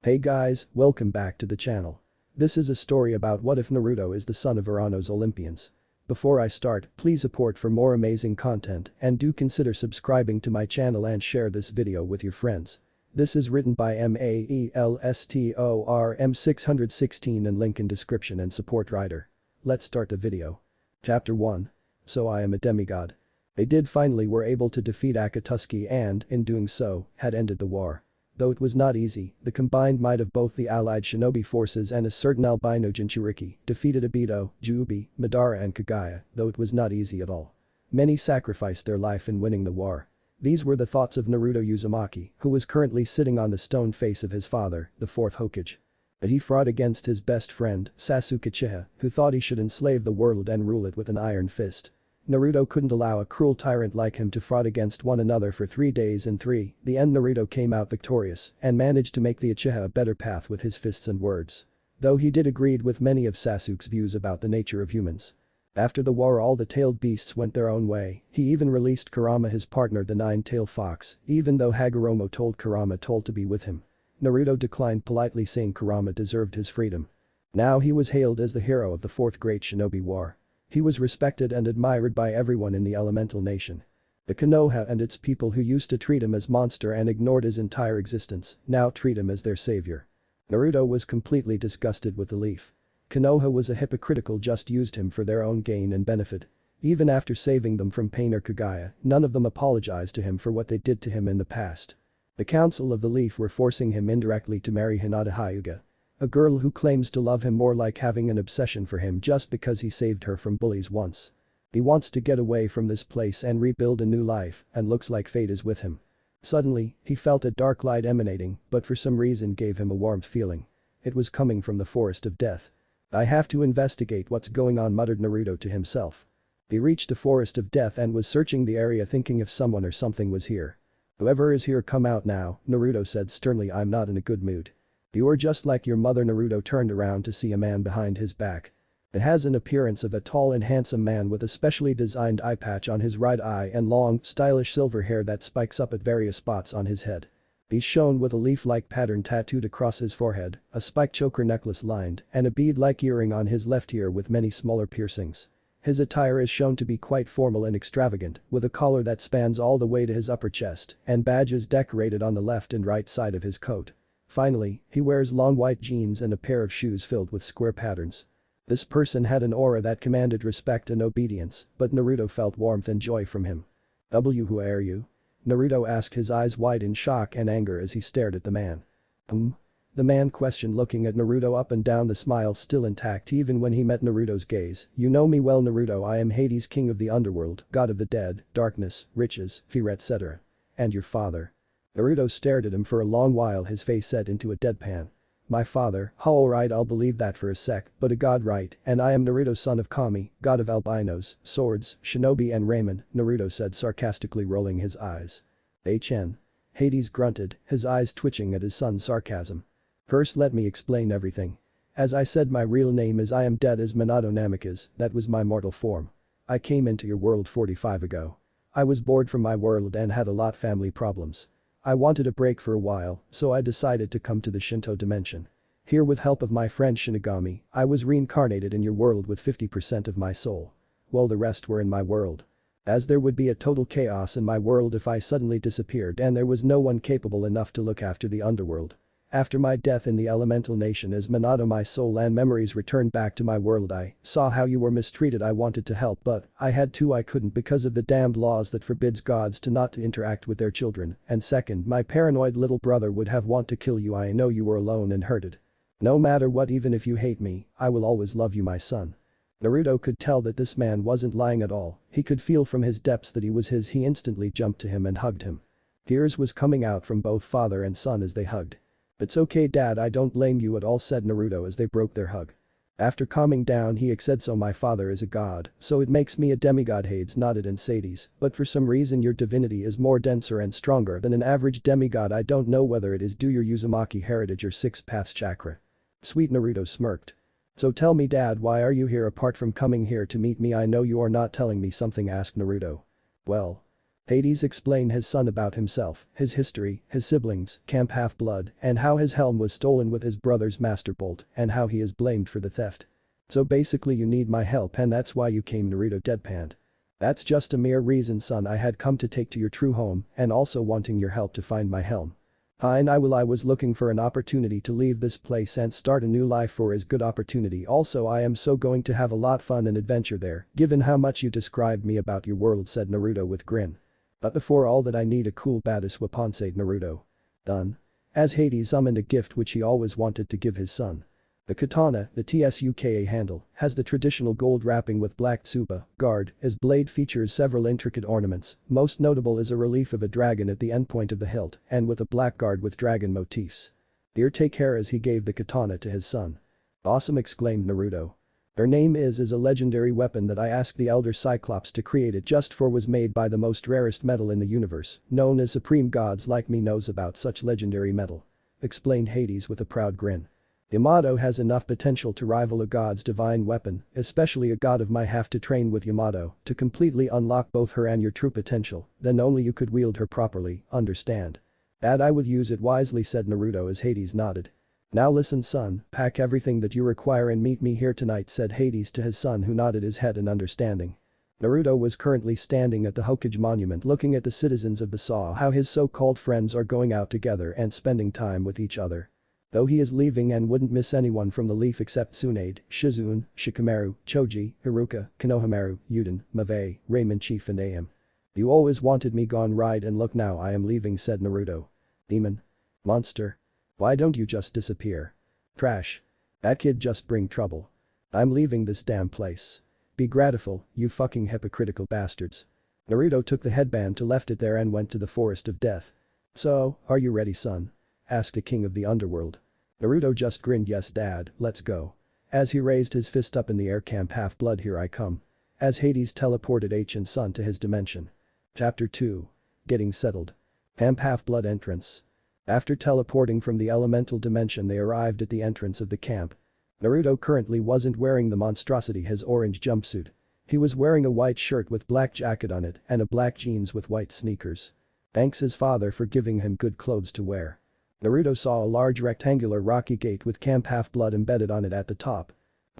Hey guys, welcome back to the channel. This is a story about what if Naruto is the son of Ouranos Olympians. Before I start, please support for more amazing content and do consider subscribing to my channel and share this video with your friends. This is written by Maelstorm616 and link in description and support writer. Let's start the video. Chapter 1. So I am a demigod. They did finally were able to defeat Akatsuki and, in doing so, had ended the war. Though it was not easy, the combined might of both the allied shinobi forces and a certain albino Jinchuriki defeated Obito, Jubi, Madara and Kagaya, though it was not easy at all. Many sacrificed their life in winning the war. These were the thoughts of Naruto Uzumaki, who was currently sitting on the stone face of his father, the fourth Hokage. But he fought against his best friend, Sasuke Uchiha, who thought he should enslave the world and rule it with an iron fist. Naruto couldn't allow a cruel tyrant like him to fight against one another for 3 days and the end Naruto came out victorious and managed to make the Uchiha a better path with his fists and words. Though he did agreed with many of Sasuke's views about the nature of humans. After the war all the tailed beasts went their own way, he even released Kurama his partner the nine-tailed fox, even though Hagoromo told Kurama to be with him. Naruto declined politely saying Kurama deserved his freedom. Now he was hailed as the hero of the Fourth Great Shinobi War. He was respected and admired by everyone in the elemental nation. The Konoha and its people who used to treat him as monster and ignored his entire existence, now treat him as their savior. Naruto was completely disgusted with the leaf. Konoha was a hypocritical just used him for their own gain and benefit. Even after saving them from pain or Kagaya, none of them apologized to him for what they did to him in the past. The Council of the Leaf were forcing him indirectly to marry Hinata Hyuga. A girl who claims to love him more like having an obsession for him just because he saved her from bullies once. He wants to get away from this place and rebuild a new life and looks like fate is with him. Suddenly, he felt a dark light emanating but for some reason gave him a warm feeling. It was coming from the forest of death. I have to investigate what's going on, muttered Naruto to himself. He reached the forest of death and was searching the area thinking if someone or something was here. Whoever is here come out now, Naruto said sternly. I'm not in a good mood. You are just like your mother. Naruto turned around to see a man behind his back. It has an appearance of a tall and handsome man with a specially designed eye patch on his right eye and long, stylish silver hair that spikes up at various spots on his head. He's shown with a leaf-like pattern tattooed across his forehead, a spike choker necklace lined, and a bead-like earring on his left ear with many smaller piercings. His attire is shown to be quite formal and extravagant, with a collar that spans all the way to his upper chest and badges decorated on the left and right side of his coat. Finally, he wears long white jeans and a pair of shoes filled with square patterns. This person had an aura that commanded respect and obedience, but Naruto felt warmth and joy from him. Who are you? Naruto asked, his eyes wide in shock and anger as he stared at the man. The man questioned, looking at Naruto up and down, the smile still intact even when he met Naruto's gaze. You know me well, Naruto. I am Hades, king of the underworld, god of the dead, darkness, riches, fear, etc. And your father? Naruto stared at him for a long while, his face set into a deadpan. My father, alright, I'll believe that for a sec, but a god, right? And I am Naruto, son of Kami, god of albinos, swords, shinobi and ramen, Naruto said sarcastically, rolling his eyes. Hades grunted, his eyes twitching at his son's sarcasm. First let me explain everything. As I said, my real name is I am dead as Minato Namikaze, that was my mortal form. I came into your world 45 ago. I was bored from my world and had a lot family problems. I wanted a break for a while, so I decided to come to the Shinto dimension. Here with help of my friend Shinigami, I was reincarnated in your world with 50% of my soul. While the rest were in my world. As there would be a total chaos in my world if I suddenly disappeared and there was no one capable enough to look after the underworld. After my death in the elemental nation as Minato, my soul and memories returned back to my world. I saw how you were mistreated. I wanted to help but I had to. I couldn't because of the damned laws that forbids gods to not to interact with their children, and second, my paranoid little brother would have want to kill you. I know you were alone and hurted. No matter what, even if you hate me, I will always love you, my son. Naruto could tell that this man wasn't lying at all. He could feel from his depths that he was his. He instantly jumped to him and hugged him. Tears was coming out from both father and son as they hugged. It's okay, Dad, I don't blame you at all, said Naruto as they broke their hug. After calming down he said, so my father is a god, so it makes me a demigod. Hades nodded and Hades, but for some reason your divinity is more denser and stronger than an average demigod. I don't know whether it is due your Uzumaki heritage or six paths chakra. Sweet, Naruto smirked. So tell me, Dad, why are you here apart from coming here to meet me? I know you are not telling me something, asked Naruto. Well. Hades explained his son about himself, his history, his siblings, Camp Half-Blood, and how his helm was stolen with his brother's Master Bolt and how he is blamed for the theft. So basically you need my help and that's why you came, Naruto deadpanned. That's just a mere reason, son. I had come to take to your true home and also wanting your help to find my helm. Fine, I was looking for an opportunity to leave this place and start a new life for is good opportunity. Also I am so going to have a lot fun and adventure there given how much you described me about your world, said Naruto with grin. But before all that I need a cool badass weapon, said Naruto. Done. As Hades summoned a gift which he always wanted to give his son. The katana, the Tsuka handle, has the traditional gold wrapping with black tsuba guard. His blade features several intricate ornaments, most notable is a relief of a dragon at the endpoint of the hilt and with a black guard with dragon motifs. Here, take care, as he gave the katana to his son. Awesome, exclaimed Naruto. Her name is a legendary weapon that I asked the Elder Cyclops to create it just for, was made by the most rarest metal in the universe, known as supreme gods like me knows about such legendary metal. Explained Hades with a proud grin. Yamato has enough potential to rival a god's divine weapon, especially a god of my have to train with Yamato to completely unlock both her and your true potential, then only you could wield her properly, understand? That I would use it wisely, said Naruto as Hades nodded. Now listen, son, pack everything that you require and meet me here tonight, said Hades to his son, who nodded his head in understanding. Naruto was currently standing at the Hokage monument looking at the citizens of the saw how his so-called friends are going out together and spending time with each other. Though he is leaving and wouldn't miss anyone from the Leaf except Tsunade, Shizune, Shikamaru, Choji, Haruka, Konohamaru, Yuden, Mavei, Raymond Chief and Aim. You always wanted me gone, right, and look now I am leaving, said Naruto. Demon. Monster. Why don't you just disappear? Trash. That kid just bring trouble. I'm leaving this damn place. Be grateful, you fucking hypocritical bastards. Naruto took the headband to left it there and went to the forest of death. So, are you ready, son? Asked a king of the underworld. Naruto just grinned, yes dad, let's go. As he raised his fist up in the air, Camp Half-Blood, here I come. As Hades teleported H and son to his dimension. Chapter 2. Getting settled. Camp Half-Blood entrance. After teleporting from the elemental dimension they arrived at the entrance of the camp. Naruto currently wasn't wearing the monstrosity his orange jumpsuit. He was wearing a white shirt with black jacket on it and a black jeans with white sneakers. Thanks his father for giving him good clothes to wear. Naruto saw a large rectangular rocky gate with Camp Half-Blood embedded on it at the top.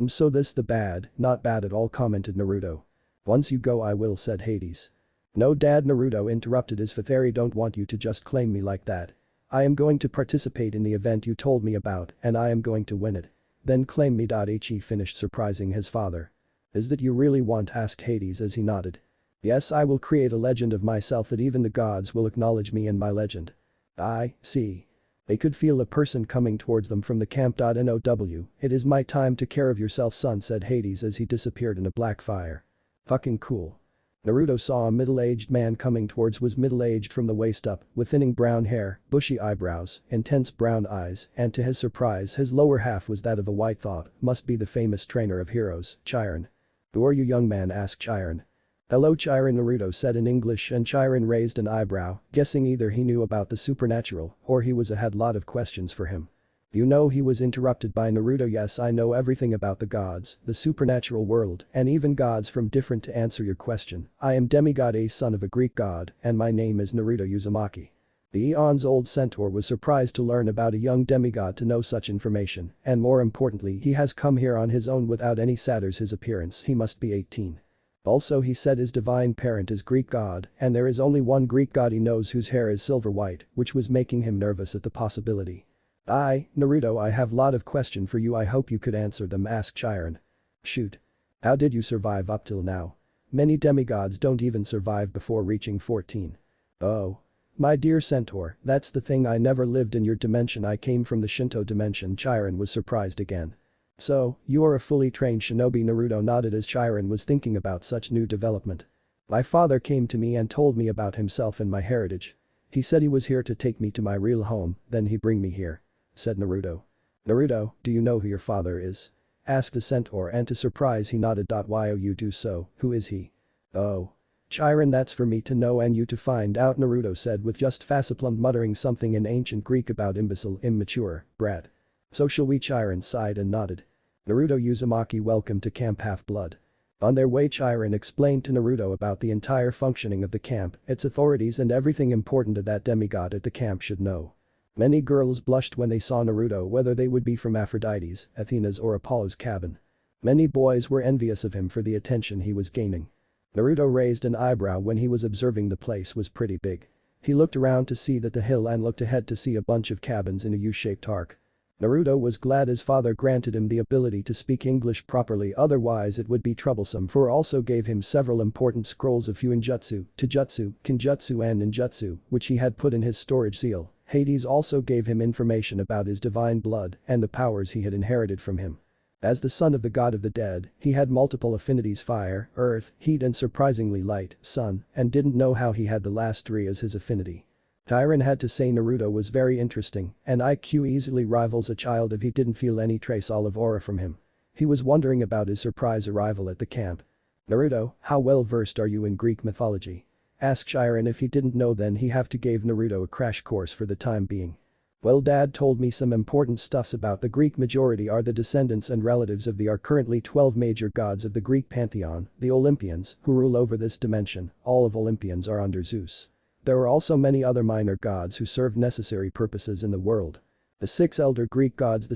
So this the bad, not bad at all, commented Naruto. Once you go I will, said Hades. No dad, Naruto interrupted his father, don't want you to just claim me like that. I am going to participate in the event you told me about and I am going to win it. Then claim me. He finished, surprising his father. Is that you really want, asked Hades as he nodded. Yes, I will create a legend of myself that even the gods will acknowledge me and my legend. I see. They could feel a person coming towards them from the camp. Now, it is my time to care of yourself, son, said Hades as he disappeared in a black fire. Fucking cool. Naruto saw a middle-aged man coming towards, was middle-aged from the waist up, with thinning brown hair, bushy eyebrows, intense brown eyes, and to his surprise his lower half was that of a white thought, must be the famous trainer of heroes, Chiron. Who are you, young man, asked Chiron. Hello Chiron, Naruto said in English, and Chiron raised an eyebrow, guessing either he knew about the supernatural or he had lot of questions for him. You know, he was interrupted by Naruto. Yes, I know everything about the gods, the supernatural world, and even gods from different. To answer your question, I am demigod, a son of a Greek god, and my name is Naruto Uzumaki. The eons old centaur was surprised to learn about a young demigod to know such information, and more importantly he has come here on his own without any satyrs. His appearance, he must be 18. Also he said his divine parent is Greek god and there is only one Greek god he knows whose hair is silver white, which was making him nervous at the possibility. Naruto, I have lot of question for you, I hope you could answer them, asked Chiron. Shoot. How did you survive up till now? Many demigods don't even survive before reaching 14. Oh. My dear centaur, that's the thing, I never lived in your dimension, I came from the Shinto dimension. Chiron was surprised again. So, you are a fully trained shinobi, Naruto nodded as Chiron was thinking about such new development. My father came to me and told me about himself and my heritage. He said he was here to take me to my real home, then he bring me here. Said Naruto. Naruto, do you know who your father is? Asked the centaur, and to surprise he nodded. Why you do so, who is he? Oh. Chiron, that's for me to know and you to find out, Naruto said with just facepalm, muttering something in ancient Greek about imbecile, immature, brat. So shall we? Chiron sighed and nodded. Naruto Uzumaki, welcome to Camp Half-Blood. On their way, Chiron explained to Naruto about the entire functioning of the camp, its authorities and everything important that demigod at the camp should know. Many girls blushed when they saw Naruto, whether they would be from Aphrodite's, Athena's or Apollo's cabin. Many boys were envious of him for the attention he was gaining. Naruto raised an eyebrow when he was observing the place was pretty big. He looked around to see that the hill and looked ahead to see a bunch of cabins in a U-shaped arc. Naruto was glad his father granted him the ability to speak English properly, otherwise it would be troublesome, for also gave him several important scrolls of Fuinjutsu, Taijutsu, Kinjutsu and Ninjutsu, which he had put in his storage seal. Hades also gave him information about his divine blood and the powers he had inherited from him. As the son of the god of the dead, he had multiple affinities: fire, earth, heat and surprisingly light, sun, and didn't know how he had the last three as his affinity. Chiron had to say Naruto was very interesting, and IQ easily rivals a child if he didn't feel any trace of aura from him. He was wondering about his surprise arrival at the camp. "Naruto, how well versed are you in Greek mythology?" asked Chiron. If he didn't know, then he have to give Naruto a crash course for the time being. "Well, Dad told me some important stuffs about the Greek. Majority are the descendants and relatives of the are currently 12 major gods of the Greek pantheon, the Olympians, who rule over this dimension. All of Olympians are under Zeus. There are also many other minor gods who serve necessary purposes in the world. The 6 elder Greek gods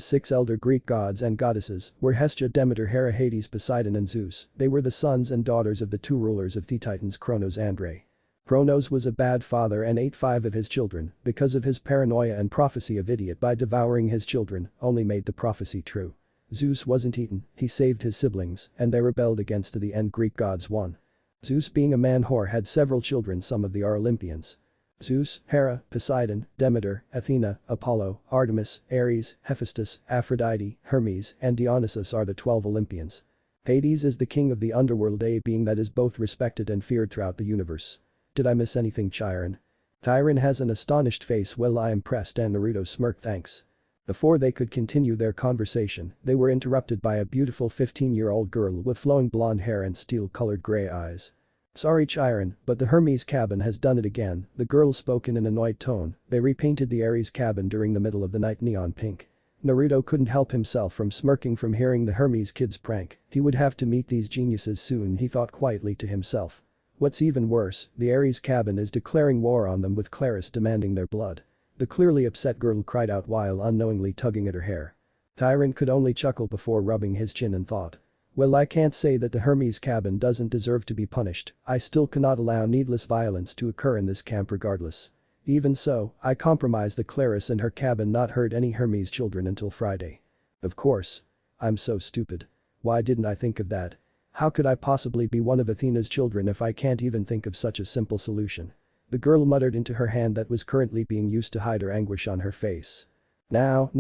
and goddesses were Hestia, Demeter, Hera, Hades, Poseidon and Zeus. They were the sons and daughters of the 2 rulers of the Titans, Kronos and Rhea. Kronos was a bad father and ate 5 of his children because of his paranoia and prophecy of idiot by devouring his children only made the prophecy true. Zeus wasn't eaten, he saved his siblings and they rebelled against the end Greek gods won. Zeus, being a man whore, had several children. Some of the are Olympians. Zeus, Hera, Poseidon, Demeter, Athena, Apollo, Artemis, Ares, Hephaestus, Aphrodite, Hermes and Dionysus are the 12 Olympians. Hades is the king of the underworld, a being that is both respected and feared throughout the universe. Did I miss anything, Chiron? Chiron has an astonished face. Well, I am impressed, and Naruto smirked. Thanks. Before they could continue their conversation, they were interrupted by a beautiful 15-year-old girl with flowing blonde hair and steel-colored gray eyes. "Sorry, Chiron, but the Hermes cabin has done it again," the girl spoke in an annoyed tone. "They repainted the Ares cabin during the middle of the night neon pink." Naruto couldn't help himself from smirking from hearing the Hermes kids prank. He would have to meet these geniuses soon, he thought quietly to himself. What's even worse, the Ares cabin is declaring war on them, with Claris demanding their blood. The clearly upset girl cried out while unknowingly tugging at her hair. Chiron could only chuckle before rubbing his chin and thought. Well, I can't say that the Hermes cabin doesn't deserve to be punished. I still cannot allow needless violence to occur in this camp regardless. Even so, I compromise that Claris and her cabin not hurt any Hermes children until Friday. Of course. I'm so stupid. Why didn't I think of that? How could I possibly be one of Athena's children if I can't even think of such a simple solution? The girl muttered into her hand that was currently being used to hide her anguish on her face. Now,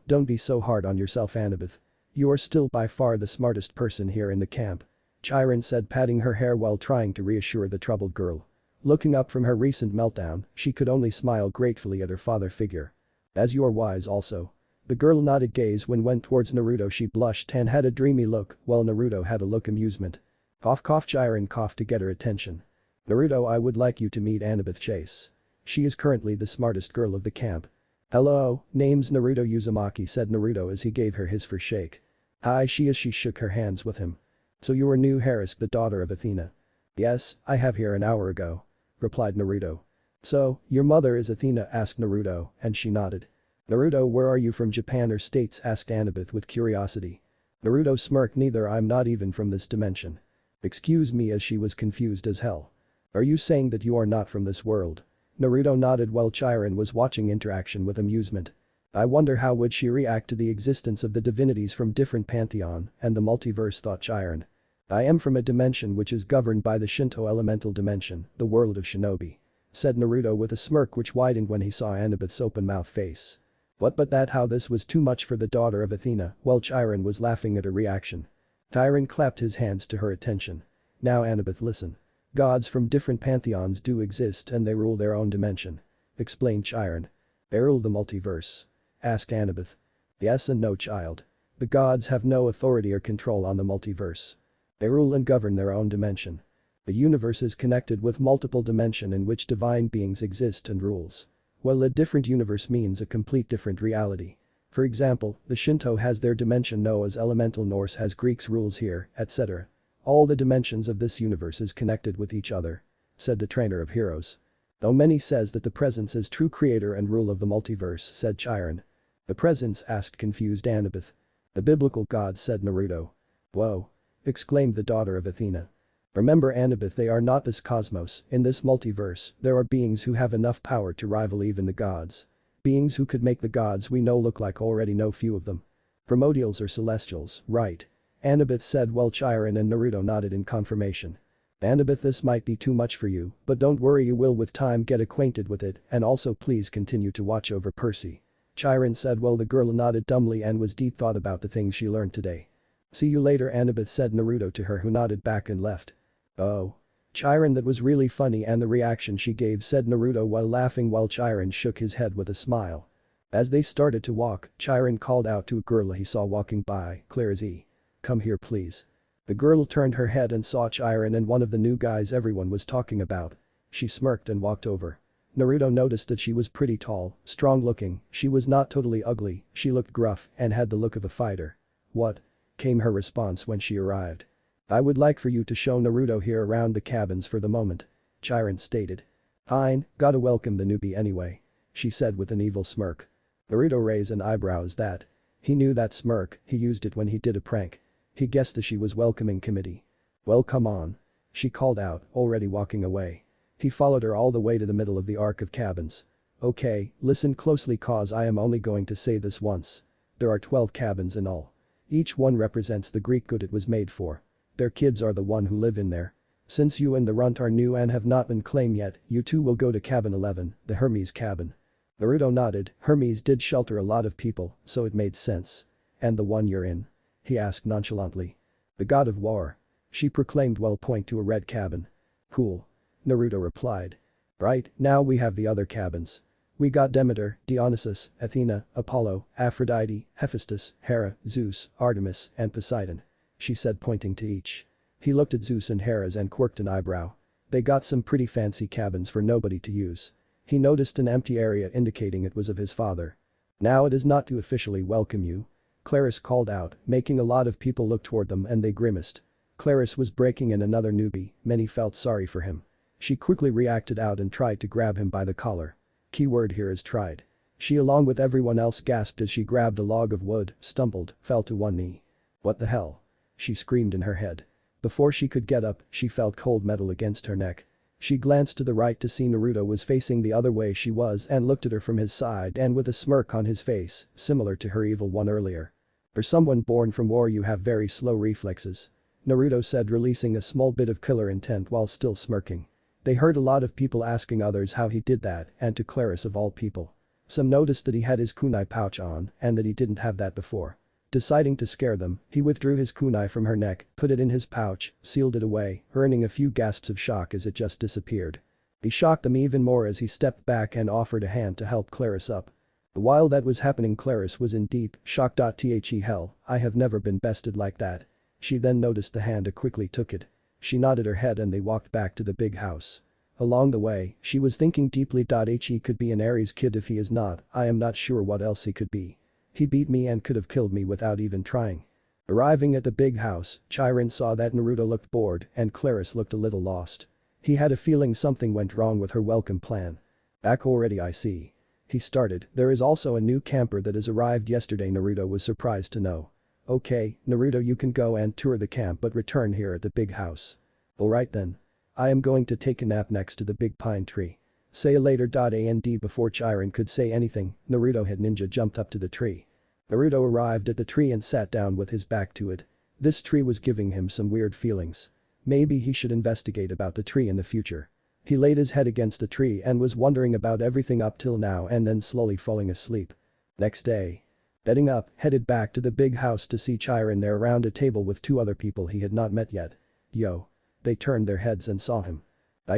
don't be so hard on yourself, Annabeth. You are still by far the smartest person here in the camp, Chiron said, patting her hair while trying to reassure the troubled girl. Looking up from her recent meltdown, she could only smile gratefully at her father figure. As you are wise also. The girl nodded gaze when went towards Naruto. She blushed and had a dreamy look, while Naruto had a look amusement. Cough, Chiron coughed to get her attention. Naruto, I would like you to meet Annabeth Chase. She is currently the smartest girl of the camp. Hello, name's Naruto Uzumaki, said Naruto as he gave her his first shake. Hi, she shook her hands with him. So you are new Haris, the daughter of Athena? Yes, I have here an hour ago, replied Naruto. So, your mother is Athena, asked Naruto, and she nodded. Naruto, where are you from, Japan or States, asked Annabeth with curiosity. Naruto smirked, neither, I'm not even from this dimension. Excuse me, as she was confused as hell. Are you saying that you are not from this world? Naruto nodded while Chiron was watching interaction with amusement. I wonder how would she react to the existence of the divinities from different pantheon and the multiverse, thought Chiron. I am from a dimension which is governed by the Shinto elemental dimension, the world of shinobi, said Naruto with a smirk which widened when he saw Annabeth's open-mouthed face. What but that how this was too much for the daughter of Athena, while Chiron was laughing at her reaction. Chiron clapped his hands to her attention. Now Annabeth, listen. Gods from different pantheons do exist and they rule their own dimension, explained Chiron. They rule the multiverse? Asked Annabeth. Yes and no, child. The gods have no authority or control on the multiverse. They rule and govern their own dimension. The universe is connected with multiple dimensions in which divine beings exist and rules. Well, a different universe means a complete different reality. For example, the Shinto has their dimension known as elemental, Norse has Greek's rules here, etc. All the dimensions of this universe is connected with each other, said the trainer of heroes. Though many says that the presence is true creator and rule of the multiverse, said Chiron. The presence, asked confused Annabeth. The biblical gods, said Naruto. Whoa! Exclaimed the daughter of Athena. Remember Annabeth, they are not this cosmos, in this multiverse, there are beings who have enough power to rival even the gods. Beings who could make the gods we know look like already know few of them. Primordials or celestials, right? Annabeth said while Chiron and Naruto nodded in confirmation. Annabeth, this might be too much for you, but don't worry, you will with time get acquainted with it, and also please continue to watch over Percy. Chiron said while the girl nodded dumbly and was deep thought about the things she learned today. See you later, Annabeth said Naruto to her, who nodded back and left. Oh. Chiron, that was really funny, and the reaction she gave, said Naruto while laughing while Chiron shook his head with a smile. As they started to walk, Chiron called out to a girl he saw walking by, clear as E. Come here please. The girl turned her head and saw Chiron and one of the new guys everyone was talking about. She smirked and walked over. Naruto noticed that she was pretty tall, strong looking, she was not totally ugly, she looked gruff and had the look of a fighter. What? Came her response when she arrived. I would like for you to show Naruto here around the cabins for the moment, Chiron stated. Fine, gotta welcome the newbie anyway, she said with an evil smirk. Naruto raised an eyebrow as that. He knew that smirk, he used it when he did a prank. He guessed that she was welcoming committee. Well, come on. She called out, already walking away. He followed her all the way to the middle of the arc of cabins. Okay, listen closely cause I am only going to say this once. There are 12 cabins in all. Each one represents the Greek good it was made for. Their kids are the one who live in there. Since you and the runt are new and have not been claimed yet, you two will go to cabin 11, the Hermes cabin. Naruto nodded, Hermes did shelter a lot of people, so it made sense. And the one you're in? He asked nonchalantly. The god of war. She proclaimed while pointing to a red cabin. Cool. Naruto replied. Right, now we have the other cabins. We got Demeter, Dionysus, Athena, Apollo, Aphrodite, Hephaestus, Hera, Zeus, Artemis, and Poseidon. She said pointing to each. He looked at Zeus and Hera's and quirked an eyebrow. They got some pretty fancy cabins for nobody to use. He noticed an empty area indicating it was of his father. Now it is not to officially welcome you. Claris called out, making a lot of people look toward them and they grimaced. Claris was breaking in another newbie, many felt sorry for him. She quickly reacted out and tried to grab him by the collar. Keyword here is tried. She along with everyone else gasped as she grabbed a log of wood, stumbled, fell to one knee. What the hell? She screamed in her head. Before she could get up, she felt cold metal against her neck. She glanced to the right to see Naruto was facing the other way she was and looked at her from his side and with a smirk on his face, similar to her evil one earlier. For someone born from war you have very slow reflexes. Naruto said, releasing a small bit of killer intent while still smirking. They heard a lot of people asking others how he did that, and to Claris of all people. Some noticed that he had his kunai pouch on and that he didn't have that before. Deciding to scare them, he withdrew his kunai from her neck, put it in his pouch, sealed it away, earning a few gasps of shock as it just disappeared. He shocked them even more as he stepped back and offered a hand to help Claris up. While that was happening, Claris was in deep shock. The hell, I have never been bested like that. She then noticed the hand and quickly took it. She nodded her head and they walked back to the big house. Along the way, she was thinking deeply. He could be an Aries kid. If he is not, I am not sure what else he could be. He beat me and could have killed me without even trying. Arriving at the big house, Chiron saw that Naruto looked bored and Claris looked a little lost. He had a feeling something went wrong with her welcome plan. Back already, I see. He started, there is also a new camper that has arrived yesterday. Naruto was surprised to know. Okay, Naruto, you can go and tour the camp but return here at the big house. Alright then. I am going to take a nap next to the big pine tree. Say you later. And before Chiron could say anything, Naruto had ninja jumped up to the tree. Naruto arrived at the tree and sat down with his back to it. This tree was giving him some weird feelings. Maybe he should investigate about the tree in the future. He laid his head against the tree and was wondering about everything up till now and then slowly falling asleep. Next day. Getting up, headed back to the big house to see Chiron there around a table with two other people he had not met yet. Yo. They turned their heads and saw him.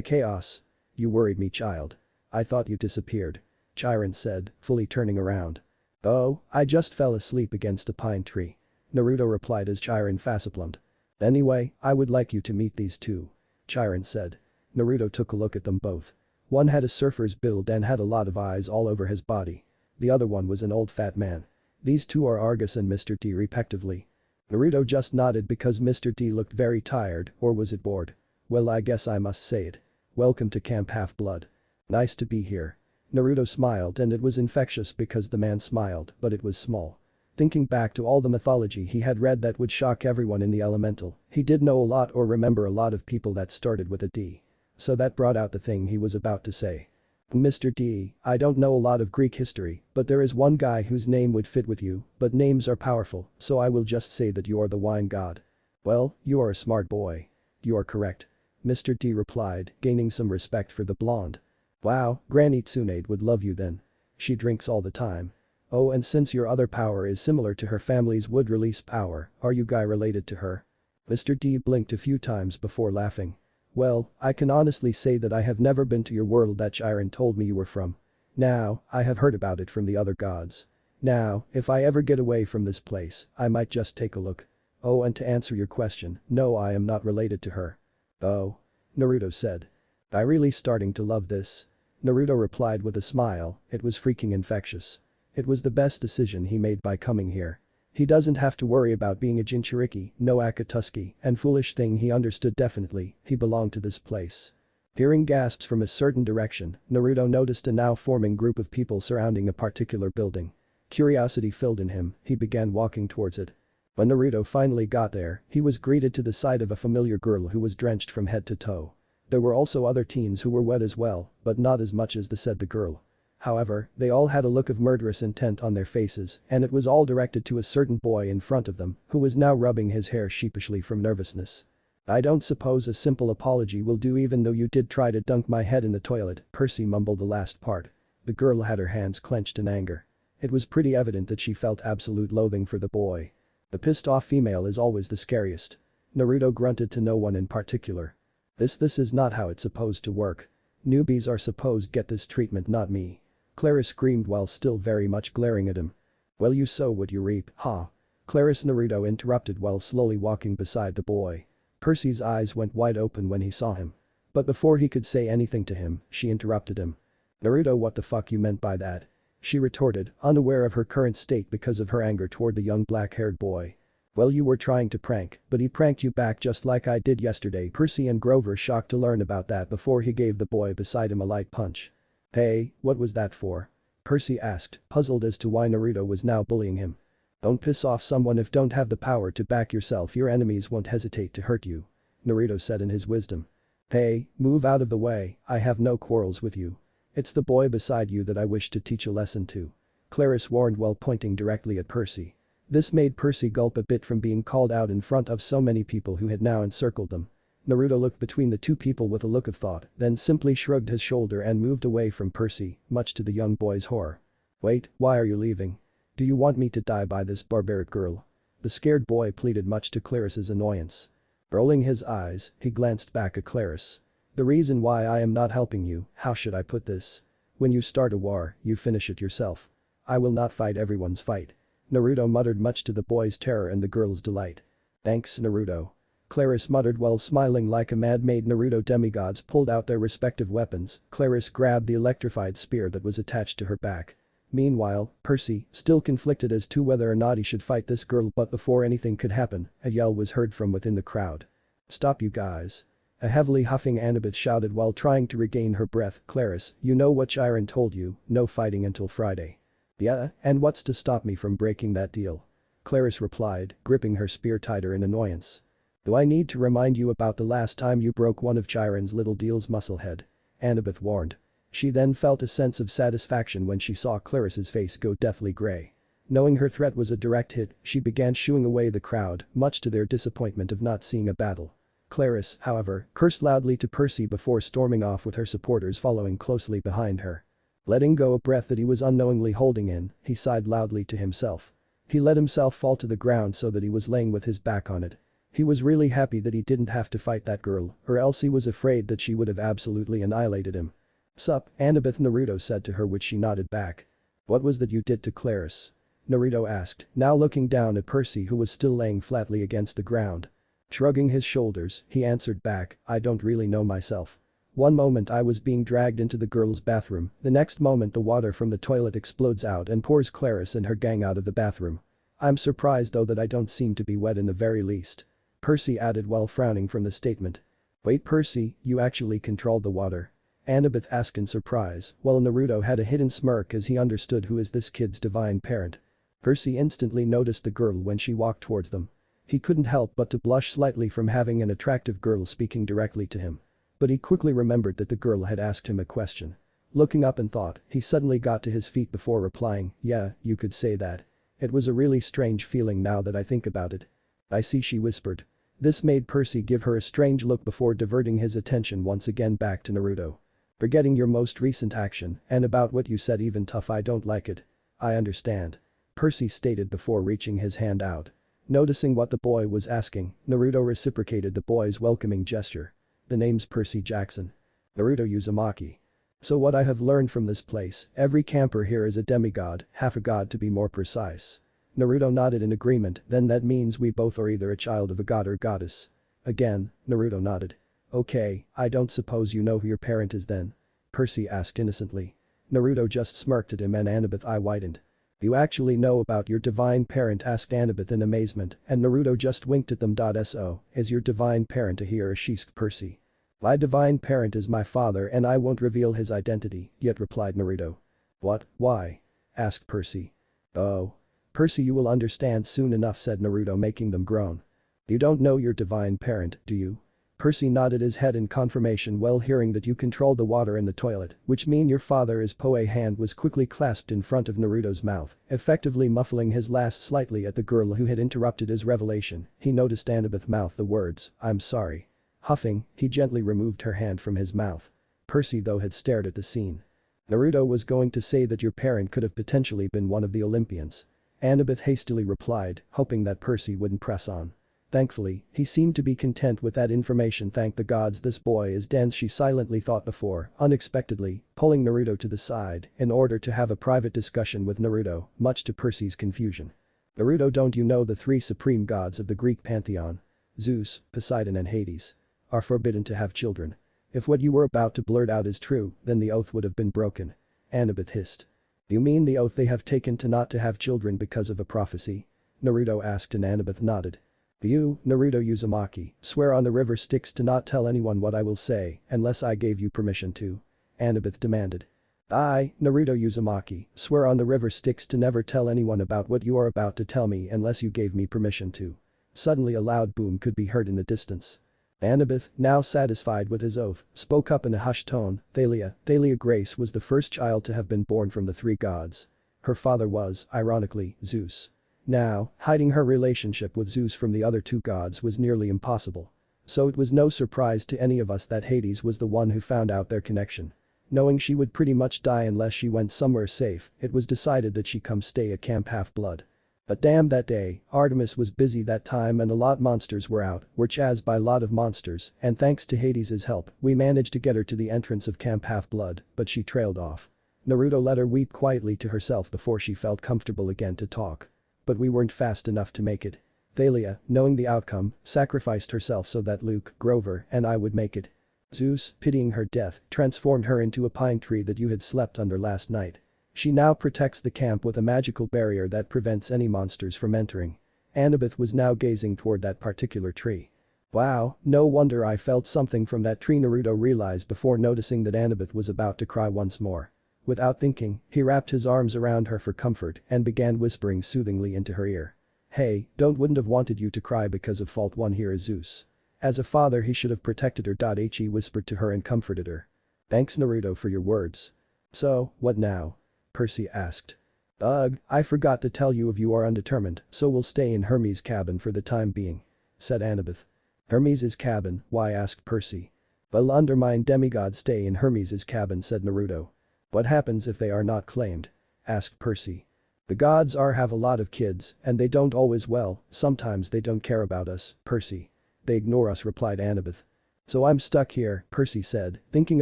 Chaos. You worried me, child. I thought you disappeared. Chiron said, fully turning around. Oh, I just fell asleep against a pine tree. Naruto replied as Chiron facepalmed. Anyway, I would like you to meet these two. Chiron said. Naruto took a look at them both. One had a surfer's build and had a lot of eyes all over his body. The other one was an old fat man. These two are Argus and Mr. T respectively. Naruto just nodded because Mr. D looked very tired, or was it bored? Well, I guess I must say it. Welcome to Camp Half-Blood. Nice to be here. Naruto smiled, and it was infectious because the man smiled, but it was small. Thinking back to all the mythology he had read that would shock everyone in the elemental, he did know a lot or remember a lot of people that started with a D. So that brought out the thing he was about to say. Mr. D, I don't know a lot of Greek history, but there is one guy whose name would fit with you, but names are powerful, so I will just say that you are the wine god. Well, you are a smart boy. You are correct. Mr. D replied, gaining some respect for the blonde. Wow, Granny Tsunade would love you then. She drinks all the time. Oh, and since your other power is similar to her family's wood release power, are you guy related to her? Mr. D blinked a few times before laughing. Well, I can honestly say that I have never been to your world that Chiron told me you were from. Now, I have heard about it from the other gods. Now, if I ever get away from this place, I might just take a look. Oh, and to answer your question, no, I am not related to her. Oh. Naruto said. I really starting to love this. Naruto replied with a smile, it was freaking infectious. It was the best decision he made by coming here. He doesn't have to worry about being a Jinchuriki, no Akatsuki, and foolish thing he understood definitely, he belonged to this place. Hearing gasps from a certain direction, Naruto noticed a now forming group of people surrounding a particular building. Curiosity filled in him, he began walking towards it. When Naruto finally got there, he was greeted to the sight of a familiar girl who was drenched from head to toe. There were also other teens who were wet as well, but not as much as the girl. However, they all had a look of murderous intent on their faces, and it was all directed to a certain boy in front of them, who was now rubbing his hair sheepishly from nervousness. I don't suppose a simple apology will do even though you did try to dunk my head in the toilet, Percy mumbled the last part. The girl had her hands clenched in anger. It was pretty evident that she felt absolute loathing for the boy. The pissed off female is always the scariest. Naruto grunted to no one in particular. This is not how it's supposed to work. Newbies are supposed get this treatment, not me. Clara screamed while still very much glaring at him. Well, you sow what you reap, huh? Naruto interrupted while slowly walking beside the boy. Percy's eyes went wide open when he saw him. But before he could say anything to him, she interrupted him. Naruto, what the fuck you meant by that? She retorted, unaware of her current state because of her anger toward the young black-haired boy. Well, you were trying to prank, but he pranked you back just like I did yesterday. Percy and Grover shocked to learn about that before he gave the boy beside him a light punch. Hey, what was that for? Percy asked, puzzled as to why Naruto was now bullying him. Don't piss off someone if don't have the power to back yourself, your enemies won't hesitate to hurt you. Naruto said in his wisdom. Hey, move out of the way, I have no quarrels with you. It's the boy beside you that I wish to teach a lesson to. Clarice warned while pointing directly at Percy. This made Percy gulp a bit from being called out in front of so many people who had now encircled them. Naruto looked between the two people with a look of thought, then simply shrugged his shoulder and moved away from Percy, much to the young boy's horror. Wait, why are you leaving? Do you want me to die by this barbaric girl? The scared boy pleaded, much to Clarice's annoyance. Rolling his eyes, he glanced back at Clarice. The reason why I am not helping you, how should I put this? When you start a war, you finish it yourself. I will not fight everyone's fight. Naruto muttered, much to the boy's terror and the girl's delight. Thanks, Naruto. Clarice muttered while smiling like a mad-made Naruto. Demigods pulled out their respective weapons. Clarice grabbed the electrified spear that was attached to her back. Meanwhile, Percy, still conflicted as to whether or not he should fight this girl, but before anything could happen, a yell was heard from within the crowd. Stop, you guys. A heavily huffing Annabeth shouted while trying to regain her breath. Clarice, you know what Chiron told you, no fighting until Friday. Yeah, and what's to stop me from breaking that deal? Clarice replied, gripping her spear tighter in annoyance. Do I need to remind you about the last time you broke one of Chiron's little deals, musclehead? Annabeth warned. She then felt a sense of satisfaction when she saw Clarice's face go deathly gray. Knowing her threat was a direct hit, she began shooing away the crowd, much to their disappointment of not seeing a battle. Clarice, however, cursed loudly to Percy before storming off with her supporters following closely behind her. Letting go a breath that he was unknowingly holding in, he sighed loudly to himself. He let himself fall to the ground so that he was laying with his back on it. He was really happy that he didn't have to fight that girl, or else he was afraid that she would have absolutely annihilated him. Sup, Annabeth, Naruto said to her, which she nodded back. What was that you did to Clarice? Naruto asked, now looking down at Percy, who was still laying flatly against the ground. Shrugging his shoulders, he answered back, I don't really know myself. One moment I was being dragged into the girl's bathroom, the next moment the water from the toilet explodes out and pours Clarice and her gang out of the bathroom. I'm surprised though that I don't seem to be wet in the very least. Percy added while frowning from the statement. Wait, Percy, you actually controlled the water? Annabeth asked in surprise, while Naruto had a hidden smirk as he understood who is this kid's divine parent. Percy instantly noticed the girl when she walked towards them. He couldn't help but to blush slightly from having an attractive girl speaking directly to him. But he quickly remembered that the girl had asked him a question. Looking up in thought, he suddenly got to his feet before replying, yeah, you could say that. It was a really strange feeling now that I think about it. I see, she whispered. This made Percy give her a strange look before diverting his attention once again back to Naruto. Forgetting your most recent action and about what you said, even tough, I don't like it. I understand. Percy stated before reaching his hand out. Noticing what the boy was asking, Naruto reciprocated the boy's welcoming gesture. The name's Percy Jackson. Naruto Uzumaki. So what I have learned from this place, every camper here is a demigod, half a god to be more precise. Naruto nodded in agreement. Then that means we both are either a child of a god or goddess. Again, Naruto nodded. Okay, I don't suppose you know who your parent is then? Percy asked innocently. Naruto just smirked at him and Annabeth's eye widened. You actually know about your divine parent? Asked Annabeth in amazement, and Naruto just winked at them. So, is your divine parent a he or a she? Percy. My divine parent is my father and I won't reveal his identity yet, replied Naruto. What, why? Asked Percy. Oh. Percy, you will understand soon enough, said Naruto, making them groan. You don't know your divine parent, do you? Percy nodded his head in confirmation while hearing that you control the water in the toilet, which mean your father is Poe. Hand was quickly clasped in front of Naruto's mouth, effectively muffling his last slightly at the girl who had interrupted his revelation. He noticed Annabeth mouth the words, I'm sorry. Huffing, he gently removed her hand from his mouth. Percy though had stared at the scene. Naruto was going to say that your parent could have potentially been one of the Olympians. Annabeth hastily replied, hoping that Percy wouldn't press on. Thankfully, he seemed to be content with that information. Thank the gods this boy is dense, she silently thought before, unexpectedly, pulling Naruto to the side in order to have a private discussion with Naruto, much to Percy's confusion. Naruto, don't you know the three supreme gods of the Greek pantheon? Zeus, Poseidon and Hades. Are forbidden to have children. If what you were about to blurt out is true, then the oath would have been broken. Annabeth hissed. You mean the oath they have taken to not to have children because of a prophecy? Naruto asked and Annabeth nodded. You, Naruto Uzumaki, swear on the river Styx to not tell anyone what I will say unless I gave you permission to. Annabeth demanded. I, Naruto Uzumaki, swear on the river Styx to never tell anyone about what you are about to tell me unless you gave me permission to. Suddenly a loud boom could be heard in the distance. Annabeth, now satisfied with his oath, spoke up in a hushed tone. Thalia Grace was the first child to have been born from the three gods. Her father was, ironically, Zeus. Now, hiding her relationship with Zeus from the other two gods was nearly impossible. So it was no surprise to any of us that Hades was the one who found out their connection. Knowing she would pretty much die unless she went somewhere safe, it was decided that she come stay at Camp Half-Blood. But damn that day, Artemis was busy that time and a lot monsters were out, were chased by a lot of monsters, and thanks to Hades' help, we managed to get her to the entrance of Camp Half-Blood, but she trailed off. Naruto let her weep quietly to herself before she felt comfortable again to talk. But we weren't fast enough to make it. Thalia, knowing the outcome, sacrificed herself so that Luke, Grover, and I would make it. Zeus, pitying her death, transformed her into a pine tree that you had slept under last night. She now protects the camp with a magical barrier that prevents any monsters from entering. Annabeth was now gazing toward that particular tree. Wow, no wonder I felt something from that tree, Naruto realized before noticing that Annabeth was about to cry once more. Without thinking, he wrapped his arms around her for comfort and began whispering soothingly into her ear. Hey, wouldn't have wanted you to cry because of fault one here is Zeus. As a father he should have protected her. He whispered to her and comforted her. Thanks Naruto for your words. So, what now? Percy asked. Ugh, I forgot to tell you if you are undetermined, so we'll stay in Hermes' cabin for the time being. Said Annabeth. Hermes' cabin, why? Asked Percy. Well, undermined demigods stay in Hermes' cabin, said Naruto. What happens if they are not claimed? Asked Percy. The gods have a lot of kids, and they don't always, well, sometimes they don't care about us, Percy. They ignore us, replied Annabeth. So I'm stuck here, Percy said, thinking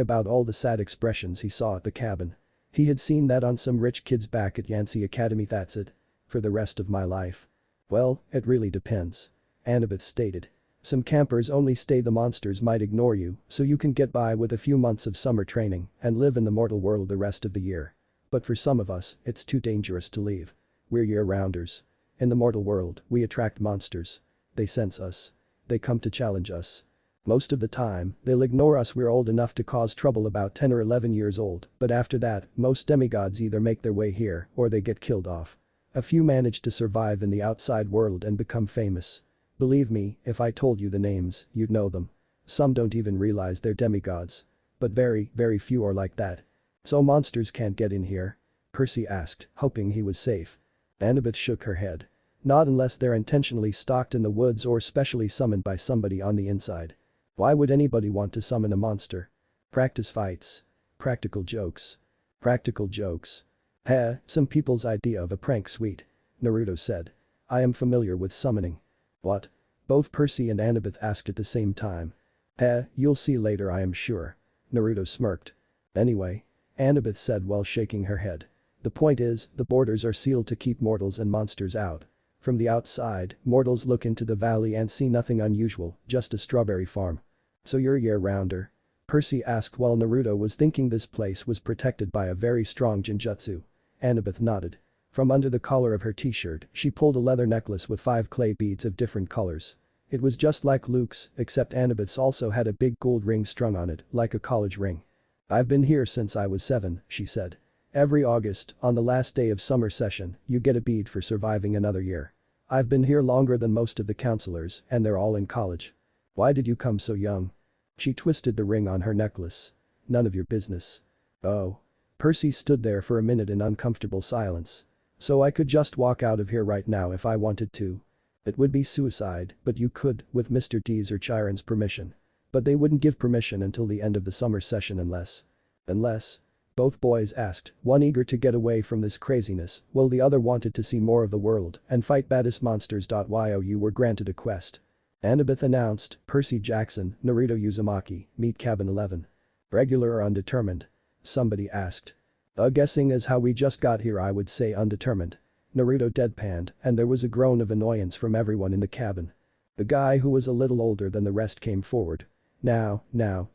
about all the sad expressions he saw at the cabin. He had seen that on some rich kids back at Yancy Academy. That's it. For the rest of my life. Well, it really depends. Annabeth stated. Some campers only stay, the monsters might ignore you, so you can get by with a few months of summer training and live in the mortal world the rest of the year. But for some of us, it's too dangerous to leave. We're year-rounders. In the mortal world, we attract monsters. They sense us. They come to challenge us. Most of the time, they'll ignore us. We're old enough to cause trouble, about 10 or 11 years old, but after that, most demigods either make their way here or they get killed off. A few manage to survive in the outside world and become famous. Believe me, if I told you the names, you'd know them. Some don't even realize they're demigods. But very, very few are like that. So monsters can't get in here? Percy asked, hoping he was safe. Annabeth shook her head. Not unless they're intentionally stalked in the woods or specially summoned by somebody on the inside. Why would anybody want to summon a monster? Practice fights. Practical jokes. Practical jokes. Some people's idea of a prank suite. Naruto said. I am familiar with summoning. What? Both Percy and Annabeth asked at the same time. You'll see later, I am sure. Naruto smirked. Anyway. Annabeth said while shaking her head. The point is, the borders are sealed to keep mortals and monsters out. From the outside, mortals look into the valley and see nothing unusual, just a strawberry farm. So you're a year-rounder? Percy asked while Naruto was thinking this place was protected by a very strong genjutsu. Annabeth nodded. From under the collar of her t-shirt, she pulled a leather necklace with 5 clay beads of different colors. It was just like Luke's, except Annabeth's also had a big gold ring strung on it, like a college ring. I've been here since I was 7, she said. Every August, on the last day of summer session, you get a bead for surviving another year. I've been here longer than most of the counselors, and they're all in college. Why did you come so young? She twisted the ring on her necklace. None of your business. Oh. Percy stood there for a minute in uncomfortable silence. So I could just walk out of here right now if I wanted to. It would be suicide, but you could, with Mr. D's or Chiron's permission. But they wouldn't give permission until the end of the summer session unless. Both boys asked, one eager to get away from this craziness, while the other wanted to see more of the world and fight baddest monsters. You were granted a quest. Annabeth announced, Percy Jackson, Naruto Uzumaki, meet Cabin 11. Regular or undetermined? Somebody asked. Guessing as how we just got here, I would say undetermined. Naruto deadpanned, and there was a groan of annoyance from everyone in the cabin. The guy who was a little older than the rest came forward. Now,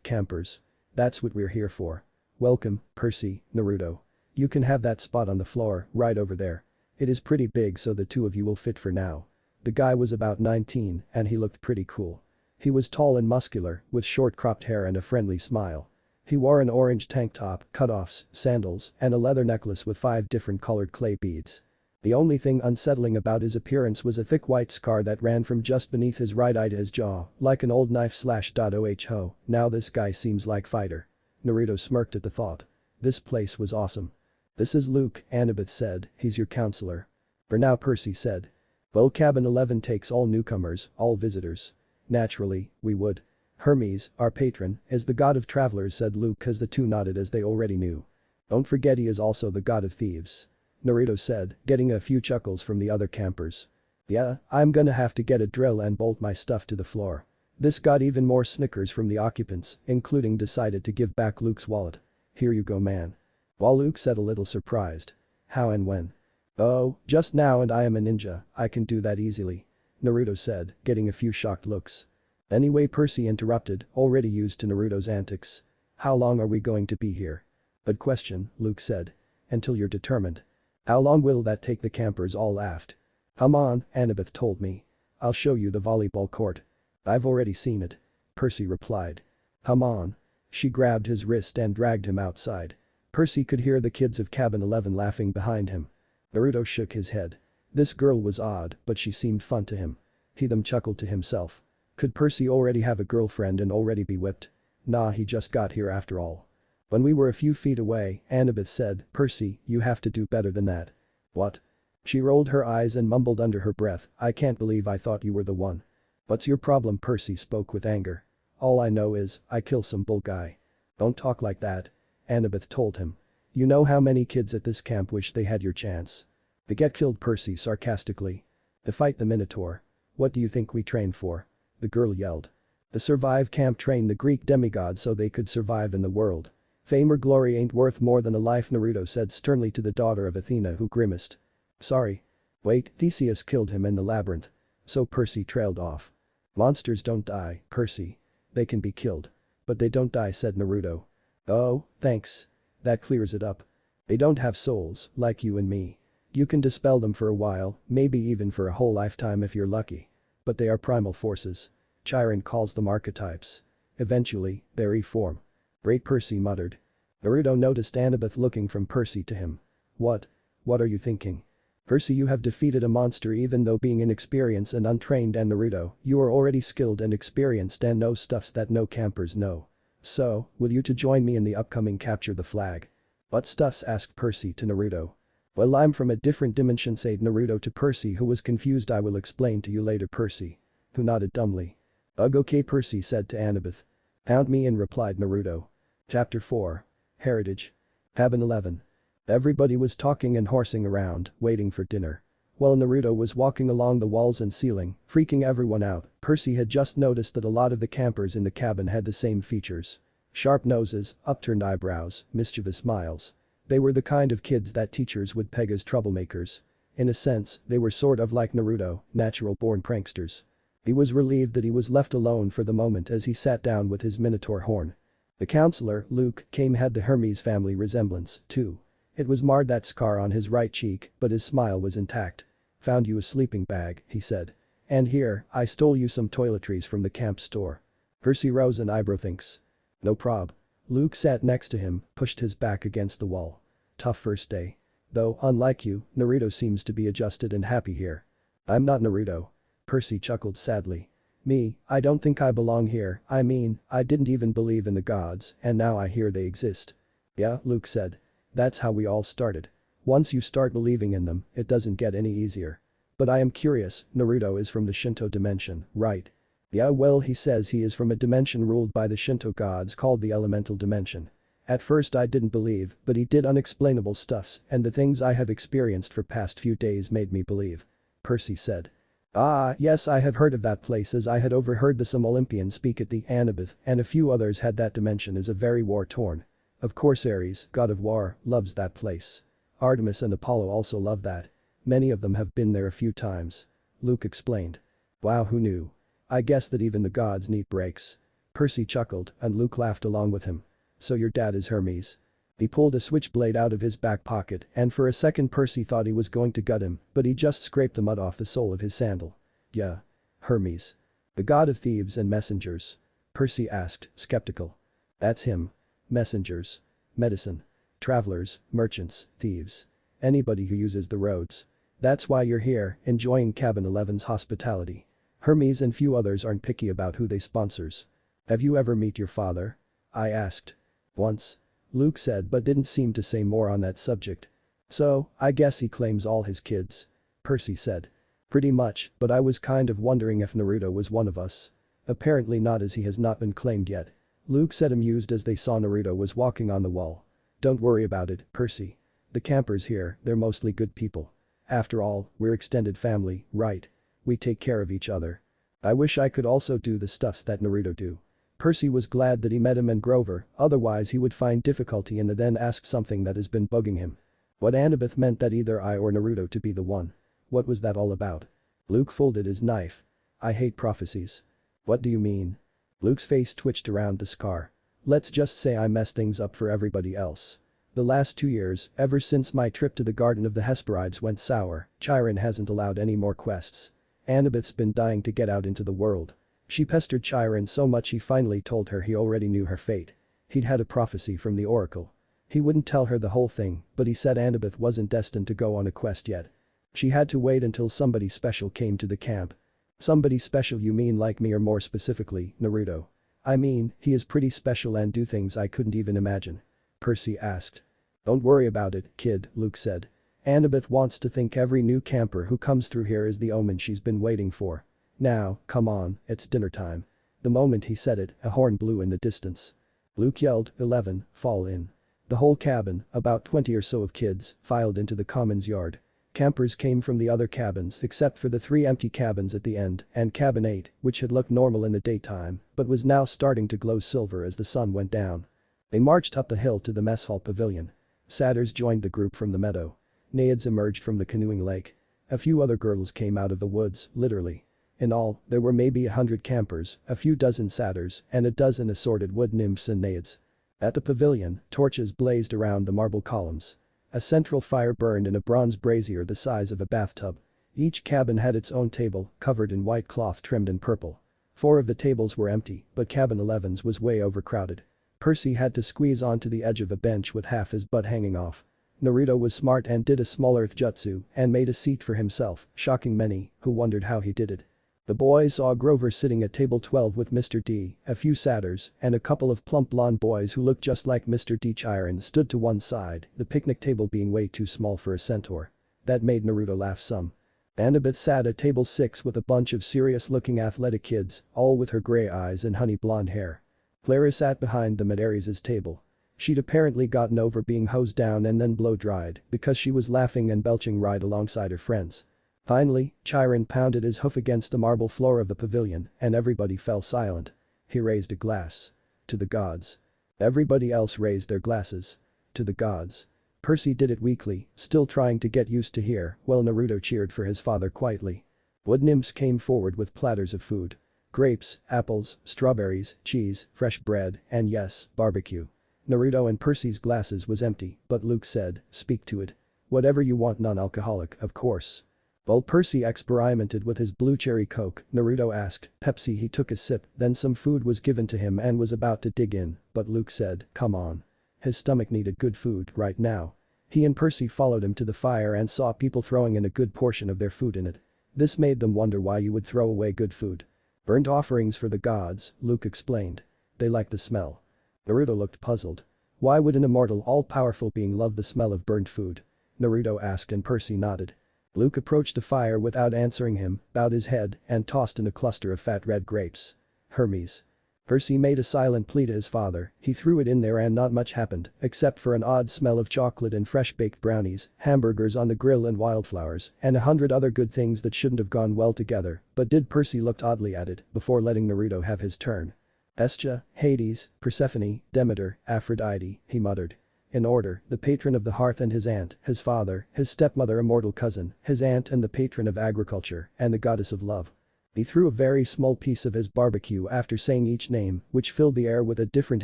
campers. That's what we're here for. Welcome, Percy, Naruto. You can have that spot on the floor, right over there. It is pretty big, so the two of you will fit for now. The guy was about 19, and he looked pretty cool. He was tall and muscular, with short cropped hair and a friendly smile. He wore an orange tank top, cutoffs, sandals, and a leather necklace with 5 different colored clay beads. The only thing unsettling about his appearance was a thick white scar that ran from just beneath his right eye to his jaw, like an old knife. Oh, now this guy seems like fighter. Naruto smirked at the thought. This place was awesome. This is Luke, Annabeth said, he's your counselor. For now, Percy said. Well, Cabin 11 takes all newcomers, all visitors. Naturally, we would. Hermes, our patron, is the god of travelers, said Luke as the two nodded as they already knew. Don't forget he is also the god of thieves. Naruto said, getting a few chuckles from the other campers. Yeah, I'm gonna have to get a drill and bolt my stuff to the floor. This got even more snickers from the occupants, including decided to give back Luke's wallet. Here you go, man. While Luke said a little surprised. How and when? Oh, just now, and I am a ninja, I can do that easily. Naruto said, getting a few shocked looks. Anyway, Percy interrupted, already used to Naruto's antics. How long are we going to be here? Good question, Luke said. Until you're determined. How long will that take? The campers all laughed. Come on, Annabeth told me. I'll show you the volleyball court. I've already seen it. Percy replied. Come on. She grabbed his wrist and dragged him outside. Percy could hear the kids of Cabin 11 laughing behind him. Naruto shook his head. This girl was odd, but she seemed fun to him. He chuckled to himself. Could Percy already have a girlfriend and already be whipped? Nah, he just got here after all. When we were a few feet away, Annabeth said, Percy, you have to do better than that. What? She rolled her eyes and mumbled under her breath, I can't believe I thought you were the one. What's your problem? Percy spoke with anger. All I know is, I kill some bull guy. Don't talk like that. Annabeth told him. You know how many kids at this camp wish they had your chance. To get killed, Percy sarcastically. To fight the Minotaur. What do you think we train for? The girl yelled. To survive. Camp train the Greek demigod so they could survive in the world. Fame or glory ain't worth more than a life, Naruto said sternly to the daughter of Athena, who grimaced. Sorry. Wait, Theseus killed him in the labyrinth. So Percy trailed off. Monsters don't die, Percy. They can be killed. But they don't die, said Naruto. Oh, thanks. That clears it up. They don't have souls, like you and me. You can dispel them for a while, maybe even for a whole lifetime if you're lucky. But they are primal forces. Chiron calls them archetypes. Eventually, they reform. Great Percy muttered. Naruto noticed Annabeth looking from Percy to him. What? What are you thinking? Percy, you have defeated a monster even though being inexperienced and untrained, and Naruto, you are already skilled and experienced and know stuffs that no campers know. So, will you to join me in the upcoming capture the flag? What stuffs? Asked Percy to Naruto. Well, I'm from a different dimension, said Naruto to Percy, who was confused. I will explain to you later, Percy. Who nodded dumbly. Ugh, okay, Percy said to Annabeth. Count me in, replied Naruto. Chapter 4. Heritage. Cabin 11. Everybody was talking and horsing around, waiting for dinner. While Naruto was walking along the walls and ceiling, freaking everyone out, Percy had just noticed that a lot of the campers in the cabin had the same features. Sharp noses, upturned eyebrows, mischievous smiles. They were the kind of kids that teachers would peg as troublemakers. In a sense, they were sort of like Naruto, natural-born pranksters. He was relieved that he was left alone for the moment as he sat down with his minotaur horn. The counselor, Luke, had the Hermes family resemblance, too. It was marred, that scar on his right cheek, but his smile was intact. Found you a sleeping bag, he said. And here, I stole you some toiletries from the camp store. Percy rose an eyebrow. Thinks. No prob. Luke sat next to him, pushed his back against the wall. Tough first day. Though, unlike you, Naruto seems to be adjusted and happy here. I'm not Naruto. Percy chuckled sadly. Me, I don't think I belong here. I mean, I didn't even believe in the gods, and now I hear they exist. Yeah, Luke said. That's how we all started. Once you start believing in them, it doesn't get any easier. But I am curious, Naruto is from the Shinto dimension, right? Yeah, well, he says he is from a dimension ruled by the Shinto gods called the elemental dimension. At first I didn't believe, but he did unexplainable stuffs, and the things I have experienced for past few days made me believe. Percy said. Ah, yes, I have heard of that place, as I had overheard some Olympians speak at the Annabeth, and a few others had that dimension as a very war-torn. Of course Ares, god of war, loves that place. Artemis and Apollo also love that. Many of them have been there a few times. Luke explained. Wow, who knew? I guess that even the gods need breaks. Percy chuckled, and Luke laughed along with him. So your dad is Hermes. He pulled a switchblade out of his back pocket, and for a second Percy thought he was going to gut him, but he just scraped the mud off the sole of his sandal. Yeah. Hermes. The god of thieves and messengers. Percy asked, skeptical. That's him. Messengers. Medicine. Travelers, merchants, thieves. Anybody who uses the roads. That's why you're here, enjoying Cabin 11's hospitality. Hermes and few others aren't picky about who they sponsors. Have you ever met your father? I asked. Once. Luke said, but didn't seem to say more on that subject. So, I guess he claims all his kids. Percy said. Pretty much, but I was kind of wondering if Naruto was one of us. Apparently not, as he has not been claimed yet. Luke said, amused as they saw Naruto was walking on the wall. Don't worry about it, Percy. The campers here, they're mostly good people. After all, we're extended family, right? We take care of each other. I wish I could also do the stuffs that Naruto do. Percy was glad that he met him and Grover, otherwise he would find difficulty in the then ask something that has been bugging him. What Annabeth meant that either I or Naruto to be the one. What was that all about? Luke folded his knife. I hate prophecies. What do you mean? Luke's face twitched around the scar. Let's just say I mess things up for everybody else. The last 2 years, ever since my trip to the Garden of the Hesperides went sour, Chiron hasn't allowed any more quests. Annabeth's been dying to get out into the world. She pestered Chiron so much he finally told her he already knew her fate. He'd had a prophecy from the oracle. He wouldn't tell her the whole thing, but he said Annabeth wasn't destined to go on a quest yet. She had to wait until somebody special came to the camp. Somebody special, you mean like me, or more specifically, Naruto? I mean, he is pretty special and do things I couldn't even imagine. Percy asked. Don't worry about it, kid, Luke said. Annabeth wants to think every new camper who comes through here is the omen she's been waiting for. Now, come on, it's dinner time. The moment he said it, a horn blew in the distance. Luke yelled, 11, fall in. The whole cabin, about 20 or so of kids, filed into the commons yard. Campers came from the other cabins except for the 3 empty cabins at the end, and cabin 8, which had looked normal in the daytime, but was now starting to glow silver as the sun went down. They marched up the hill to the mess hall pavilion. Satyrs joined the group from the meadow. Naiads emerged from the canoeing lake. A few other girls came out of the woods, literally. In all, there were maybe 100 campers, a few dozen satyrs, and a dozen assorted wood nymphs and naiads. At the pavilion, torches blazed around the marble columns. A central fire burned in a bronze brazier the size of a bathtub. Each cabin had its own table, covered in white cloth trimmed in purple. 4 of the tables were empty, but cabin 11's was way overcrowded. Percy had to squeeze onto the edge of a bench with half his butt hanging off. Naruto was smart and did a small earth jutsu and made a seat for himself, shocking many, who wondered how he did it. The boys saw Grover sitting at table 12 with Mr. D, a few satyrs, and a couple of plump blonde boys who looked just like Mr. D. Chiron stood to one side, the picnic table being way too small for a centaur. That made Naruto laugh some. Annabeth sat at table 6 with a bunch of serious-looking athletic kids, all with her gray eyes and honey blonde hair. Clara sat behind them at Aries' table. She'd apparently gotten over being hosed down and then blow-dried because she was laughing and belching right alongside her friends. Finally, Chiron pounded his hoof against the marble floor of the pavilion and everybody fell silent. He raised a glass. To the gods. Everybody else raised their glasses. To the gods. Percy did it weakly, still trying to get used to hear, while Naruto cheered for his father quietly. Wood nymphs came forward with platters of food. Grapes, apples, strawberries, cheese, fresh bread, and yes, barbecue. Naruto and Percy's glasses was empty, but Luke said, "Speak to it. Whatever you want, non-alcoholic, of course." While Percy experimented with his blue cherry coke, Naruto asked Pepsi. He took a sip, then some food was given to him and was about to dig in, but Luke said, "Come on." His stomach needed good food right now. He and Percy followed him to the fire and saw people throwing in a good portion of their food in it. This made them wonder why you would throw away good food. "Burnt offerings for the gods," Luke explained. "They like the smell." Naruto looked puzzled. Why would an immortal all-powerful being love the smell of burnt food? Naruto asked and Percy nodded. Luke approached the fire without answering him, bowed his head, and tossed in a cluster of fat red grapes. Hermes. Percy made a silent plea to his father, he threw it in there and not much happened, except for an odd smell of chocolate and fresh-baked brownies, hamburgers on the grill and wildflowers, and 100 other good things that shouldn't have gone well together, but did. Percy looked oddly at it, before letting Naruto have his turn. Hestia, Hades, Persephone, Demeter, Aphrodite, he muttered. In order, the patron of the hearth and his aunt, his father, his stepmother immortal cousin, his aunt and the patron of agriculture, and the goddess of love. He threw a very small piece of his barbecue after saying each name, which filled the air with a different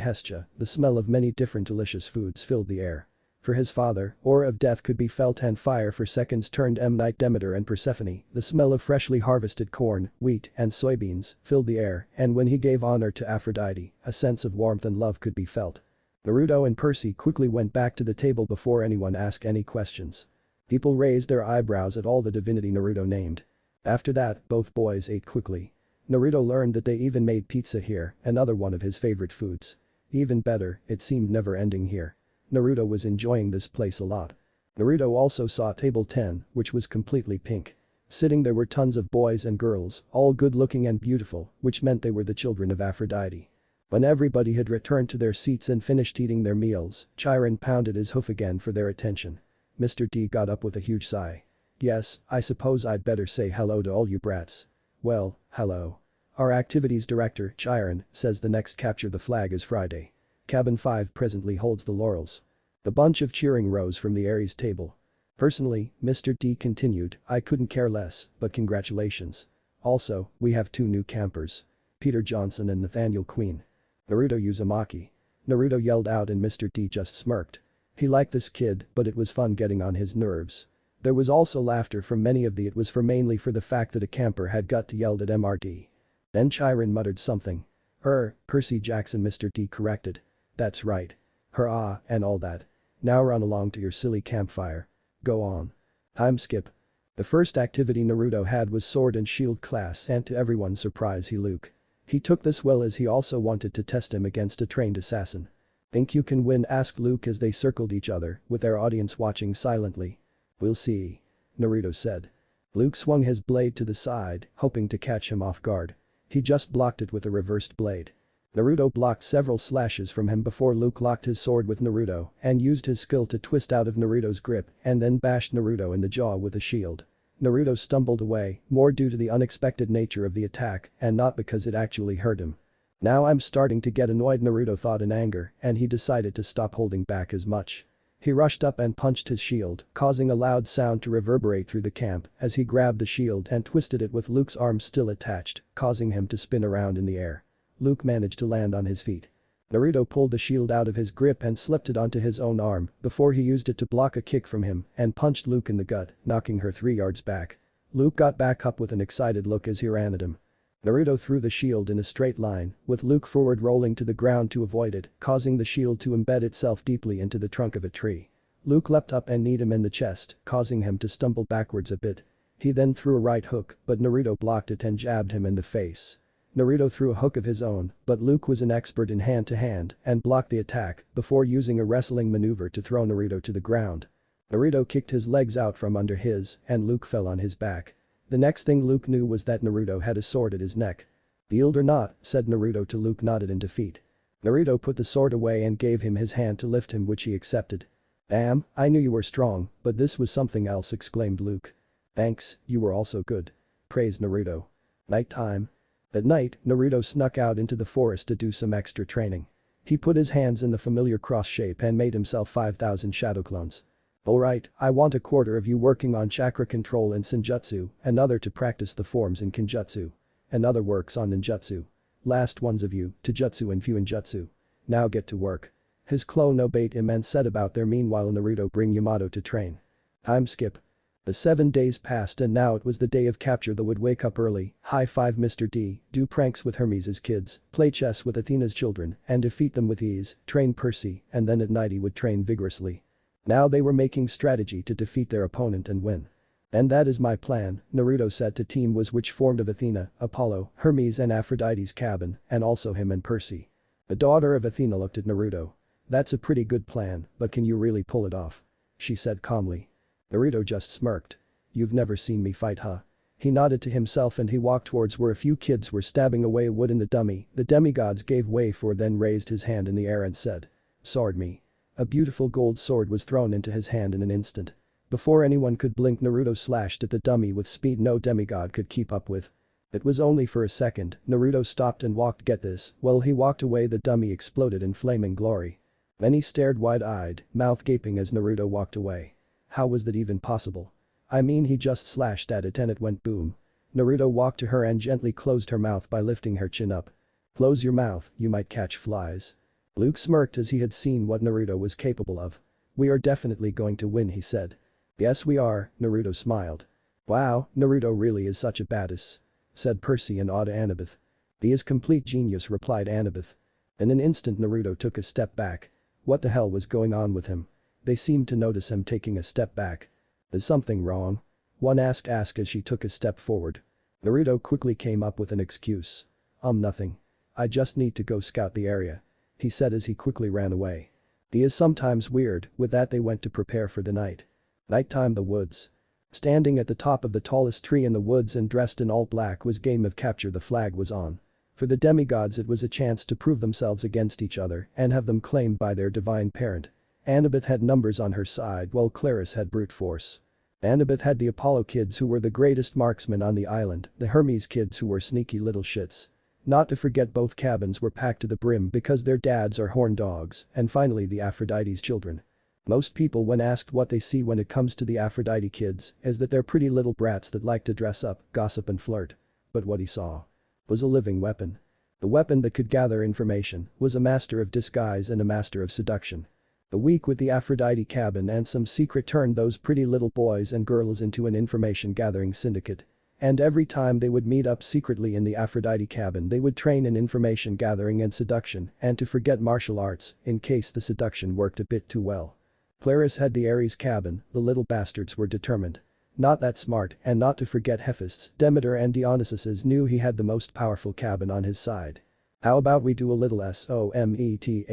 Hestia. The smell of many different delicious foods filled the air. For his father, aura of death could be felt and fire for seconds turned Night. Demeter and Persephone, the smell of freshly harvested corn, wheat, and soybeans filled the air, and when he gave honor to Aphrodite, a sense of warmth and love could be felt. Naruto and Percy quickly went back to the table before anyone asked any questions. People raised their eyebrows at all the divinity Naruto named. After that, both boys ate quickly. Naruto learned that they even made pizza here, another one of his favorite foods. Even better, it seemed never ending here. Naruto was enjoying this place a lot. Naruto also saw table 10, which was completely pink. Sitting there were tons of boys and girls, all good looking and beautiful, which meant they were the children of Aphrodite. When everybody had returned to their seats and finished eating their meals, Chiron pounded his hoof again for their attention. Mr. D got up with a huge sigh. "Yes, I suppose I'd better say hello to all you brats." "Well, hello. Our activities director, Chiron, says the next capture the flag is Friday. Cabin 5 presently holds the laurels." A bunch of cheering rose from the Aries table. "Personally," Mr. D continued, "I couldn't care less, but congratulations. Also, we have 2 new campers. Peter Johnson and Nathaniel Queen." "Naruto Uzumaki." Naruto yelled out and Mr. D just smirked. He liked this kid, but it was fun getting on his nerves. There was also laughter from many of the it was for mainly for the fact that a camper had got to yelled at MRD. Then Chiron muttered something. Percy Jackson Mr. D corrected. "That's right. Hurrah, and all that. Now run along to your silly campfire. Go on." Time skip. The first activity Naruto had was sword and shield class and to everyone's surprise Luke. He took this well as he also wanted to test him against a trained assassin. "Think you can win?" asked Luke as they circled each other, with their audience watching silently. "We'll see," Naruto said. Luke swung his blade to the side, hoping to catch him off guard. He just blocked it with a reversed blade. Naruto blocked several slashes from him before Luke locked his sword with Naruto and used his skill to twist out of Naruto's grip and then bashed Naruto in the jaw with a shield. Naruto stumbled away, more due to the unexpected nature of the attack and not because it actually hurt him. "Now I'm starting to get annoyed," Naruto thought in anger, and he decided to stop holding back as much. He rushed up and punched his shield, causing a loud sound to reverberate through the camp as he grabbed the shield and twisted it with Luke's arm still attached, causing him to spin around in the air. Luke managed to land on his feet. Naruto pulled the shield out of his grip and slipped it onto his own arm before he used it to block a kick from him and punched Luke in the gut, knocking her 3 yards back. Luke got back up with an excited look as he ran at him. Naruto threw the shield in a straight line, with Luke forward rolling to the ground to avoid it, causing the shield to embed itself deeply into the trunk of a tree. Luke leapt up and kneed him in the chest, causing him to stumble backwards a bit. He then threw a right hook, but Naruto blocked it and jabbed him in the face. Naruto threw a hook of his own, but Luke was an expert in hand-to-hand and blocked the attack before using a wrestling maneuver to throw Naruto to the ground. Naruto kicked his legs out from under his, and Luke fell on his back. The next thing Luke knew was that Naruto had a sword at his neck. "Yield or not," said Naruto to Luke, nodded in defeat. Naruto put the sword away and gave him his hand to lift him, which he accepted. "Damn, I knew you were strong, but this was something else," exclaimed Luke. "Thanks, you were also good," praised Naruto. Nighttime. At night, Naruto snuck out into the forest to do some extra training. He put his hands in the familiar cross shape and made himself 5,000 shadow clones. "Alright, I want a quarter of you working on chakra control in Senjutsu, another to practice the forms in Kenjutsu. Another works on ninjutsu. Last ones of you, Taijutsu and Fuinjutsu. Now get to work." His clone obeyed him and set about there. Meanwhile Naruto bring Yamato to train. Time skip. The 7 days passed and now it was the day of capture. They would wake up early, high five Mr. D, do pranks with Hermes' kids, play chess with Athena's children, and defeat them with ease, train Percy, and then at night he would train vigorously. Now they were making strategy to defeat their opponent and win. "And that is my plan," Naruto said to Team Was, which formed of Athena, Apollo, Hermes and Aphrodite's cabin, and also him and Percy. The daughter of Athena looked at Naruto. "That's a pretty good plan, but can you really pull it off?" she said calmly. Naruto just smirked. "You've never seen me fight, huh?" He nodded to himself and he walked towards where a few kids were stabbing away a wood in the dummy. The demigods gave way for then raised his hand in the air and said, "Sword me." A beautiful gold sword was thrown into his hand in an instant. Before anyone could blink, Naruto slashed at the dummy with speed no demigod could keep up with. It was only for a second. Naruto stopped and walked. Get this, while he walked away the dummy exploded in flaming glory. Then he stared wide-eyed, mouth gaping as Naruto walked away. How was that even possible? I mean, he just slashed at it and it went boom. Naruto walked to her and gently closed her mouth by lifting her chin up. "Close your mouth, you might catch flies." Luke smirked as he had seen what Naruto was capable of. "We are definitely going to win," he said. "Yes we are," Naruto smiled. "Wow, Naruto really is such a badass," said Percy in awe to Annabeth. "He is complete genius," replied Annabeth. In an instant Naruto took a step back. What the hell was going on with him? They seemed to notice him taking a step back. "Is something wrong?" one asked as she took a step forward. Naruto quickly came up with an excuse. Nothing. I just need to go scout the area," he said as he quickly ran away. He is sometimes weird. With that they went to prepare for the night. Nighttime. The woods. Standing at the top of the tallest tree in the woods and dressed in all black was game of capture. The flag was on. For the demigods it was a chance to prove themselves against each other and have them claimed by their divine parent. Annabeth had numbers on her side while Claris had brute force. Annabeth had the Apollo kids who were the greatest marksmen on the island, the Hermes kids who were sneaky little shits. Not to forget both cabins were packed to the brim because their dads are horn dogs, and finally the Aphrodite's children. Most people when asked what they see when it comes to the Aphrodite kids is that they're pretty little brats that like to dress up, gossip and flirt. But what he saw was a living weapon. The weapon that could gather information was a master of disguise and a master of seduction. A week with the Aphrodite cabin and some secret turned those pretty little boys and girls into an information gathering syndicate. And every time they would meet up secretly in the Aphrodite cabin they would train in information gathering and seduction and to forget martial arts in case the seduction worked a bit too well. Claris had the Ares cabin. The little bastards were determined. Not that smart, and not to forget Hephaestus, Demeter and Dionysus knew he had the most powerful cabin on his side. "How about we do a little SOMETHING?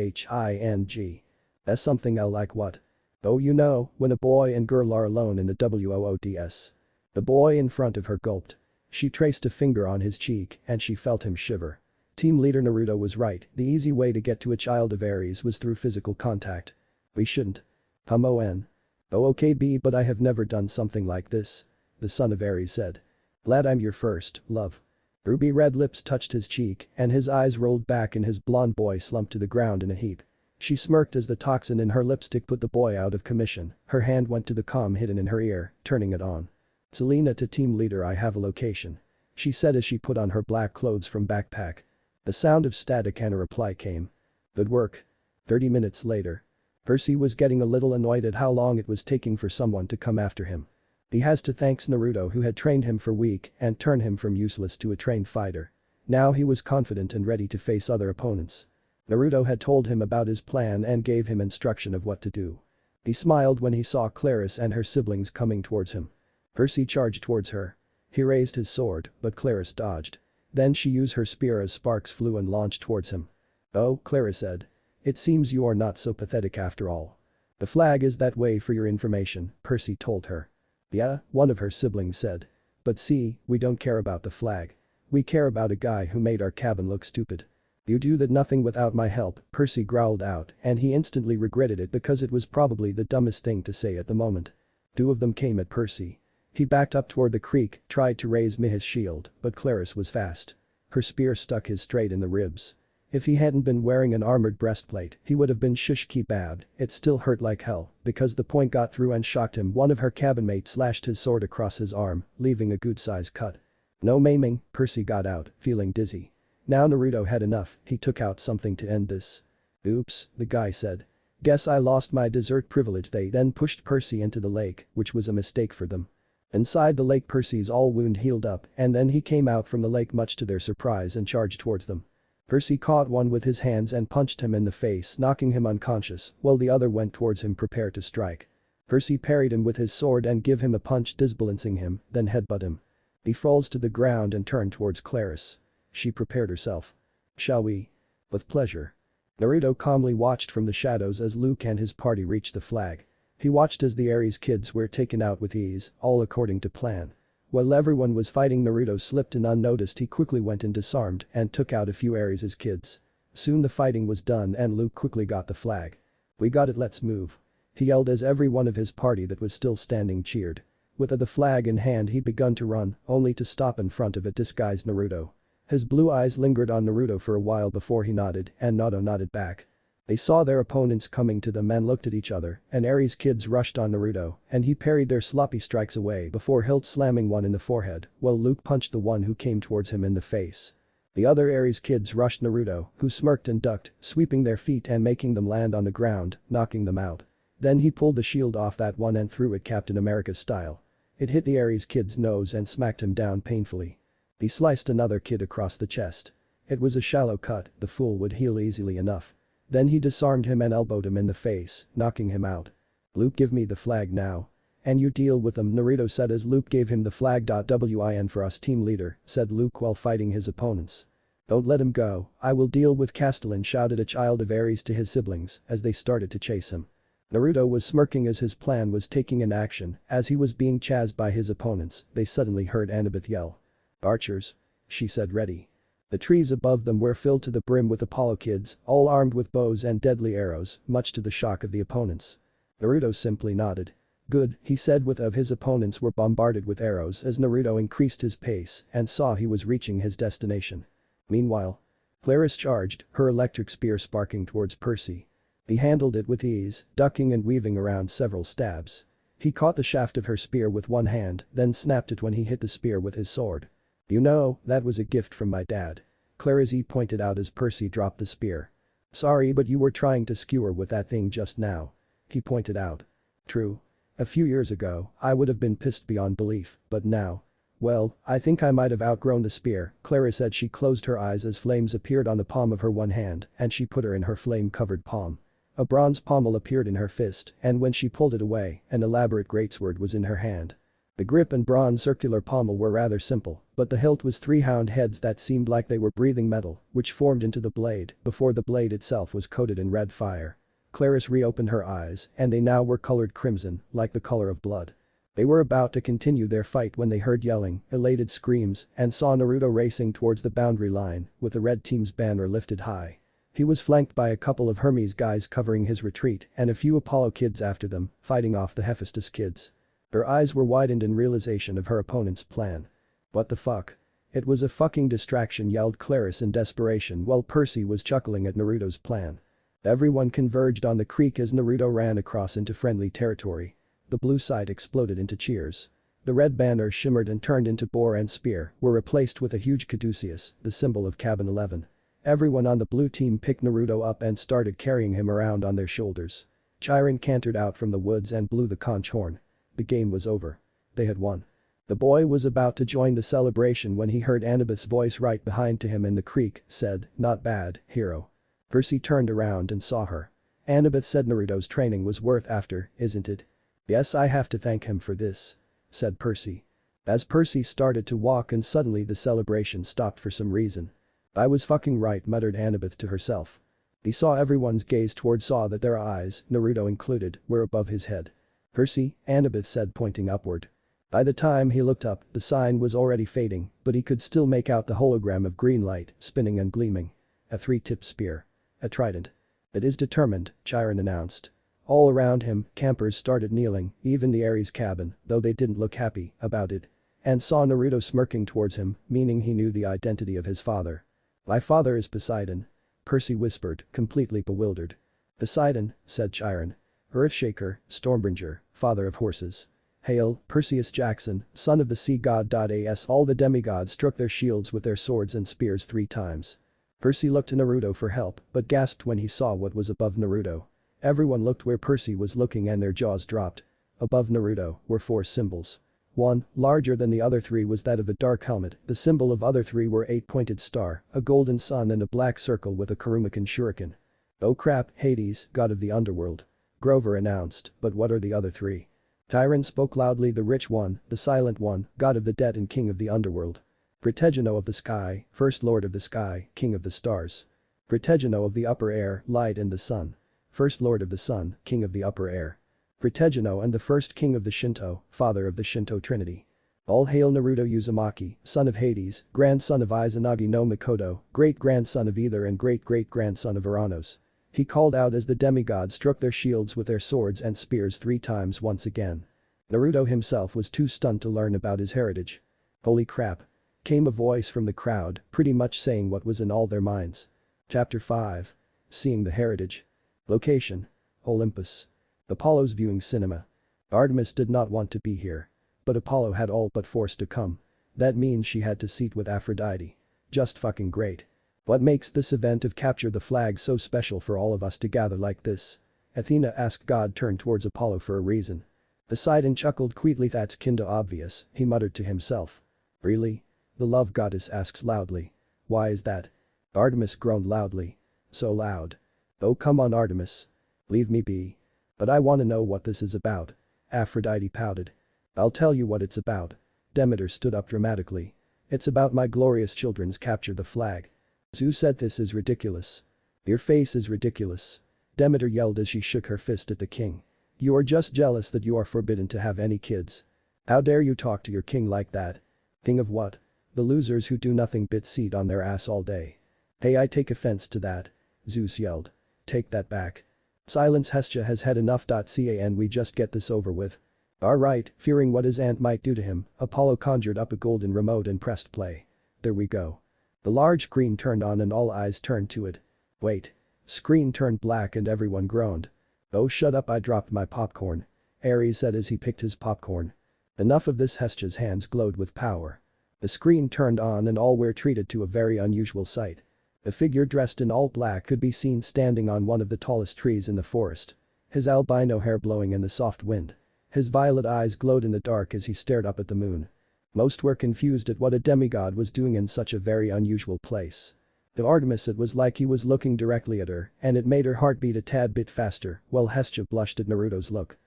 That's something I like. What?" "Oh, you know, when a boy and girl are alone in the WOODS. The boy in front of her gulped. She traced a finger on his cheek and she felt him shiver. Team leader Naruto was right. The easy way to get to a child of Ares was through physical contact. "We shouldn't." "Oh okay B, but I have never done something like this," the son of Ares said. "Glad I'm your first, love." Ruby red lips touched his cheek and his eyes rolled back and his blonde boy slumped to the ground in a heap. She smirked as the toxin in her lipstick put the boy out of commission. Her hand went to the comm hidden in her ear, turning it on. "Selena to team leader, I have a location," she said as she put on her black clothes from backpack. The sound of static and a reply came. Good work. 30 minutes later. Percy was getting a little annoyed at how long it was taking for someone to come after him. He has to thank Naruto who had trained him for weak and turned him from useless to a trained fighter. Now he was confident and ready to face other opponents. Naruto had told him about his plan and gave him instruction of what to do. He smiled when he saw Claris and her siblings coming towards him. Percy charged towards her. He raised his sword, but Claris dodged. Then she used her spear as sparks flew and launched towards him. "Oh," Claris said. "It seems you are not so pathetic after all." "The flag is that way for your information," Percy told her. "Yeah," one of her siblings said. "But see, we don't care about the flag. We care about a guy who made our cabin look stupid." "You do that nothing without my help," Percy growled out, and he instantly regretted it because it was probably the dumbest thing to say at the moment. Two of them came at Percy. He backed up toward the creek, tried to raise his shield, but Claris was fast. Her spear stuck his straight in the ribs. If he hadn't been wearing an armored breastplate, he would have been shish kebabbed. It still hurt like hell, because the point got through and shocked him. One of her cabin mates slashed his sword across his arm, leaving a good-sized cut. "No maiming," Percy got out, feeling dizzy. Now Naruto had enough, he took out something to end this. "Oops," the guy said. "Guess I lost my dessert privilege." They then pushed Percy into the lake, which was a mistake for them. Inside the lake, Percy's all wound healed up, and then he came out from the lake much to their surprise and charged towards them. Percy caught one with his hands and punched him in the face, knocking him unconscious, while the other went towards him prepared to strike. Percy parried him with his sword and gave him a punch disbalancing him, then headbutt him. He falls to the ground and turned towards Claris. She prepared herself. "Shall we?" "With pleasure." Naruto calmly watched from the shadows as Luke and his party reached the flag. He watched as the Aries kids were taken out with ease, all according to plan. While everyone was fighting, Naruto slipped in unnoticed. He quickly went and disarmed and took out a few Aries' kids. Soon the fighting was done and Luke quickly got the flag. "We got it, let's move," he yelled as every one of his party that was still standing cheered. With the flag in hand he begun to run, only to stop in front of a disguised Naruto. His blue eyes lingered on Naruto for a while before he nodded and Naruto nodded back. They saw their opponents coming to them and looked at each other, and Aries kids rushed on Naruto, and he parried their sloppy strikes away before hilt slamming one in the forehead, while Luke punched the one who came towards him in the face. The other Aries kids rushed Naruto, who smirked and ducked, sweeping their feet and making them land on the ground, knocking them out. Then he pulled the shield off that one and threw it Captain America style. It hit the Aries kid's nose and smacked him down painfully. He sliced another kid across the chest. It was a shallow cut, the fool would heal easily enough. Then he disarmed him and elbowed him in the face, knocking him out. "Luke, give me the flag now. And you deal with them," Naruto said as Luke gave him the flag. "Win for us, team leader," said Luke while fighting his opponents. "Don't let him go, I will deal with Castellan," shouted a child of Aries to his siblings as they started to chase him. Naruto was smirking as his plan was taking in action. As he was being chased by his opponents, they suddenly heard Annabeth yell. "Archers," she said, "ready." The trees above them were filled to the brim with Apollo kids, all armed with bows and deadly arrows, much to the shock of the opponents. Naruto simply nodded. "Good," he said with of his opponents were bombarded with arrows as Naruto increased his pace and saw he was reaching his destination. Meanwhile, Claris charged, her electric spear sparking towards Percy. He handled it with ease, ducking and weaving around several stabs. He caught the shaft of her spear with one hand, then snapped it when he hit the spear with his sword. "You know, that was a gift from my dad," Claris pointed out as Percy dropped the spear. "Sorry, but you were trying to skewer with that thing just now," he pointed out. "True. A few years ago, I would have been pissed beyond belief, but now. Well, I think I might have outgrown the spear," Claris said. She closed her eyes as flames appeared on the palm of her one hand and she put her in her flame-covered palm. A bronze pommel appeared in her fist and when she pulled it away, an elaborate greatsword was in her hand. The grip and bronze circular pommel were rather simple, but the hilt was three hound heads that seemed like they were breathing metal, which formed into the blade before the blade itself was coated in red fire. Claris reopened her eyes and they now were colored crimson, like the color of blood. They were about to continue their fight when they heard yelling, elated screams, and saw Naruto racing towards the boundary line with the red team's banner lifted high. He was flanked by a couple of Hermes guys covering his retreat and a few Apollo kids after them, fighting off the Hephaestus kids. Her eyes were widened in realization of her opponent's plan. "What the fuck? It was a fucking distraction," yelled Claris in desperation while Percy was chuckling at Naruto's plan. Everyone converged on the creek as Naruto ran across into friendly territory. The blue side exploded into cheers. The red banner shimmered and turned into boar and spear were replaced with a huge caduceus, the symbol of Cabin 11. Everyone on the blue team picked Naruto up and started carrying him around on their shoulders. Chiron cantered out from the woods and blew the conch horn. The game was over. They had won. The boy was about to join the celebration when he heard Annabeth's voice right behind to him in the creek, said, "Not bad, hero." Percy turned around and saw her. Annabeth said Naruto's training was worth after, isn't it? "Yes, I have to thank him for this," said Percy. As Percy started to walk and suddenly the celebration stopped for some reason. "I was fucking right," muttered Annabeth to herself. He saw everyone's gaze saw that their eyes, Naruto included, were above his head. "Percy," Annabeth said pointing upward. By the time he looked up, the sign was already fading, but he could still make out the hologram of green light, spinning and gleaming. A three-tipped spear. A trident. "It is determined," Chiron announced. All around him, campers started kneeling, even the Ares cabin, though they didn't look happy about it. And saw Naruto smirking towards him, meaning he knew the identity of his father. "My father is Poseidon," Percy whispered, completely bewildered. "Poseidon," said Chiron. "Earthshaker, Stormbringer, father of horses. Hail, Perseus Jackson, son of the sea god. As all the demigods struck their shields with their swords and spears 3 times. Percy looked to Naruto for help, but gasped when he saw what was above Naruto. Everyone looked where Percy was looking and their jaws dropped. Above Naruto were 4 symbols. One, larger than the other 3, was that of a dark helmet. The symbol of other 3 were 8-pointed star, a golden sun and a black circle with a Kurumakan shuriken. "Oh crap, Hades, god of the underworld," Grover announced, "but what are the other 3? Chiron spoke loudly. "The rich one, the silent one, god of the dead and king of the underworld. Protegeno of the sky, first lord of the sky, king of the stars. Protegeno of the upper air, light and the sun. First lord of the sun, king of the upper air. Protegeno and the first king of the Shinto, father of the Shinto trinity. All hail Naruto Uzumaki, son of Hades, grandson of Izanagi no Mikoto, great-grandson of Ether and great-great-grandson of Ouranos." He called out as the demigods struck their shields with their swords and spears 3 times once again. Naruto himself was too stunned to learn about his heritage. "Holy crap," came a voice from the crowd, pretty much saying what was in all their minds. Chapter 5. Seeing the heritage. Location. Olympus. Apollo's viewing cinema. Artemis did not want to be here. But Apollo had all but forced to come. That means she had to seat with Aphrodite. Just fucking great. "What makes this event of Capture the Flag so special for all of us to gather like this?" Athena asked. God turned towards Apollo for a reason. Poseidon chuckled quietly. "That's kinda obvious," he muttered to himself. "Really?" The love goddess asks loudly. "Why is that?" Artemis groaned loudly. "So loud." "Oh come on Artemis. Leave me be." "But I wanna know what this is about." Aphrodite pouted. "I'll tell you what it's about." Demeter stood up dramatically. "It's about my glorious children's capture the flag." Zeus said, "This is ridiculous." "Your face is ridiculous." Demeter yelled as she shook her fist at the king. "You are just jealous that you are forbidden to have any kids. How dare you talk to your king like that?" "King of what?" "The losers who do nothing but sit on their ass all day." "Hey, I take offense to that." Zeus yelled. "Take that back." "Silence, Hestia has had enough. Can we just get this over with?" Alright, fearing what his aunt might do to him, Apollo conjured up a golden remote and pressed play. There we go. The large screen turned on and all eyes turned to it. Wait. Screen turned black and everyone groaned. "Oh shut up, I dropped my popcorn," Ares said as he picked his popcorn. "Enough of this." Hestia's hands glowed with power. The screen turned on and all were treated to a very unusual sight. A figure dressed in all black could be seen standing on one of the tallest trees in the forest. His albino hair blowing in the soft wind. His violet eyes glowed in the dark as he stared up at the moon. Most were confused at what a demigod was doing in such a very unusual place. To Artemis it was like he was looking directly at her and it made her heart beat a tad bit faster while Hestia blushed at Naruto's look.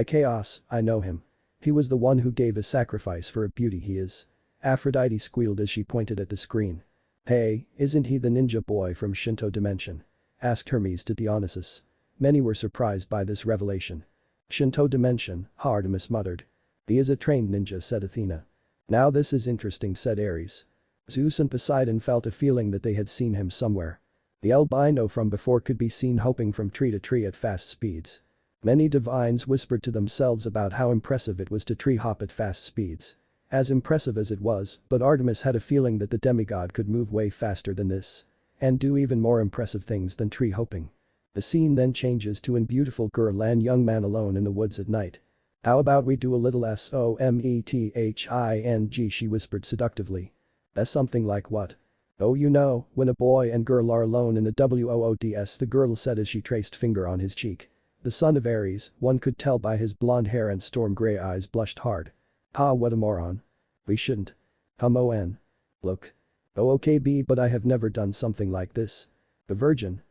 Chaos, I know him. He was the one who gave a sacrifice for a beauty he is. Aphrodite squealed as she pointed at the screen. Hey, isn't he the ninja boy from Shinto Dimension? Asked Hermes to Dionysus. Many were surprised by this revelation. Shinto Dimension, Artemis muttered. He is a trained ninja, said Athena. Now this is interesting, said Ares. Zeus and Poseidon felt a feeling that they had seen him somewhere. The albino from before could be seen hopping from tree to tree at fast speeds. Many divines whispered to themselves about how impressive it was to tree hop at fast speeds. As impressive as it was, but Artemis had a feeling that the demigod could move way faster than this. And do even more impressive things than tree hopping. The scene then changes to a beautiful girl and young man alone in the woods at night. How about we do a little SOMETHING, she whispered seductively. Something like what? Oh, you know, when a boy and girl are alone in the woods, the girl said as she traced finger on his cheek. The son of Ares, one could tell by his blonde hair and storm grey eyes, blushed hard. Ha, what a moron. We shouldn't. Come on. Look. Oh, okay B, but I have never done something like this. The virgin.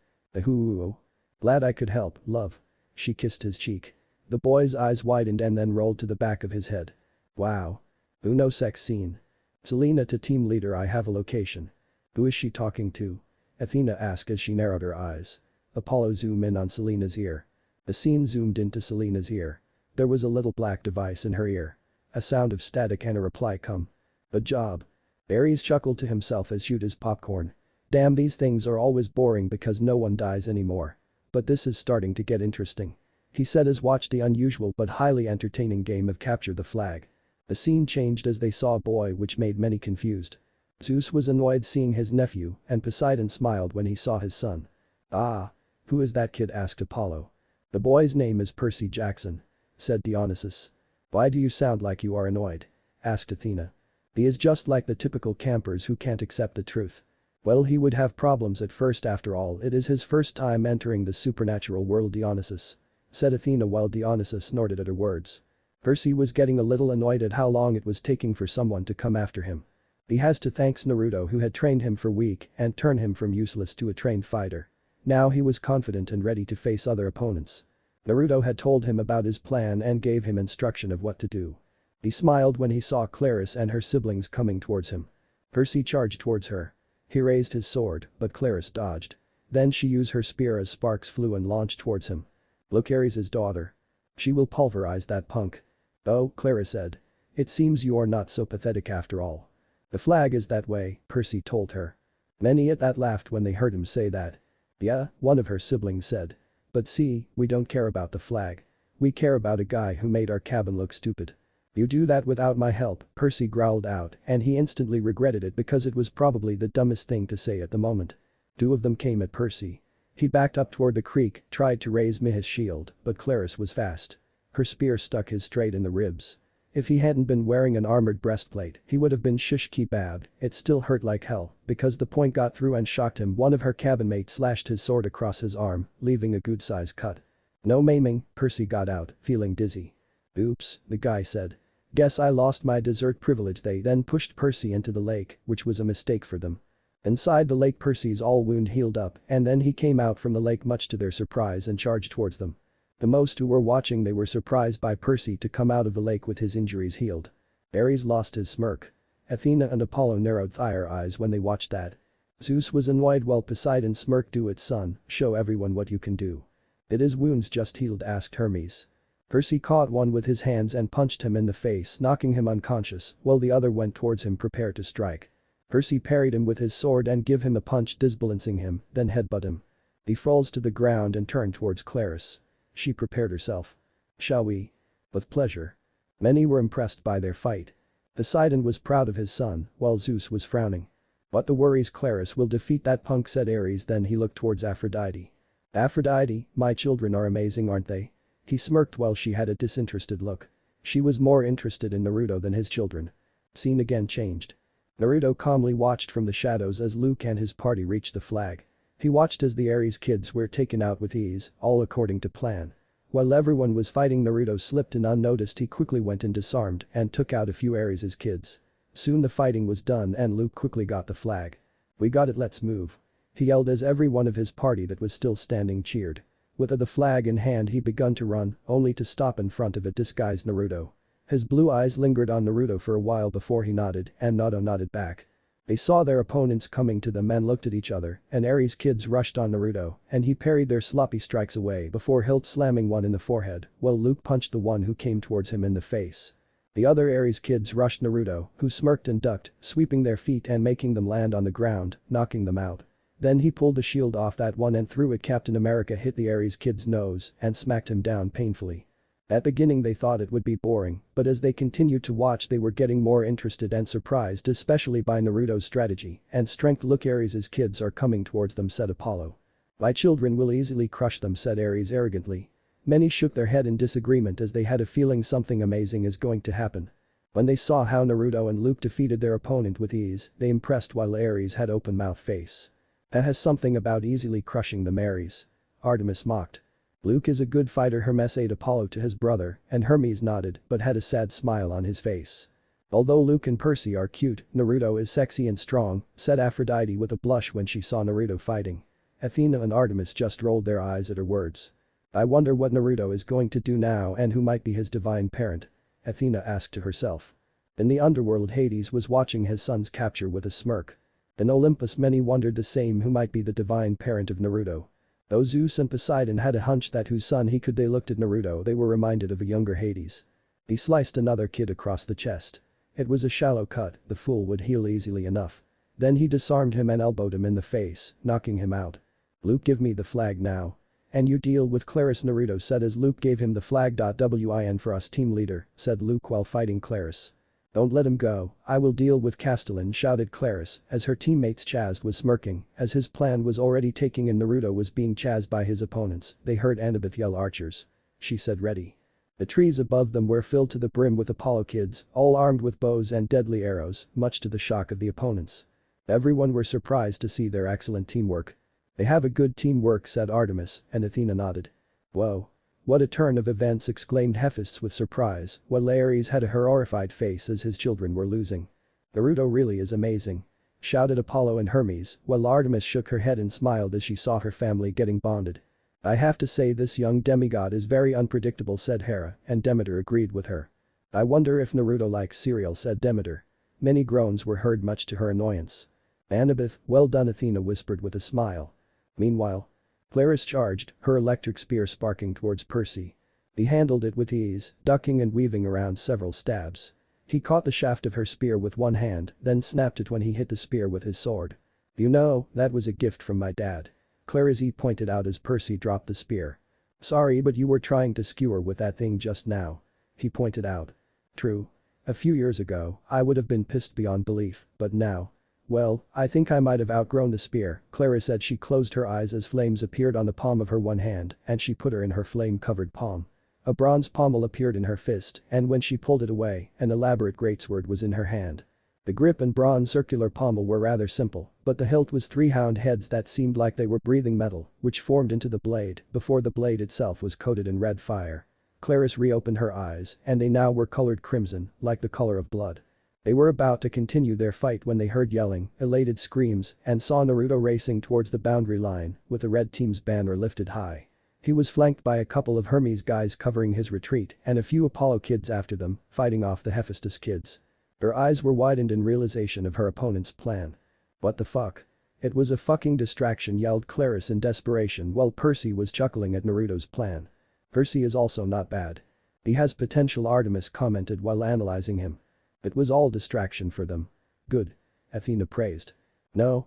Ooh. Glad I could help, love. She kissed his cheek. The boy's eyes widened and then rolled to the back of his head. Wow. No sex scene. Selena to team leader, I have a location. Who is she talking to? Athena asked as she narrowed her eyes. Apollo zoomed in on Selena's ear. The scene zoomed into Selena's ear. There was a little black device in her ear. A sound of static and a reply come. Good job. Ares chuckled to himself as chewed his popcorn. Damn, these things are always boring because no one dies anymore. But this is starting to get interesting. He said as watched the unusual but highly entertaining game of capture the flag. The scene changed as they saw a boy, which made many confused. Zeus was annoyed seeing his nephew and Poseidon smiled when he saw his son. Ah. Who is that kid, asked Apollo. The boy's name is Percy Jackson, said Dionysus. Why do you sound like you are annoyed? Asked Athena. He is just like the typical campers who can't accept the truth. Well, he would have problems at first, after all it is his first time entering the supernatural world, Dionysus, said Athena while Dionysus snorted at her words. Percy was getting a little annoyed at how long it was taking for someone to come after him. He has to thank Naruto, who had trained him for a week and turned him from useless to a trained fighter. Now he was confident and ready to face other opponents. Naruto had told him about his plan and gave him instruction of what to do. He smiled when he saw Claris and her siblings coming towards him. Percy charged towards her. He raised his sword, but Claris dodged. Then she used her spear as sparks flew and launched towards him. Look, Ares' daughter. She will pulverize that punk. Oh, Claris said. It seems you are not so pathetic after all. The flag is that way, Percy told her. Many at that laughed when they heard him say that. Yeah, one of her siblings said. But see, we don't care about the flag. We care about a guy who made our cabin look stupid. You do that without my help, Percy growled out, and he instantly regretted it because it was probably the dumbest thing to say at the moment. Two of them came at Percy. He backed up toward the creek, tried to raise his shield, but Claris was fast. Her spear stuck his straight in the ribs. If he hadn't been wearing an armored breastplate, he would have been shish kebabbed. It still hurt like hell because the point got through and shocked him. One of her cabin mates slashed his sword across his arm, leaving a good-sized cut. No maiming, Percy got out, feeling dizzy. Oops, the guy said. Guess I lost my dessert privilege. They then pushed Percy into the lake, which was a mistake for them. Inside the lake, Percy's all wound healed up, and then he came out from the lake much to their surprise and charged towards them. The most who were watching, they were surprised by Percy to come out of the lake with his injuries healed. Ares lost his smirk. Athena and Apollo narrowed their eyes when they watched that. Zeus was annoyed while Poseidon smirked. Do it, son, show everyone what you can do. Did his wounds just healed, asked Hermes. Percy caught one with his hands and punched him in the face, knocking him unconscious, while the other went towards him prepared to strike. Percy parried him with his sword and gave him a punch, disbalancing him, then headbutt him. He falls to the ground and turned towards Claris. She prepared herself. Shall we? With pleasure. Many were impressed by their fight. Poseidon was proud of his son, while Zeus was frowning. What the worries, Claris will defeat that punk, said Ares. Then he looked towards Aphrodite. Aphrodite, my children are amazing, aren't they? He smirked while she had a disinterested look. She was more interested in Naruto than his children. Scene again changed. Naruto calmly watched from the shadows as Luke and his party reached the flag. He watched as the Ares kids were taken out with ease, all according to plan. While everyone was fighting, Naruto slipped in unnoticed. He quickly went and disarmed and took out a few Ares' kids. Soon the fighting was done and Luke quickly got the flag. We got it, let's move. He yelled as every one of his party that was still standing cheered. With the flag in hand, he begun to run, only to stop in front of a disguised Naruto. His blue eyes lingered on Naruto for a while before he nodded, and Naruto nodded back. They saw their opponents coming to them and looked at each other, and Ares kids rushed on Naruto, and he parried their sloppy strikes away before hilt slamming one in the forehead, while Luke punched the one who came towards him in the face. The other Ares kids rushed Naruto, who smirked and ducked, sweeping their feet and making them land on the ground, knocking them out. Then he pulled the shield off that one and threw it. Captain America hit the Ares kid's nose and smacked him down painfully. At beginning they thought it would be boring, but as they continued to watch they were getting more interested and surprised, especially by Naruto's strategy and strength. Look, Ares' kids are coming towards them, said Apollo. My children will easily crush them, said Ares arrogantly. Many shook their head in disagreement as they had a feeling something amazing is going to happen. When they saw how Naruto and Luke defeated their opponent with ease, they impressed while Ares had open mouth face. That has something about easily crushing the Marys. Artemis mocked. Luke is a good fighter, Hermes ate Apollo to his brother, and Hermes nodded but had a sad smile on his face. Although Luke and Percy are cute, Naruto is sexy and strong, said Aphrodite with a blush when she saw Naruto fighting. Athena and Artemis just rolled their eyes at her words. I wonder what Naruto is going to do now and who might be his divine parent, Athena asked to herself. In the underworld, Hades was watching his son's capture with a smirk. In Olympus, many wondered the same, who might be the divine parent of Naruto. Though Zeus and Poseidon had a hunch that whose son he could, they looked at Naruto, they were reminded of a younger Hades. He sliced another kid across the chest. It was a shallow cut, the fool would heal easily enough. Then he disarmed him and elbowed him in the face, knocking him out. Luke, give me the flag now. And you deal with Clarus, Naruto said as Luke gave him the flag. Win for us, team leader, said Luke while fighting Clarus. Don't let him go, I will deal with Castellan, shouted Clarus as her teammates. Chaz was smirking as his plan was already taking and Naruto was being chazed by his opponents. They heard Annabeth yell, archers. She said, ready. The trees above them were filled to the brim with Apollo kids, all armed with bows and deadly arrows, much to the shock of the opponents. Everyone were surprised to see their excellent teamwork. They have a good teamwork, said Artemis, and Athena nodded. Whoa. What a turn of events, exclaimed Hephaestus with surprise, while Ares had a horrified face as his children were losing. Naruto really is amazing, shouted Apollo and Hermes, while Artemis shook her head and smiled as she saw her family getting bonded. I have to say this young demigod is very unpredictable, said Hera, and Demeter agreed with her. I wonder if Naruto likes cereal, said Demeter. Many groans were heard, much to her annoyance. Annabeth, well done, Athena whispered with a smile. Meanwhile, Clarus charged, her electric spear sparking towards Percy. He handled it with ease, ducking and weaving around several stabs. He caught the shaft of her spear with one hand, then snapped it when he hit the spear with his sword. You know, that was a gift from my dad, Clarus pointed out as Percy dropped the spear. Sorry, but you were trying to skewer with that thing just now, he pointed out. True. A few years ago, I would have been pissed beyond belief, but now. Well, I think I might have outgrown the spear, Clara said. She closed her eyes as flames appeared on the palm of her one hand and she put her in her flame-covered palm. A bronze pommel appeared in her fist and when she pulled it away, an elaborate greatsword was in her hand. The grip and bronze circular pommel were rather simple, but the hilt was 3 hound heads that seemed like they were breathing metal, which formed into the blade before the blade itself was coated in red fire. Clarus reopened her eyes and they now were colored crimson, like the color of blood. They were about to continue their fight when they heard yelling, elated screams, and saw Naruto racing towards the boundary line with the red team's banner lifted high. He was flanked by a couple of Hermes guys covering his retreat and a few Apollo kids after them, fighting off the Hephaestus kids. Her eyes were widened in realization of her opponent's plan. What the fuck? It was a fucking distraction, yelled Clarus in desperation while Percy was chuckling at Naruto's plan. Percy is also not bad. He has potential, Artemis commented while analyzing him. It was all distraction for them. Good. Athena praised. No.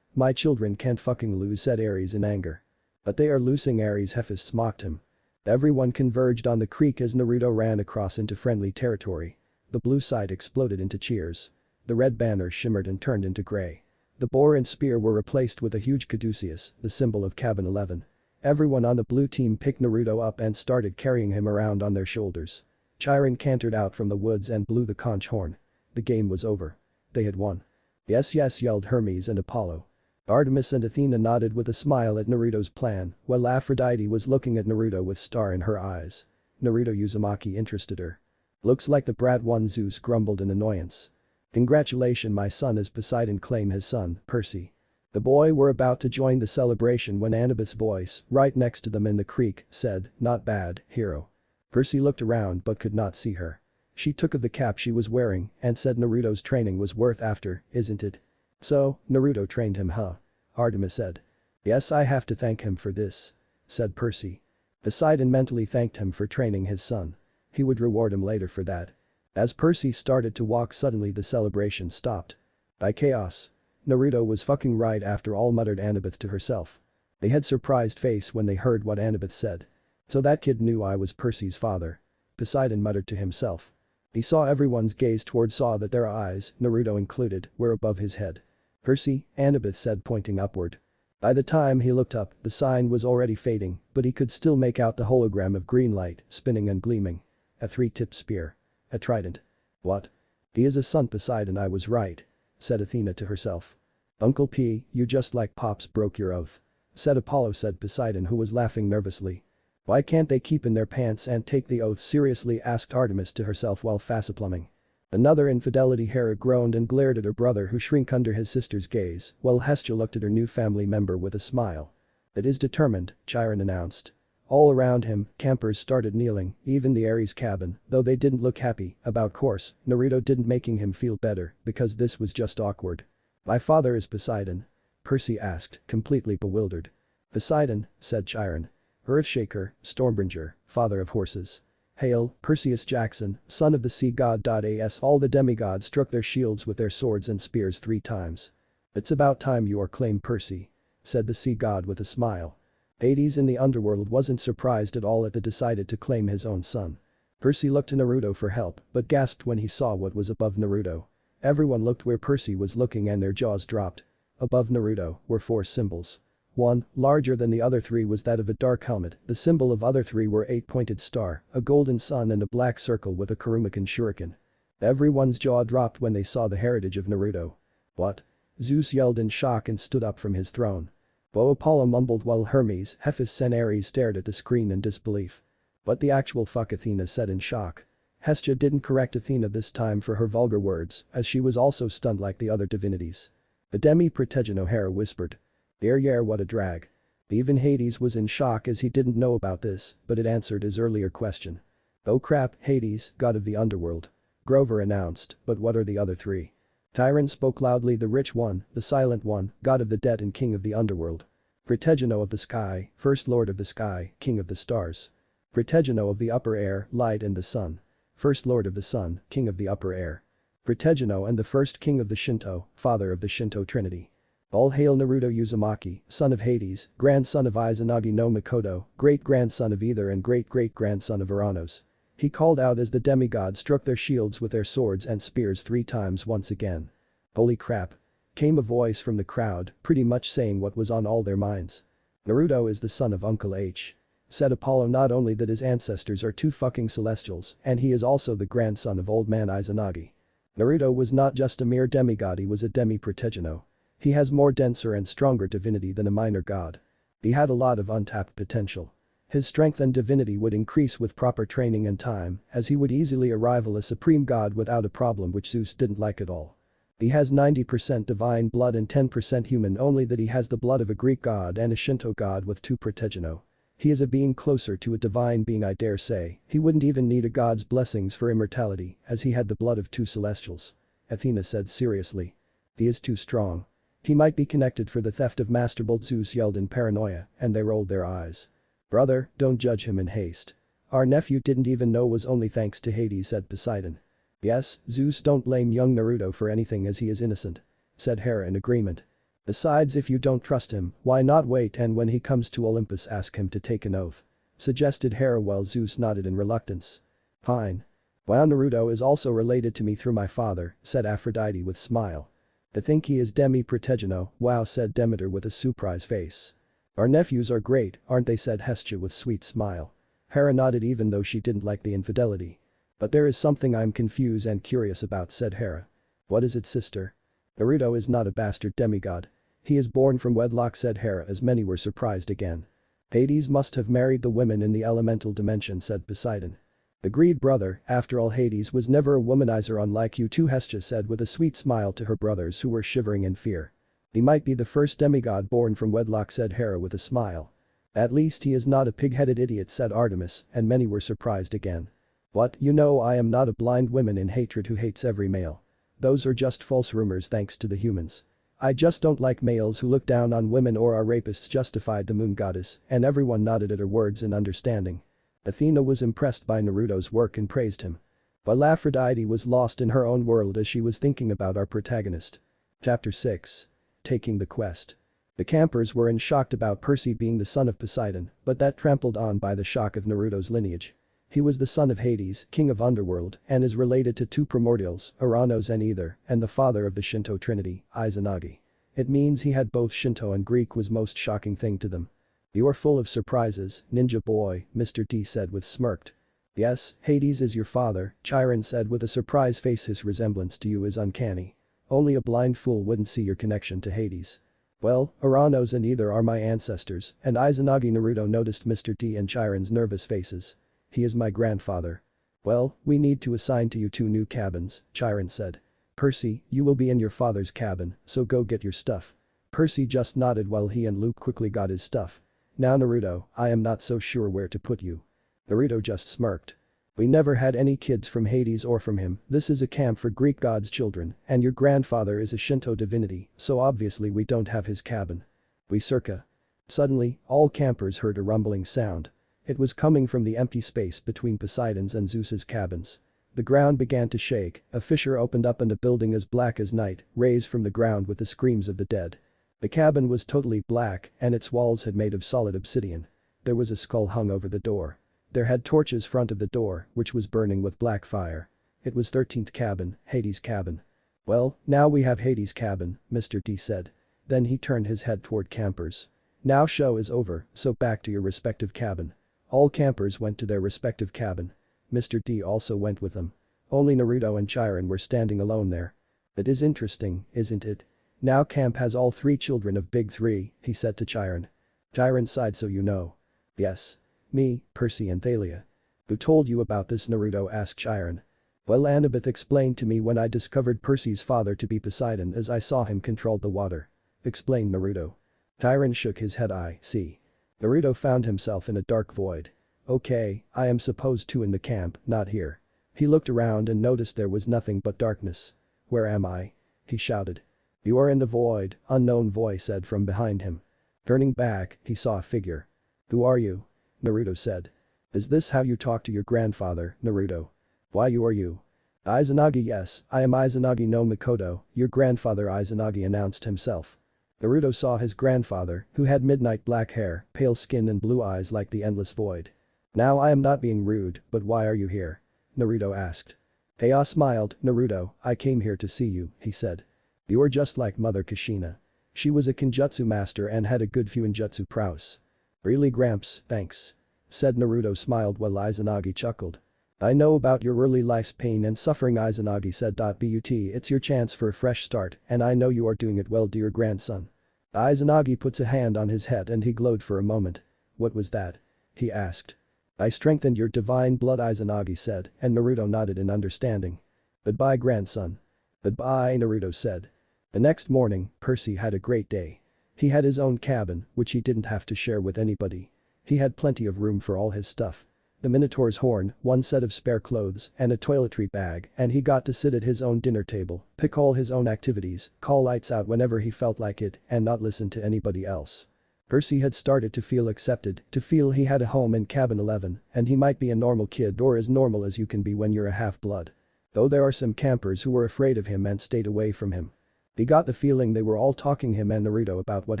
My children can't fucking lose, said Ares in anger. But they are losing, Ares. Hephaestus mocked him. Everyone converged on the creek as Naruto ran across into friendly territory. The blue side exploded into cheers. The red banner shimmered and turned into gray. The boar and spear were replaced with a huge caduceus, the symbol of Cabin 11. Everyone on the blue team picked Naruto up and started carrying him around on their shoulders. Chiron cantered out from the woods and blew the conch horn. The game was over. They had won. Yes, yelled Hermes and Apollo. Artemis and Athena nodded with a smile at Naruto's plan, while Aphrodite was looking at Naruto with star in her eyes. Naruto Uzumaki interested her. Looks like the brat won, Zeus grumbled in annoyance. Congratulations, my son, as Poseidon claimed his son, Percy. The boy were about to join the celebration when Annabeth's voice, right next to them in the creek, said, not bad, hero. Percy looked around but could not see her. She took of the cap she was wearing and said Naruto's training was worth after, isn't it? So, Naruto trained him, huh? Artemis said. Yes, I have to thank him for this, said Percy. Poseidon mentally thanked him for training his son. He would reward him later for that. As Percy started to walk, suddenly the celebration stopped. By chaos. Naruto was fucking right after all, muttered Annabeth to herself. They had surprised face when they heard what Annabeth said. So that kid knew I was Percy's father. Poseidon muttered to himself. He saw everyone's gaze towards, saw that their eyes, Naruto included, were above his head. Percy, Annabeth said, pointing upward. By the time he looked up, the sign was already fading, but he could still make out the hologram of green light, spinning and gleaming. A 3-tipped spear. A trident. What? He is a son Poseidon, I was right. Said Athena to herself. Uncle P, you just like Pops broke your oath. Said Apollo, said Poseidon, who was laughing nervously. Why can't they keep in their pants and take the oath seriously, asked Artemis to herself while facepalming. Another infidelity. Hera groaned and glared at her brother, who shrank under his sister's gaze, while Hestia looked at her new family member with a smile. It is determined, Chiron announced. All around him, campers started kneeling, even the Ares cabin, though they didn't look happy. About course, Naruto didn't making him feel better, because this was just awkward. My father is Poseidon? Percy asked, completely bewildered. Poseidon, said Chiron. Earthshaker, Stormbringer, father of horses. Hail, Perseus Jackson, son of the sea god. As all the demigods struck their shields with their swords and spears 3 times. It's about time you are claimed, Percy, said the sea god with a smile. Hades in the underworld wasn't surprised at all at the decided to claim his own son. Percy looked to Naruto for help but gasped when he saw what was above Naruto. Everyone looked where Percy was looking and their jaws dropped. Above Naruto were 4 symbols. One, larger than the other 3, was that of a dark helmet. The symbol of other 3 were 8-pointed star, a golden sun and a black circle with a Kurumakan shuriken. Everyone's jaw dropped when they saw the heritage of Naruto. What? Zeus yelled in shock and stood up from his throne. Apollo mumbled while Hermes, Hephaestus and Ares stared at the screen in disbelief. What the actual fuck, Athena said in shock. Hestia didn't correct Athena this time for her vulgar words, as she was also stunned like the other divinities. The demi-protegeno, Hera whispered. Yeah, what a drag. Even Hades was in shock as he didn't know about this, but it answered his earlier question. Oh crap, Hades, god of the underworld. Grover announced, but what are the other 3? Tyron spoke loudly. The rich one, the silent one, god of the dead and king of the underworld. Protegeno of the sky, first lord of the sky, king of the stars. Protegeno of the upper air, light and the sun. First lord of the sun, king of the upper air. Protegeno and the first king of the Shinto, father of the Shinto trinity. All hail Naruto Uzumaki, son of Hades, grandson of Izanagi no Mikoto, great-grandson of Ether and great-great-grandson of Ouranos. He called out as the demigods struck their shields with their swords and spears 3 times once again. Holy crap. Came a voice from the crowd, pretty much saying what was on all their minds. Naruto is the son of Uncle H. Said Apollo. Not only that his ancestors are 2 fucking celestials, and he is also the grandson of old man Izanagi. Naruto was not just a mere demigod, he was a demi-protegeno. He has more denser and stronger divinity than a minor god. He had a lot of untapped potential. His strength and divinity would increase with proper training and time, as he would easily rival a supreme god without a problem, which Zeus didn't like at all. He has 90% divine blood and 10% human, only that he has the blood of a Greek god and a Shinto god with 2 protegeno. He is a being closer to a divine being, I dare say. He wouldn't even need a god's blessings for immortality, as he had the blood of 2 celestials. Athena said seriously. He is too strong. He might be connected for the theft of Master Bolt, Zeus yelled in paranoia, and they rolled their eyes. Brother, don't judge him in haste. Our nephew didn't even know was only thanks to Hades, said Poseidon. Yes, Zeus, don't blame young Naruto for anything as he is innocent. Said Hera in agreement. Besides, if you don't trust him, why not wait and when he comes to Olympus ask him to take an oath? Suggested Hera while Zeus nodded in reluctance. Fine. Wow, Naruto is also related to me through my father, said Aphrodite with smile. I think he is demi-protegeno, wow, said Demeter with a surprised face. Our nephews are great, aren't they, said Hestia with sweet smile. Hera nodded even though she didn't like the infidelity. But there is something I'm confused and curious about, said Hera. What is it, sister? Naruto is not a bastard demigod. He is born from wedlock, said Hera, as many were surprised again. Hades must have married the women in the elemental dimension, said Poseidon. Agreed, brother, after all Hades was never a womanizer unlike you two, Hestia said with a sweet smile to her brothers who were shivering in fear. He might be the first demigod born from wedlock, said Hera with a smile. At least he is not a pig-headed idiot, said Artemis, and many were surprised again. What, you know I am not a blind woman in hatred who hates every male. Those are just false rumors thanks to the humans. I just don't like males who look down on women or are rapists, justified the moon goddess, and everyone nodded at her words in understanding. Athena was impressed by Naruto's work and praised him. While Aphrodite was lost in her own world as she was thinking about our protagonist. Chapter 6. Taking the quest. The campers were in shock about Percy being the son of Poseidon, but that trampled on by the shock of Naruto's lineage. He was the son of Hades, king of underworld, and is related to 2 primordials, Ouranos and Ether, and the father of the Shinto trinity, Izanagi. It means he had both Shinto and Greek was most shocking thing to them. You are full of surprises, ninja boy, Mr. D said with smirked. Yes, Hades is your father, Chiron said with a surprised face. His resemblance to you is uncanny. Only a blind fool wouldn't see your connection to Hades. Well, Ouranos and either are my ancestors, and Izanagi. Naruto noticed Mr. D and Chiron's nervous faces. He is my grandfather. Well, we need to assign to you 2 new cabins, Chiron said. Percy, you will be in your father's cabin, so go get your stuff. Percy just nodded while he and Luke quickly got his stuff. Now Naruto, I am not so sure where to put you. Naruto just smirked. We never had any kids from Hades or from him. This is a camp for Greek gods' children, and your grandfather is a Shinto divinity, so obviously we don't have his cabin. We circa. Suddenly, all campers heard a rumbling sound. It was coming from the empty space between Poseidon's and Zeus's cabins. The ground began to shake, a fissure opened up and a building as black as night raised from the ground with the screams of the dead. The cabin was totally black and its walls had made of solid obsidian. There was a skull hung over the door. There had torches front of the door, which was burning with black fire. It was 13th cabin, Hades' cabin. Well, now we have Hades' cabin, Mr. D said. Then he turned his head toward campers. Now show is over, so back to your respective cabin. All campers went to their respective cabin. Mr. D also went with them. Only Naruto and Chiron were standing alone there. It is interesting, isn't it? Now camp has all 3 children of Big 3, he said to Chiron. Chiron sighed. So you know. Yes. Me, Percy and Thalia. Who told you about this? Naruto asked Chiron. Well, Annabeth explained to me when I discovered Percy's father to be Poseidon as I saw him control the water. Explained Naruto. Chiron shook his head. I see. Naruto found himself in a dark void. Okay, I am supposed to in the camp, not here. He looked around and noticed there was nothing but darkness. Where am I? He shouted. You are in the void, unknown voice said from behind him. Turning back, he saw a figure. Who are you? Naruto said. Is this how you talk to your grandfather, Naruto? Why you are you? Izanagi. Yes, I am Izanagi no Mikoto, your grandfather. Izanagi announced himself. Naruto saw his grandfather, who had midnight black hair, pale skin and blue eyes like the endless void. Now I am not being rude, but why are you here? Naruto asked. Heian smiled. Naruto, I came here to see you, he said. You are just like Mother Kushina. She was a Kenjutsu master and had a good fuinjutsu prowess. Really Gramps, thanks. Said Naruto smiled while Izanagi chuckled. I know about your early life's pain and suffering, Izanagi said. But it's your chance for a fresh start and I know you are doing it well, dear grandson. Izanagi puts a hand on his head and he glowed for a moment. What was that? He asked. I strengthened your divine blood, Izanagi said, and Naruto nodded in understanding. Goodbye, grandson. Goodbye, Naruto said. The next morning, Percy had a great day. He had his own cabin, which he didn't have to share with anybody. He had plenty of room for all his stuff. The Minotaur's horn, 1 set of spare clothes, and a toiletry bag, and he got to sit at his own dinner table, pick all his own activities, call lights out whenever he felt like it, and not listen to anybody else. Percy had started to feel accepted, to feel he had a home in cabin 11, and he might be a normal kid or as normal as you can be when you're a half-blood. Though there are some campers who were afraid of him and stayed away from him. He got the feeling they were all talking him and Naruto about what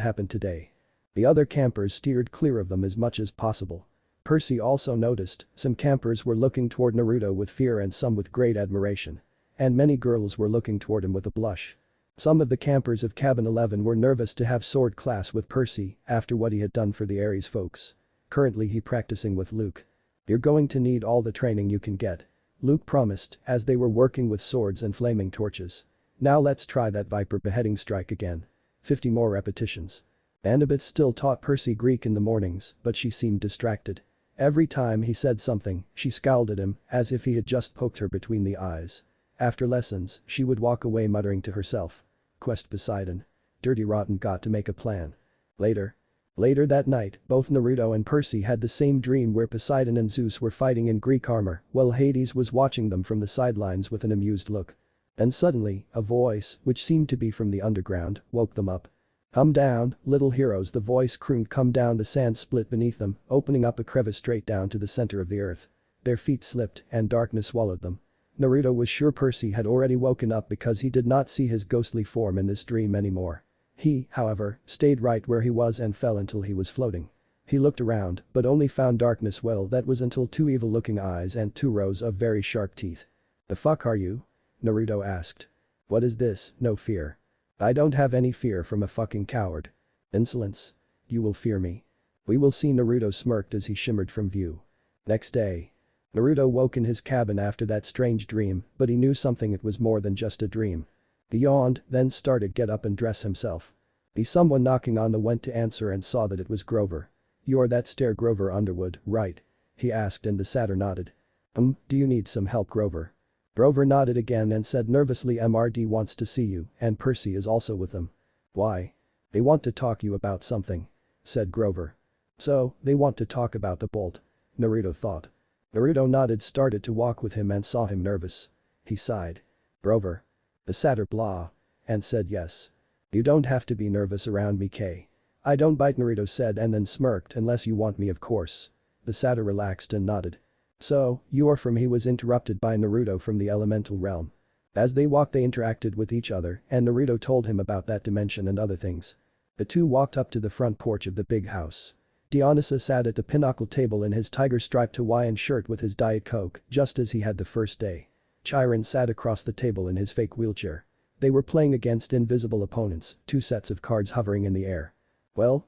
happened today. The other campers steered clear of them as much as possible. Percy also noticed some campers were looking toward Naruto with fear and some with great admiration. And many girls were looking toward him with a blush. Some of the campers of cabin 11 were nervous to have sword class with Percy after what he had done for the Ares folks. Currently he practicing with Luke. You're going to need all the training you can get. Luke promised as they were working with swords and flaming torches. Now let's try that viper beheading strike again. 50 more repetitions. Annabeth still taught Percy Greek in the mornings, but she seemed distracted. Every time he said something, she scowled at him as if he had just poked her between the eyes. After lessons, she would walk away muttering to herself. Quest Poseidon. Dirty rotten, got to make a plan. Later that night, both Naruto and Percy had the same dream where Poseidon and Zeus were fighting in Greek armor while Hades was watching them from the sidelines with an amused look. Then suddenly, a voice, which seemed to be from the underground, woke them up. Come down, little heroes, the voice crooned. Come down. The sand split beneath them, opening up a crevice straight down to the center of the earth. Their feet slipped and darkness swallowed them. Naruto was sure Percy had already woken up because he did not see his ghostly form in this dream anymore. He, however, stayed right where he was and fell until he was floating. He looked around, but only found darkness. Well, that was until 2 evil-looking eyes and 2 rows of very sharp teeth. The fuck are you? Naruto asked. What is this? No fear. I don't have any fear from a fucking coward. Insolence. You will fear me. We will see. Naruto smirked as he shimmered from view. Next day. Naruto woke in his cabin after that strange dream, but he knew something, it was more than just a dream. He yawned, then started get up and dress himself. He someone knocking on the went to answer and saw that it was Grover. "You're that stare Grover Underwood, right?" he asked and the satyr nodded. Do you need some help, Grover?" Grover nodded again and said nervously, "MRD wants to see you and Percy is also with them." "Why?" "They want to talk you about something," said Grover. "So, they want to talk about the bolt," Naruto thought. Naruto nodded, started to walk with him and saw him nervous. He sighed. "Grover?" The satyr blah. And said yes. "You don't have to be nervous around me, K. I don't bite," Naruto said and then smirked, "unless you want me, of course." The satyr relaxed and nodded. "So, you are from," he was interrupted by Naruto, "from the elemental realm." As they walked they interacted with each other and Naruto told him about that dimension and other things. The two walked up to the front porch of the big house. Dionysus sat at the pinnacle table in his tiger-striped Hawaiian shirt with his Diet Coke, just as he had the first day. Chiron sat across the table in his fake wheelchair. They were playing against invisible opponents, 2 sets of cards hovering in the air. Well,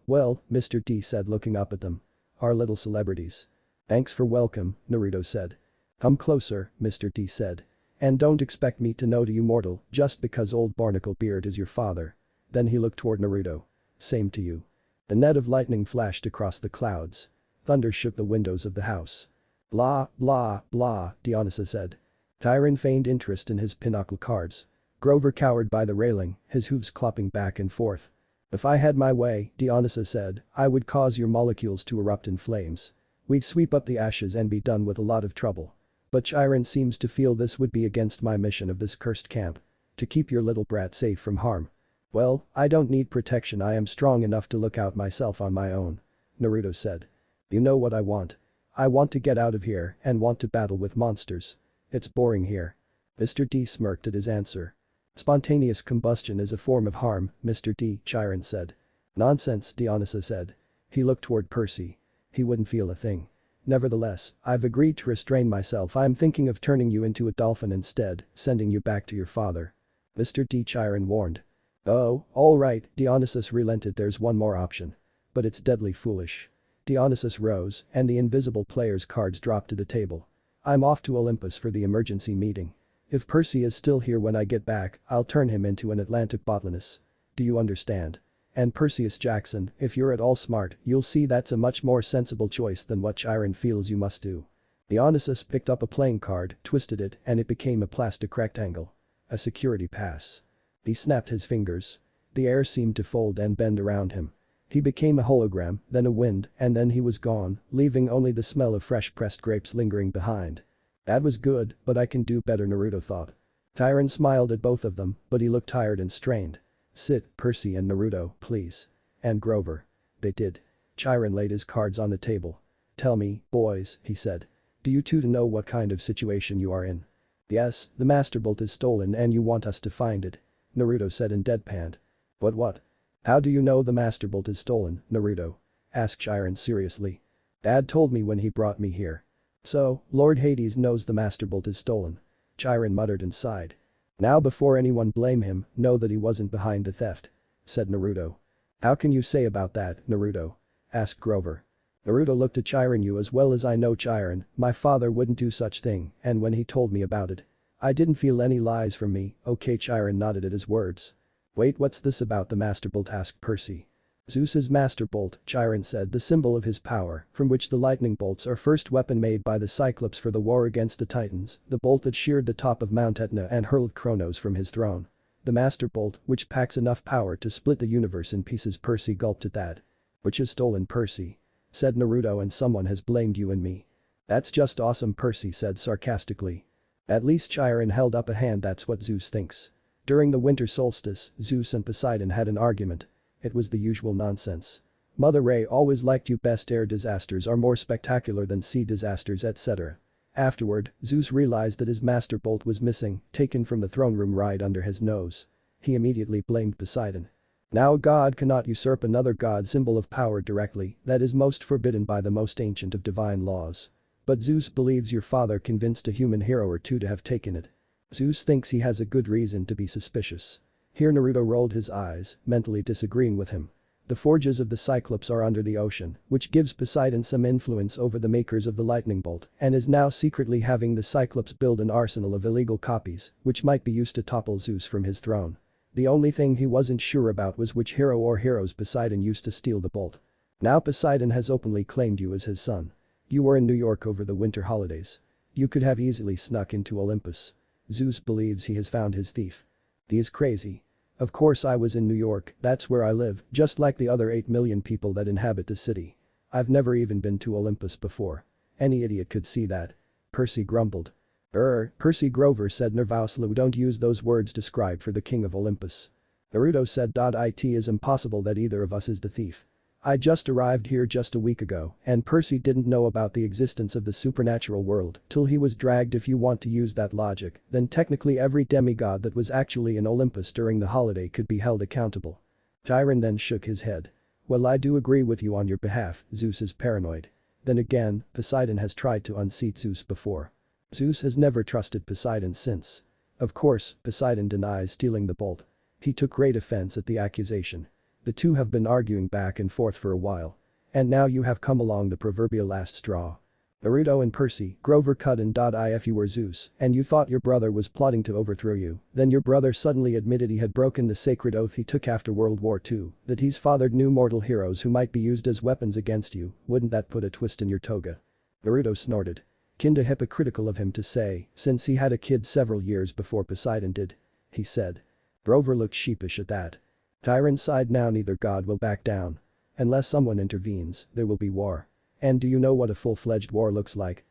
Mr. D said, looking up at them. "Our little celebrities." "Thanks for welcome," Naruto said. "Come closer," Mr. D said. "And don't expect me to know to you mortal just because old Barnacle Beard is your father." Then he looked toward Naruto. "Same to you." The net of lightning flashed across the clouds. Thunder shook the windows of the house. "Blah, blah, blah," Dionysus said. Chiron feigned interest in his pinochle cards. Grover cowered by the railing, his hooves clopping back and forth. "If I had my way," Dionysus said, "I would cause your molecules to erupt in flames. We'd sweep up the ashes and be done with a lot of trouble. But Chiron seems to feel this would be against my mission of this cursed camp. To keep your little brat safe from harm." "Well, I don't need protection, I am strong enough to look out myself on my own," Naruto said. "You know what I want. I want to get out of here and want to battle with monsters. It's boring here." Mr. D smirked at his answer. "Spontaneous combustion is a form of harm, Mr. D," Chiron said. "Nonsense," Dionysus said. He looked toward Percy. He wouldn't feel a thing. "Nevertheless, I've agreed to restrain myself. I'm thinking of turning you into a dolphin instead, sending you back to your father." Mr. D, Chiron warned. "Oh, alright," Dionysus relented, "there's one more option. But it's deadly foolish." Dionysus rose and the invisible player's cards dropped to the table. "I'm off to Olympus for the emergency meeting. If Percy is still here when I get back, I'll turn him into an Atlantic botanist. Do you understand? And Perseus Jackson, if you're at all smart, you'll see that's a much more sensible choice than what Chiron feels you must do." Dionysus picked up a playing card, twisted it, and it became a plastic rectangle. A security pass. He snapped his fingers. The air seemed to fold and bend around him. He became a hologram, then a wind, and then he was gone, leaving only the smell of fresh pressed grapes lingering behind. "That was good, but I can do better," Naruto thought. Chiron smiled at both of them, but he looked tired and strained. "Sit, Percy and Naruto, please. And Grover." They did. Chiron laid his cards on the table. "Tell me, boys," he said. "Do you two know what kind of situation you are in?" "Yes, the Master Bolt is stolen and you want us to find it," Naruto said in deadpan. What? "How do you know the Master Bolt is stolen, Naruto?" asked Chiron seriously. "Dad told me when he brought me here." "So, Lord Hades knows the Master Bolt is stolen," Chiron muttered and sighed. "Now before anyone blame him, know that he wasn't behind the theft," said Naruto. "How can you say about that, Naruto?" asked Grover. Naruto looked at Chiron. "You as well as I know, Chiron, my father wouldn't do such thing, and when he told me about it, I didn't feel any lies from me." "Okay," Chiron nodded at his words. "Wait, what's this about the Master Bolt?" asked Percy. "Zeus's Master Bolt," Chiron said, "the symbol of his power, from which the lightning bolts are first weapon made by the Cyclops for the war against the Titans, the bolt that sheared the top of Mount Etna and hurled Kronos from his throne. The Master Bolt, which packs enough power to split the universe in pieces." Percy gulped at that. "Which is stolen, Percy," said Naruto, "and someone has blamed you and me." "That's just awesome," Percy said sarcastically. "At least Chiron held up a hand, that's what Zeus thinks. During the winter solstice, Zeus and Poseidon had an argument. It was the usual nonsense. Mother Ray always liked you best, air disasters are more spectacular than sea disasters, etc. Afterward, Zeus realized that his Master Bolt was missing, taken from the throne room right under his nose. He immediately blamed Poseidon. Now a god cannot usurp another god's symbol of power directly, that is most forbidden by the most ancient of divine laws. But Zeus believes your father convinced a human hero or two to have taken it. Zeus thinks he has a good reason to be suspicious." Here Naruto rolled his eyes, mentally disagreeing with him. The forges of the Cyclops are under the ocean, which gives Poseidon some influence over the makers of the lightning bolt and is now secretly having the Cyclops build an arsenal of illegal copies, which might be used to topple Zeus from his throne. The only thing he wasn't sure about was which hero or heroes Poseidon used to steal the bolt. Now Poseidon has openly claimed you as his son. You were in New York over the winter holidays. You could have easily snuck into Olympus. Zeus believes he has found his thief. He is crazy. Of course I was in New York, that's where I live, just like the other 8 million people that inhabit the city. I've never even been to Olympus before. Any idiot could see that. Percy grumbled. Percy Grover said nervously, don't use those words described for the king of Olympus. Naruto said. It is impossible that either of us is the thief. I just arrived here just a week ago and Percy didn't know about the existence of the supernatural world till he was dragged. If you want to use that logic, then technically every demigod that was actually in Olympus during the holiday could be held accountable. Chiron then shook his head. Well, I do agree with you on your behalf, Zeus is paranoid. Then again, Poseidon has tried to unseat Zeus before. Zeus has never trusted Poseidon since. Of course, Poseidon denies stealing the bolt. He took great offense at the accusation. The two have been arguing back and forth for a while. And now you have come along the proverbial last straw. Naruto and Percy, Grover cut in. If you were Zeus and you thought your brother was plotting to overthrow you, then your brother suddenly admitted he had broken the sacred oath he took after World War II, that he's fathered new mortal heroes who might be used as weapons against you, wouldn't that put a twist in your toga? Naruto snorted. Kinda hypocritical of him to say, since he had a kid several years before Poseidon did. He said. Grover looked sheepish at that. Chiron sighed. Now neither god will back down. Unless someone intervenes, there will be war. And do you know what a full-fledged war looks like?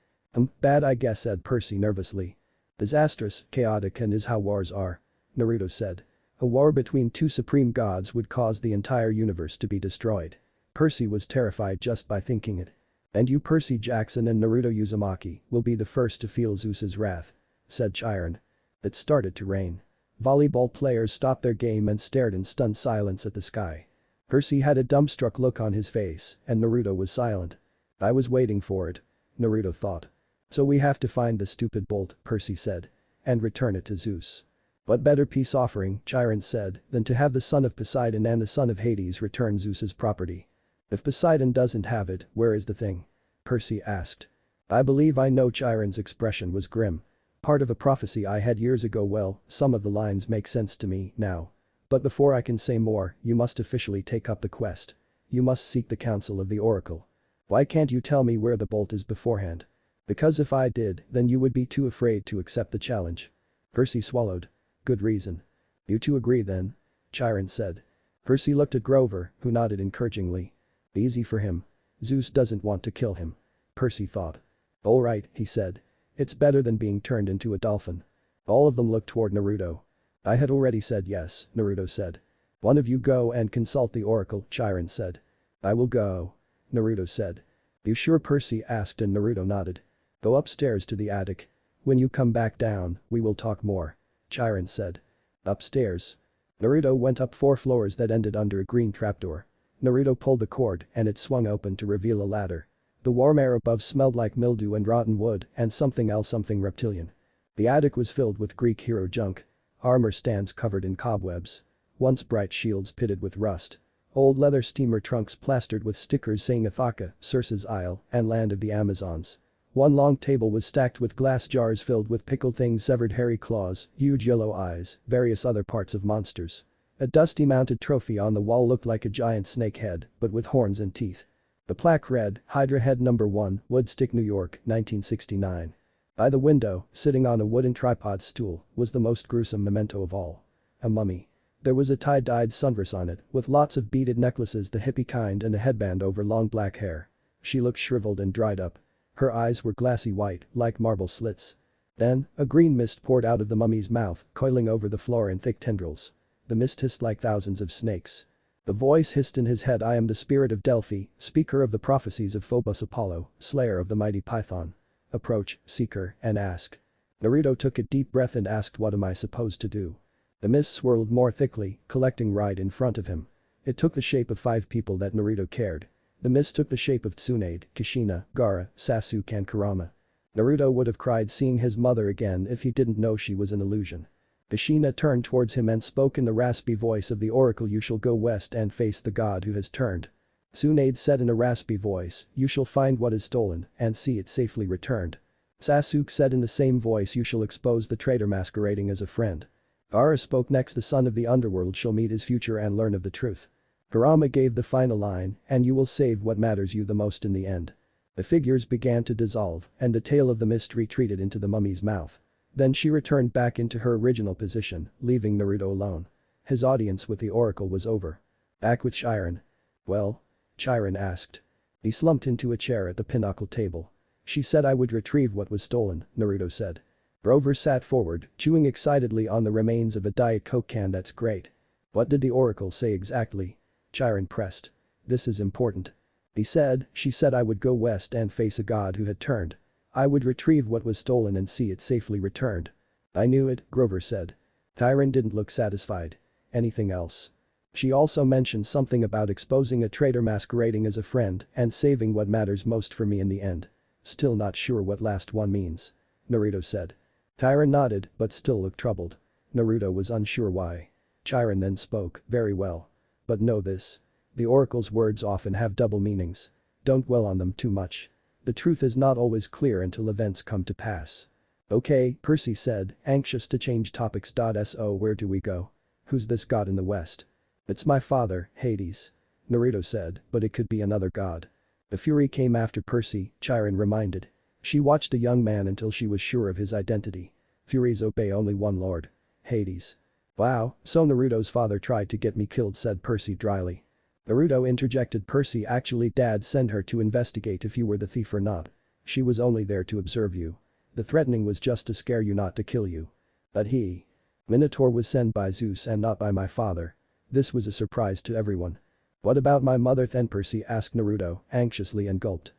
Bad I guess, said Percy nervously. Disastrous, chaotic, and is how wars are. Naruto said. A war between two supreme gods would cause the entire universe to be destroyed. Percy was terrified just by thinking it. And you, Percy Jackson and Naruto Uzumaki, will be the first to feel Zeus's wrath, said Chiron. It started to rain. Volleyball players stopped their game and stared in stunned silence at the sky. Percy had a dumbstruck look on his face and Naruto was silent. I was waiting for it. Naruto thought. So we have to find the stupid bolt, Percy said. And return it to Zeus. What better peace offering, Chiron said, than to have the son of Poseidon and the son of Hades return Zeus's property. If Poseidon doesn't have it, where is the thing? Percy asked. I believe I know. Chiron's expression was grim. Part of a prophecy I had years ago. Well, some of the lines make sense to me now. But before I can say more, you must officially take up the quest. You must seek the counsel of the oracle. Why can't you tell me where the bolt is beforehand? Because if I did, then you would be too afraid to accept the challenge. Percy swallowed. Good reason. You two agree then? Chiron said. Percy looked at Grover, who nodded encouragingly. Easy for him. Zeus doesn't want to kill him. Percy thought. All right, he said. It's better than being turned into a dolphin. All of them looked toward Naruto. I had already said yes, Naruto said. One of you go and consult the oracle, Chiron said. I will go. Naruto said. You sure? Percy asked and Naruto nodded. Go upstairs to the attic. When you come back down, we will talk more. Chiron said. Upstairs. Naruto went up 4 floors that ended under a green trapdoor. Naruto pulled the cord and it swung open to reveal a ladder. The warm air above smelled like mildew and rotten wood and something else, something reptilian. The attic was filled with Greek hero junk. Armor stands covered in cobwebs. Once bright shields pitted with rust. Old leather steamer trunks plastered with stickers saying Ithaca, Circe's Isle, and Land of the Amazons. One long table was stacked with glass jars filled with pickled things, severed hairy claws, huge yellow eyes, various other parts of monsters. A dusty mounted trophy on the wall looked like a giant snake head, but with horns and teeth. The plaque read, Hydra Head No. 1, Woodstick, New York, 1969. By the window, sitting on a wooden tripod stool, was the most gruesome memento of all. A mummy. There was a tie-dyed sundress on it, with lots of beaded necklaces, the hippie kind, and a headband over long black hair. She looked shriveled and dried up. Her eyes were glassy white, like marble slits. Then, a green mist poured out of the mummy's mouth, coiling over the floor in thick tendrils. The mist hissed like thousands of snakes. The voice hissed in his head, I am the spirit of Delphi, speaker of the prophecies of Phobos Apollo, slayer of the mighty Python. Approach, seeker, and ask. Naruto took a deep breath and asked, what am I supposed to do? The mist swirled more thickly, collecting right in front of him. It took the shape of 5 people that Naruto cared. The mist took the shape of Tsunade, Kushina, Gaara, Sasuke and Kurama. Naruto would have cried seeing his mother again if he didn't know she was an illusion. Ashina turned towards him and spoke in the raspy voice of the oracle. You shall go west and face the god who has turned. Tsunade said in a raspy voice, you shall find what is stolen and see it safely returned. Sasuke said in the same voice, you shall expose the traitor masquerading as a friend. Gaara spoke next, the son of the underworld shall meet his future and learn of the truth. Kurama gave the final line, and you will save what matters you the most in the end. The figures began to dissolve and the tail of the mist retreated into the mummy's mouth. Then she returned back into her original position, leaving Naruto alone. His audience with the oracle was over. Back with Chiron. Well? Chiron asked. He slumped into a chair at the pinnacle table. She said I would retrieve what was stolen, Naruto said. Grover sat forward, chewing excitedly on the remains of a Diet Coke can. That's great. What did the oracle say exactly? Chiron pressed. This is important. He said, she said I would go west and face a god who had turned. I would retrieve what was stolen and see it safely returned. I knew it, Grover said. Chiron didn't look satisfied. Anything else? She also mentioned something about exposing a traitor masquerading as a friend and saving what matters most for me in the end. Still not sure what last one means. Naruto said. Chiron nodded but still looked troubled. Naruto was unsure why. Chiron then spoke, very well. But know this. The oracle's words often have double meanings. Don't dwell on them too much. The truth is not always clear until events come to pass. Okay, Percy said, anxious to change topics. So where do we go? Who's this god in the west? It's my father, Hades. Naruto said, but it could be another god. The Fury came after Percy, Chiron reminded. She watched the young man until she was sure of his identity. Furies obey only one lord. Hades. Wow, so Naruto's father tried to get me killed, said Percy dryly. Naruto interjected, Percy, actually Dad sent her to investigate if you were the thief or not. She was only there to observe you. The threatening was just to scare you, not to kill you. But Minotaur was sent by Zeus and not by my father. This was a surprise to everyone. What about my mother then? Percy asked Naruto, anxiously, and gulped.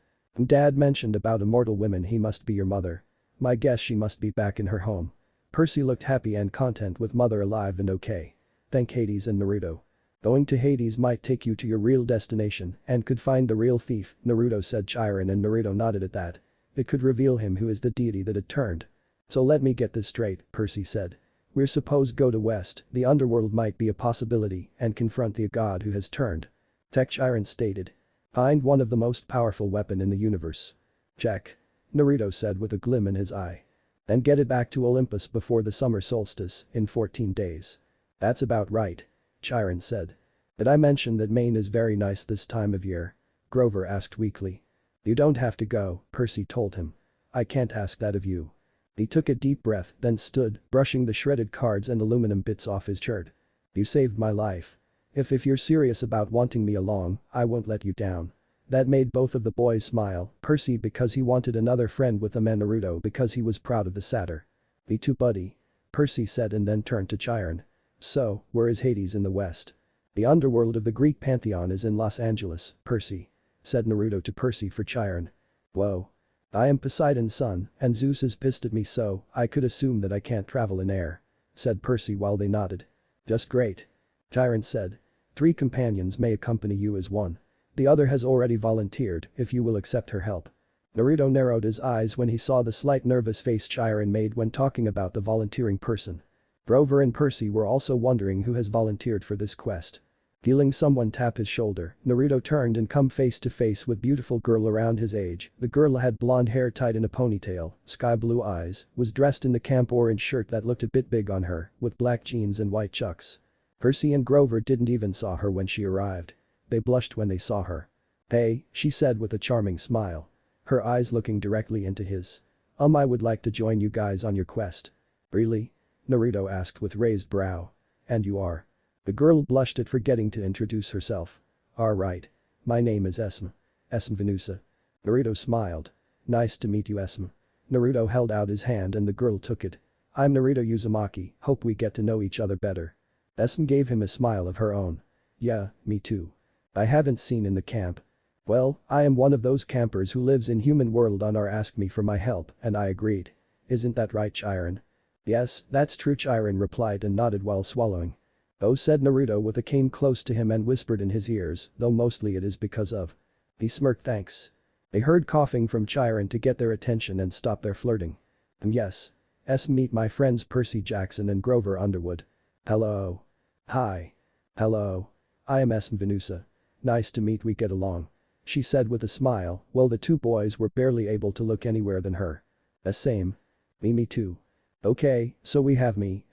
Dad mentioned about immortal women. He must be your mother. My guess she must be back in her home. Percy looked happy and content with mother alive and okay. Thank Hades and Naruto. Going to Hades might take you to your real destination and could find the real thief, Naruto said. Chiron and Naruto nodded at that. It could reveal him who is the deity that had turned. So let me get this straight, Percy said. We're supposed go to west, the underworld might be a possibility, and confront the god who has turned. Tech, Chiron stated. Find one of the most powerful weapon in the universe. Check. Naruto said with a glim in his eye. Then get it back to Olympus before the summer solstice, in 14 days. That's about right. Chiron said. Did I mention that Maine is very nice this time of year? Grover asked weakly. You don't have to go, Percy told him. I can't ask that of you. He took a deep breath, then stood, brushing the shredded cards and aluminum bits off his shirt. You saved my life. If you're serious about wanting me along, I won't let you down. That made both of the boys smile, Percy because he wanted another friend with them and Naruto because he was proud of the satyr. Me too, buddy. Percy said and then turned to Chiron. So, where is Hades in the west? The underworld of the Greek pantheon is in Los Angeles, Percy. Said Naruto to Percy for Chiron. Whoa. I am Poseidon's son, and Zeus is pissed at me, so I could assume that I can't travel in air. Said Percy while they nodded. Just great. Chiron said. 3 companions may accompany you as one. The other has already volunteered if you will accept her help. Naruto narrowed his eyes when he saw the slight nervous face Chiron made when talking about the volunteering person. Grover and Percy were also wondering who has volunteered for this quest. Feeling someone tap his shoulder, Naruto turned and come face to face with beautiful girl around his age. The girl had blonde hair tied in a ponytail, sky blue eyes, was dressed in the camp orange shirt that looked a bit big on her, with black jeans and white chucks. Percy and Grover didn't even saw her when she arrived. They blushed when they saw her. Hey, she said with a charming smile. Her eyes looking directly into his. I would like to join you guys on your quest. Really? Naruto asked with raised brow. And you are? The girl blushed at forgetting to introduce herself. Right. My name is Esme. Esme Venusa. Naruto smiled. Nice to meet you, Esme. Naruto held out his hand and the girl took it. I'm Naruto Uzumaki, hope we get to know each other better. Esme gave him a smile of her own. Yeah, me too. I haven't seen in the camp. Well, I am one of those campers who lives in human world on our asked me for my help and I agreed. Isn't that right, Chiron? Yes, that's true, Chiron replied and nodded while swallowing. Oh, said Naruto with a came close to him and whispered in his ears, though mostly it is because of. He smirked thanks. They heard coughing from Chiron to get their attention and stop their flirting. Yes. Meet my friends Percy Jackson and Grover Underwood. Hello. Hi. Hello. I am Venusa. Nice to meet we get along. She said with a smile, while the two boys were barely able to look anywhere than her. Same. Me too. Okay, so we have me,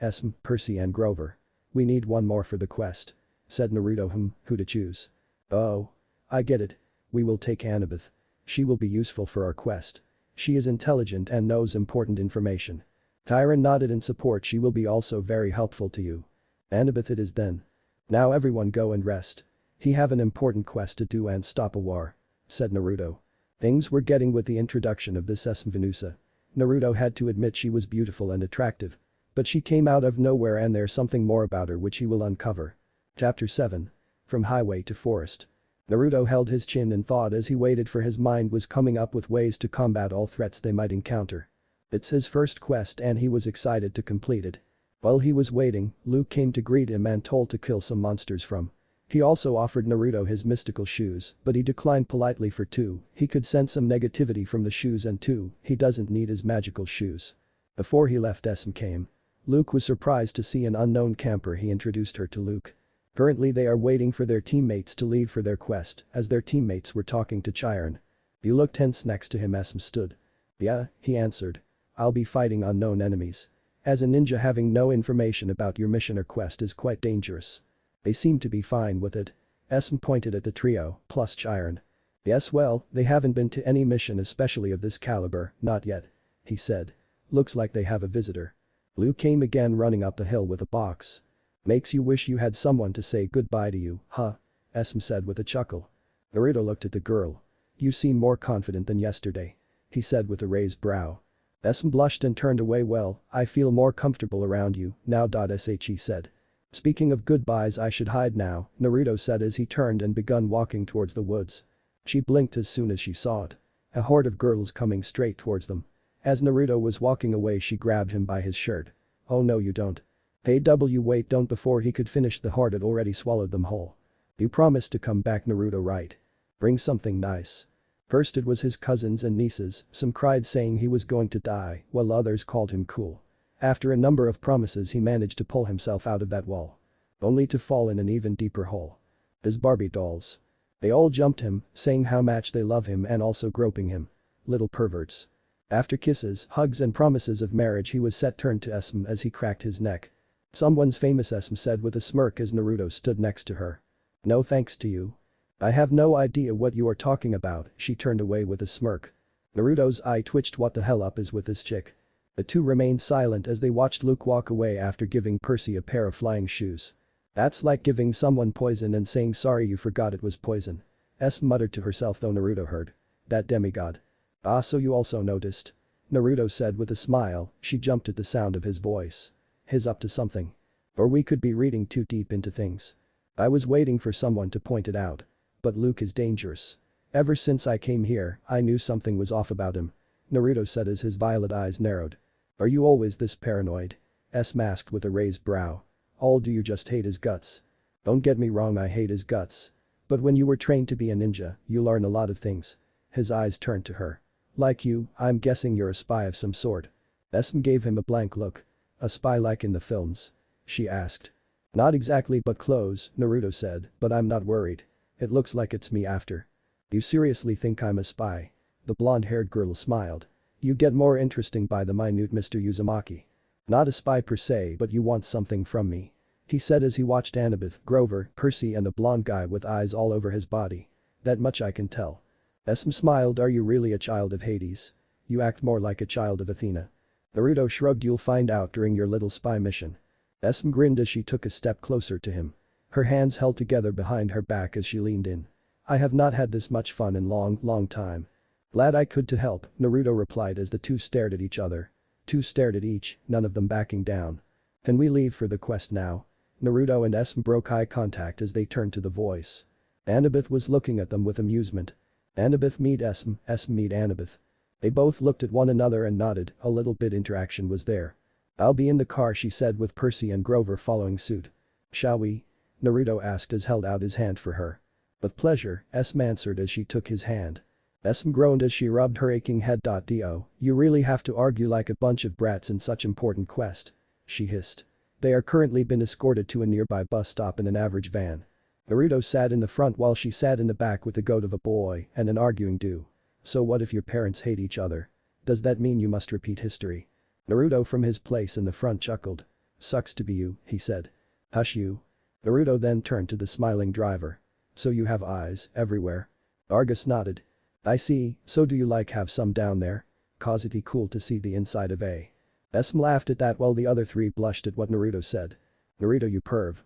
Percy and Grover. We need one more for the quest. Said Naruto. Who to choose? Oh. I get it. We will take Annabeth. She will be useful for our quest. She is intelligent and knows important information. Tyron nodded in support. She will be also very helpful to you. Annabeth it is then. Now everyone go and rest. He have an important quest to do and stop a war. Said Naruto. Things were getting with the introduction of this Venusa. Naruto had to admit she was beautiful and attractive. But she came out of nowhere and there's something more about her which he will uncover. Chapter 7. From Highway to Forest. Naruto held his chin in thought as he waited for his mind was coming up with ways to combat all threats they might encounter. It's his first quest and he was excited to complete it. While he was waiting, Luke came to greet him and told to kill some monsters from. He also offered Naruto his mystical shoes, but he declined politely for 2, he could sense some negativity from the shoes and 2, he doesn't need his magical shoes. Before he left came. Luke was surprised to see an unknown camper. He introduced her to Luke. Currently they are waiting for their teammates to leave for their quest, as their teammates were talking to Chiron. He looked tense next to him. Stood. Yeah, he answered. I'll be fighting unknown enemies. As a ninja having no information about your mission or quest is quite dangerous. They seem to be fine with it. Pointed at the trio, plus Chiron. Yes well, they haven't been to any mission especially of this caliber, not yet. He said. Looks like they have a visitor. Luke came again running up the hill with a box. Makes you wish you had someone to say goodbye to you, huh? Said with a chuckle. Naruto looked at the girl. You seem more confident than yesterday. He said with a raised brow. Blushed and turned away. Well, I feel more comfortable around you now. He said. Speaking of goodbyes I should hide now, Naruto said as he turned and begun walking towards the woods. She blinked as soon as she saw it. A horde of girls coming straight towards them. As Naruto was walking away she grabbed him by his shirt. Oh no you don't. Hey wait don't. Before he could finish the horde had already swallowed them whole. You promised to come back Naruto right? Bring something nice. First it was his cousins and nieces, some cried saying he was going to die, while others called him cool. After a number of promises he managed to pull himself out of that wall. Only to fall in an even deeper hole. His Barbie dolls. They all jumped him, saying how much they love him and also groping him. Little perverts. After kisses, hugs and promises of marriage he was set turned to as he cracked his neck. Someone's famous said with a smirk as Naruto stood next to her. No thanks to you. I have no idea what you are talking about, she turned away with a smirk. Naruto's eye twitched. What the hell up is with this chick? The two remained silent as they watched Luke walk away after giving Percy a pair of flying shoes. That's like giving someone poison and saying sorry you forgot it was poison. Muttered to herself though Naruto heard. That demigod. Ah so you also noticed? Naruto said with a smile, she jumped at the sound of his voice. He's up to something. Or we could be reading too deep into things. I was waiting for someone to point it out. But Luke is dangerous. Ever since I came here, I knew something was off about him. Naruto said as his violet eyes narrowed. Are you always this paranoid? Asked with a raised brow. Or do you just hate his guts? Don't get me wrong I hate his guts. But when you were trained to be a ninja, you learn a lot of things. His eyes turned to her. Like you, I'm guessing you're a spy of some sort. Gave him a blank look. A spy like in the films? She asked. Not exactly but close, Naruto said, but I'm not worried. It looks like it's me after. You seriously think I'm a spy? The blonde-haired girl smiled. You get more interesting by the minute Mr. Uzumaki. Not a spy per se but you want something from me. He said as he watched Annabeth, Grover, Percy and a blonde guy with eyes all over his body. That much I can tell. Smiled. Are you really a child of Hades? You act more like a child of Athena. Naruto shrugged. You'll find out during your little spy mission. Grinned as she took a step closer to him. Her hands held together behind her back as she leaned in. I have not had this much fun in long time. Glad I could to help, Naruto replied as the two stared at each other. Two stared at each, none of them backing down. Can we leave for the quest now? Naruto and broke eye contact as they turned to the voice. Annabeth was looking at them with amusement. Annabeth meet meet Annabeth. They both looked at one another and nodded, a little bit interaction was there. I'll be in the car she said with Percy and Grover following suit. Shall we? Naruto asked as held out his hand for her. With pleasure, answered as she took his hand. SM groaned as she rubbed her aching head. Do you really have to argue like a bunch of brats in such important quest? She hissed. They are currently been escorted to a nearby bus stop in an average van. Naruto sat in the front while she sat in the back with the goat of a boy and an arguing duo. So what if your parents hate each other? Does that mean you must repeat history? Naruto from his place in the front chuckled. Sucks to be you, he said. Hush you. Naruto then turned to the smiling driver. So you have eyes everywhere? Argus nodded. I see, so do you like have some down there? Cause it'd be cool to see the inside of a. SM laughed at that while the other three blushed at what Naruto said. Naruto you perv.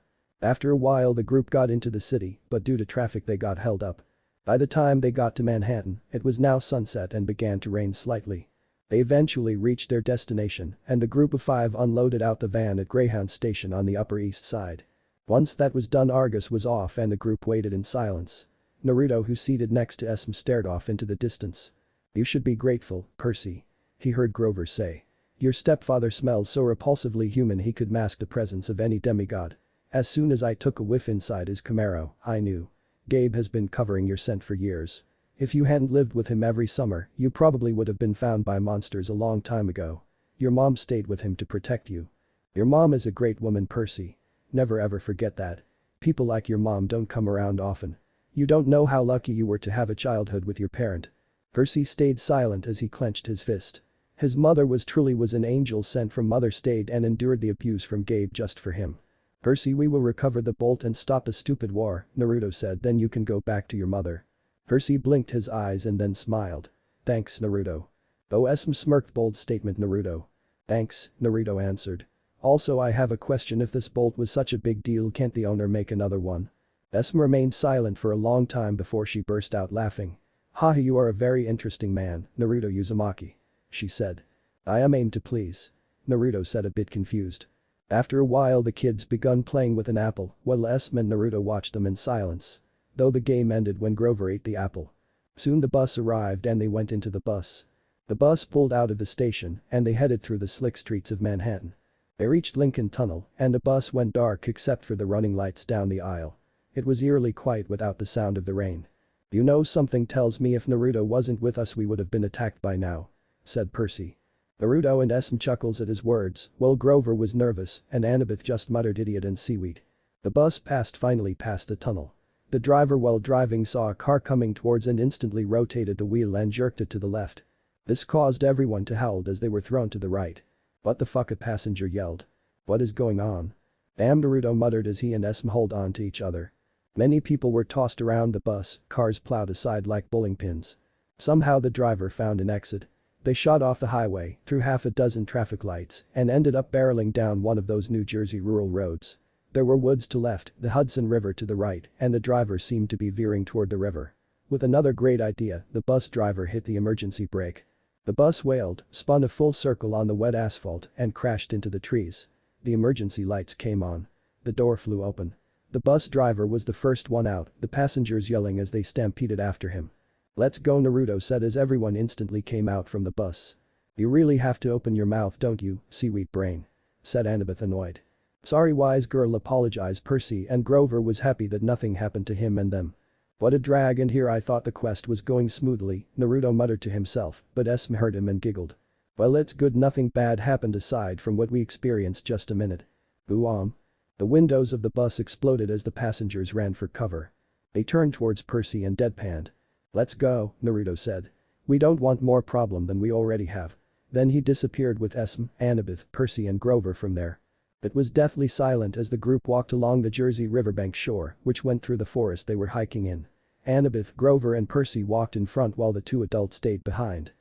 After a while the group got into the city, but due to traffic they got held up. By the time they got to Manhattan, it was now sunset and began to rain slightly. They eventually reached their destination and the group of 5 unloaded out the van at Greyhound Station on the Upper East Side. Once that was done Argus was off and the group waited in silence. Naruto who seated next to SM stared off into the distance. You should be grateful, Percy. He heard Grover say. Your stepfather smells so repulsively human he could mask the presence of any demigod. As soon as I took a whiff inside his Camaro, I knew. Gabe has been covering your scent for years. If you hadn't lived with him every summer, you probably would have been found by monsters a long time ago. Your mom stayed with him to protect you. Your mom is a great woman, Percy. Never ever forget that. People like your mom don't come around often. You don't know how lucky you were to have a childhood with your parent. Percy stayed silent as he clenched his fist. His mother was an angel sent from Mother State and endured the abuse from Gabe just for him. Percy, we will recover the bolt and stop the stupid war, Naruto said, then you can go back to your mother. Percy blinked his eyes and then smiled. Thanks, Naruto. SM smirked. Bold statement, Naruto. Thanks, Naruto answered. Also I have a question, if this bolt was such a big deal can't the owner make another one? SM remained silent for a long time before she burst out laughing. Haha, you are a very interesting man, Naruto Uzumaki. She said. I am aimed to please. Naruto said, a bit confused. After a while the kids begun playing with an apple while SM and Naruto watched them in silence. Though the game ended when Grover ate the apple. Soon the bus arrived and they went into the bus. The bus pulled out of the station and they headed through the slick streets of Manhattan. They reached Lincoln Tunnel and the bus went dark except for the running lights down the aisle. It was eerily quiet without the sound of the rain. You know, something tells me if Naruto wasn't with us we would have been attacked by now, said Percy. Naruto and SM chuckles at his words, while Grover was nervous and Annabeth just muttered idiot and seaweed. The bus finally passed the tunnel. The driver while driving saw a car coming towards and instantly rotated the wheel and jerked it to the left. This caused everyone to howl as they were thrown to the right. What the fuck, a passenger yelled. What is going on? Damn, Naruto muttered as he and SM held on to each other. Many people were tossed around the bus, cars plowed aside like bowling pins. Somehow the driver found an exit. They shot off the highway, through half a dozen traffic lights, and ended up barreling down one of those New Jersey rural roads. There were woods to left, the Hudson River to the right, and the driver seemed to be veering toward the river. With another great idea, the bus driver hit the emergency brake. The bus wailed, spun a full circle on the wet asphalt, and crashed into the trees. The emergency lights came on. The door flew open. The bus driver was the first one out, the passengers yelling as they stampeded after him. Let's go, Naruto said as everyone instantly came out from the bus. You really have to open your mouth, don't you, seaweed brain? Said Annabeth annoyed. Sorry, wise girl, apologized Percy, and Grover was happy that nothing happened to him and them. What a drag, and here I thought the quest was going smoothly, Naruto muttered to himself, but SM heard him and giggled. Well, it's good nothing bad happened aside from what we experienced just a minute. Boo. The windows of the bus exploded as the passengers ran for cover. They turned towards Percy and deadpanned. Let's go, Naruto said. We don't want more problem than we already have. Then he disappeared with SM, Annabeth, Percy and Grover from there. It was deathly silent as the group walked along the Jersey riverbank shore, which went through the forest they were hiking in. Annabeth, Grover and Percy walked in front while the 2 adults stayed behind.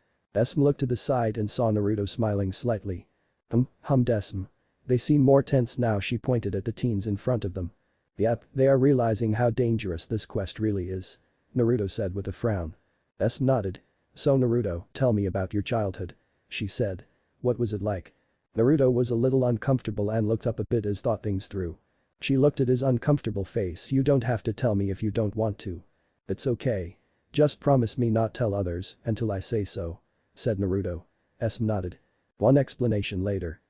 SM looked to the side and saw Naruto smiling slightly. Hummed SM. They seem more tense now, she pointed at the teens in front of them. Yep, they are realizing how dangerous this quest really is, Naruto said with a frown. SM nodded. So Naruto, tell me about your childhood, she said. What was it like? Naruto was a little uncomfortable and looked up a bit as thought things through. She looked at his uncomfortable face. You don't have to tell me if you don't want to. It's okay. Just promise me not tell others until I say so, said Naruto. SM nodded. One explanation later.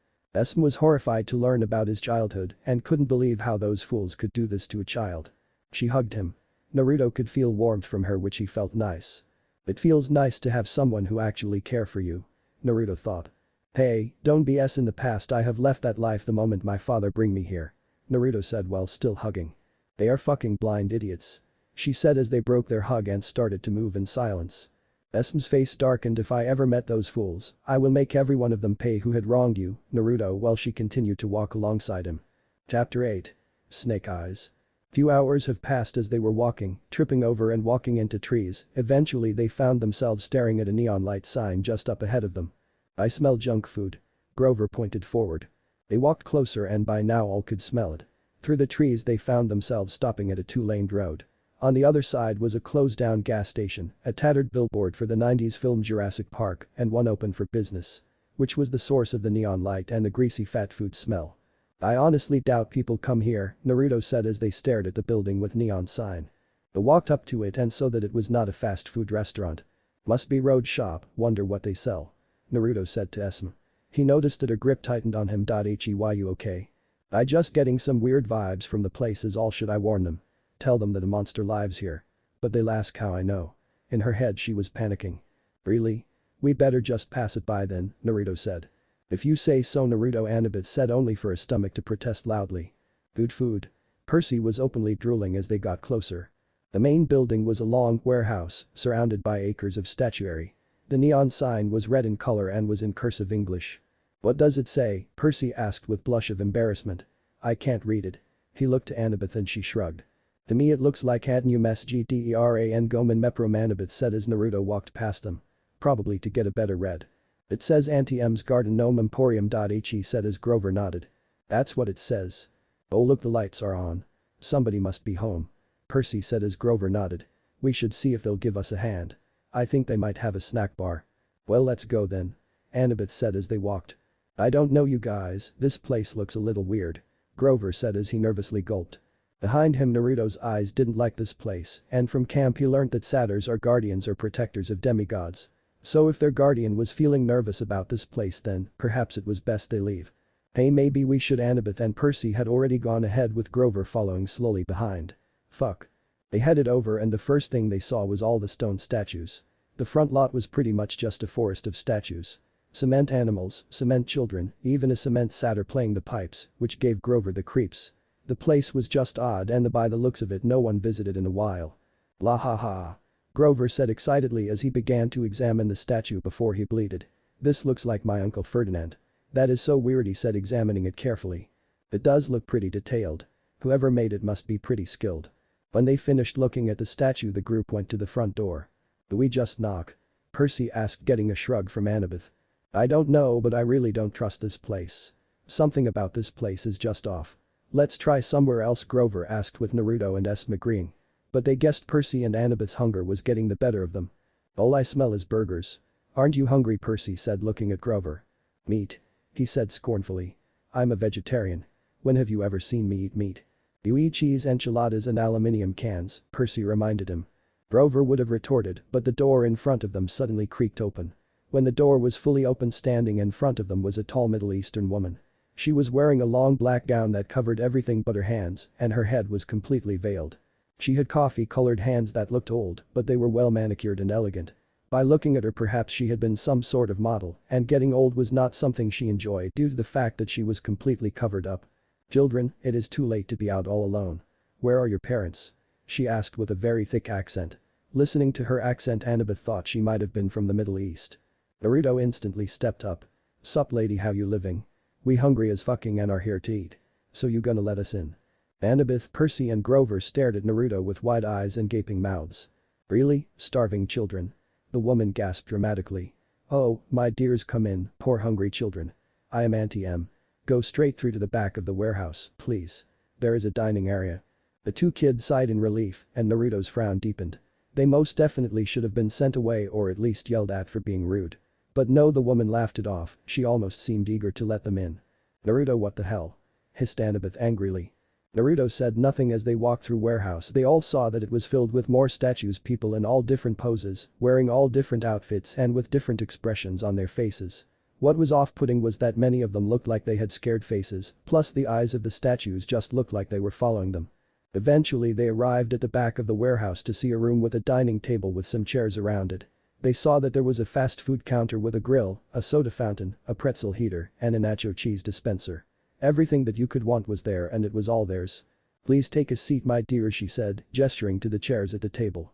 SM was horrified to learn about his childhood and couldn't believe how those fools could do this to a child. She hugged him. Naruto could feel warmth from her, which he felt nice. It feels nice to have someone who actually care for you. Naruto thought. Hey, don't BS in the past, I have left that life the moment my father bring me here. Naruto said while still hugging. They are fucking blind idiots. She said as they broke their hug and started to move in silence. Esm's face darkened. If I ever met those fools, I will make every one of them pay who had wronged you, Naruto, while she continued to walk alongside him. Chapter 8. Snake Eyes. Few hours have passed as they were walking, tripping over and walking into trees. Eventually they found themselves staring at a neon light sign just up ahead of them. I smell junk food. Grover pointed forward. They walked closer and by now all could smell it. Through the trees they found themselves stopping at a two-laned road. On the other side was a closed-down gas station, a tattered billboard for the 90s film Jurassic Park, and one open for business. Which was the source of the neon light and the greasy fat food smell. I honestly doubt people come here, Naruto said as they stared at the building with neon sign. They walked up to it and saw that it was not a fast food restaurant. Must be road shop, wonder what they sell. Naruto said to Esm. He noticed that her grip tightened on him. Hey, you okay? I just getting some weird vibes from the place is all. Should I warn them? Tell them that a monster lives here. But they'll ask how I know. In her head she was panicking. Really? We better just pass it by then, Naruto said. If you say so, Naruto Annabeth said, only for a stomach to protest loudly. Good food. Percy was openly drooling as they got closer. The main building was a long warehouse surrounded by acres of statuary. The neon sign was red in color and was in cursive English. What does it say? Percy asked with blush of embarrassment. I can't read it. He looked to Annabeth and she shrugged. To me it looks like Adnumsgderan Gomen Meprom, Annabeth said as Naruto walked past them. Probably to get a better read. It says Anti-M's Garden Gnome Emporium. He said as Grover nodded. That's what it says. Oh look, the lights are on. Somebody must be home. Percy said as Grover nodded. We should see if they'll give us a hand. I think they might have a snack bar. Well, let's go then. Annabeth said as they walked. I don't know you guys, this place looks a little weird. Grover said as he nervously gulped. Behind him, Naruto's eyes didn't like this place, and from camp he learned that satyrs are guardians or protectors of demigods. So if their guardian was feeling nervous about this place, then perhaps it was best they leave. Hey, maybe we should. Annabeth and Percy had already gone ahead with Grover following slowly behind. Fuck. They headed over and the first thing they saw was all the stone statues. The front lot was pretty much just a forest of statues. Cement animals, cement children, even a cement satyr playing the pipes, which gave Grover the creeps. The place was just odd and by the looks of it no one visited in a while. La ha ha. Grover said excitedly as he began to examine the statue before he bleated. This looks like my Uncle Ferdinand. That is so weird, he said, examining it carefully. It does look pretty detailed. Whoever made it must be pretty skilled. When they finished looking at the statue, the group went to the front door. Do we just knock? Percy asked, getting a shrug from Annabeth. I don't know, but I really don't trust this place. Something about this place is just off. Let's try somewhere else, Grover asked with Naruto and Esm agreeing. But they guessed Percy and Annabeth's hunger was getting the better of them. All I smell is burgers. Aren't you hungry? Percy said, looking at Grover. Meat. He said scornfully. I'm a vegetarian. When have you ever seen me eat meat? You eat cheese, enchiladas and aluminium cans, Percy reminded him. Grover would have retorted, but the door in front of them suddenly creaked open. When the door was fully open, standing in front of them was a tall Middle Eastern woman. She was wearing a long black gown that covered everything but her hands, and her head was completely veiled. She had coffee-colored hands that looked old, but they were well manicured and elegant. By looking at her, perhaps she had been some sort of model, and getting old was not something she enjoyed due to the fact that she was completely covered up. Children, it is too late to be out all alone. Where are your parents? She asked with a very thick accent. Listening to her accent, Annabeth thought she might have been from the Middle East. Naruto instantly stepped up. Sup lady, how you living? We hungry as fucking and are here to eat. So you gonna let us in? Annabeth, Percy and Grover stared at Naruto with wide eyes and gaping mouths. Really? Starving children? The woman gasped dramatically. Oh, my dears, come in, poor hungry children. I am Auntie M. Go straight through to the back of the warehouse, please. There is a dining area. The two kids sighed in relief and Naruto's frown deepened. They most definitely should have been sent away or at least yelled at for being rude. But no, the woman laughed it off, she almost seemed eager to let them in. Naruto, what the hell? Hissed Annabeth angrily. Naruto said nothing as they walked through warehouse. They all saw that it was filled with more statues, people in all different poses, wearing all different outfits and with different expressions on their faces. What was off-putting was that many of them looked like they had scared faces, plus the eyes of the statues just looked like they were following them. Eventually they arrived at the back of the warehouse to see a room with a dining table with some chairs around it. They saw that there was a fast food counter with a grill, a soda fountain, a pretzel heater, and a nacho cheese dispenser. Everything that you could want was there and it was all theirs. "Please take a seat my dear," she said, gesturing to the chairs at the table.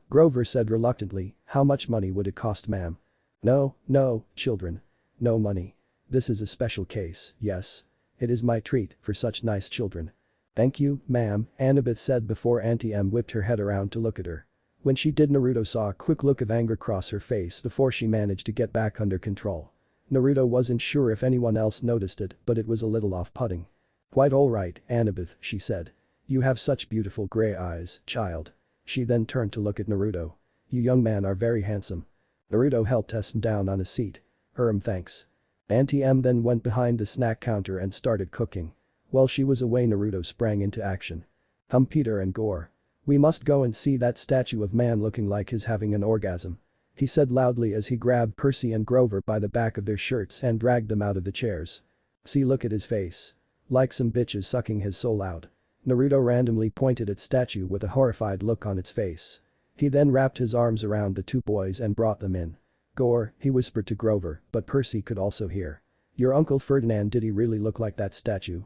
Grover said reluctantly, "How much money would it cost ma'am?" No, children. No money. This is a special case, yes. It is my treat for such nice children." "Thank you, ma'am," Annabeth said before Auntie M whipped her head around to look at her. When she did, Naruto saw a quick look of anger cross her face before she managed to get back under control. Naruto wasn't sure if anyone else noticed it, but it was a little off-putting. "Quite alright, Annabeth," she said. "You have such beautiful grey eyes, child." She then turned to look at Naruto. "You young man are very handsome." Naruto helped him down on a seat. Thanks." Auntie M then went behind the snack counter and started cooking. While she was away, Naruto sprang into action. Peter and Gore. "We must go and see that statue of man looking like he's having an orgasm," he said loudly as he grabbed Percy and Grover by the back of their shirts and dragged them out of the chairs. "See, look at his face. Like some bitch is sucking his soul out." Naruto randomly pointed at statue with a horrified look on its face. He then wrapped his arms around the two boys and brought them in. "Gore," he whispered to Grover, but Percy could also hear. "Your Uncle Ferdinand, did he really look like that statue?"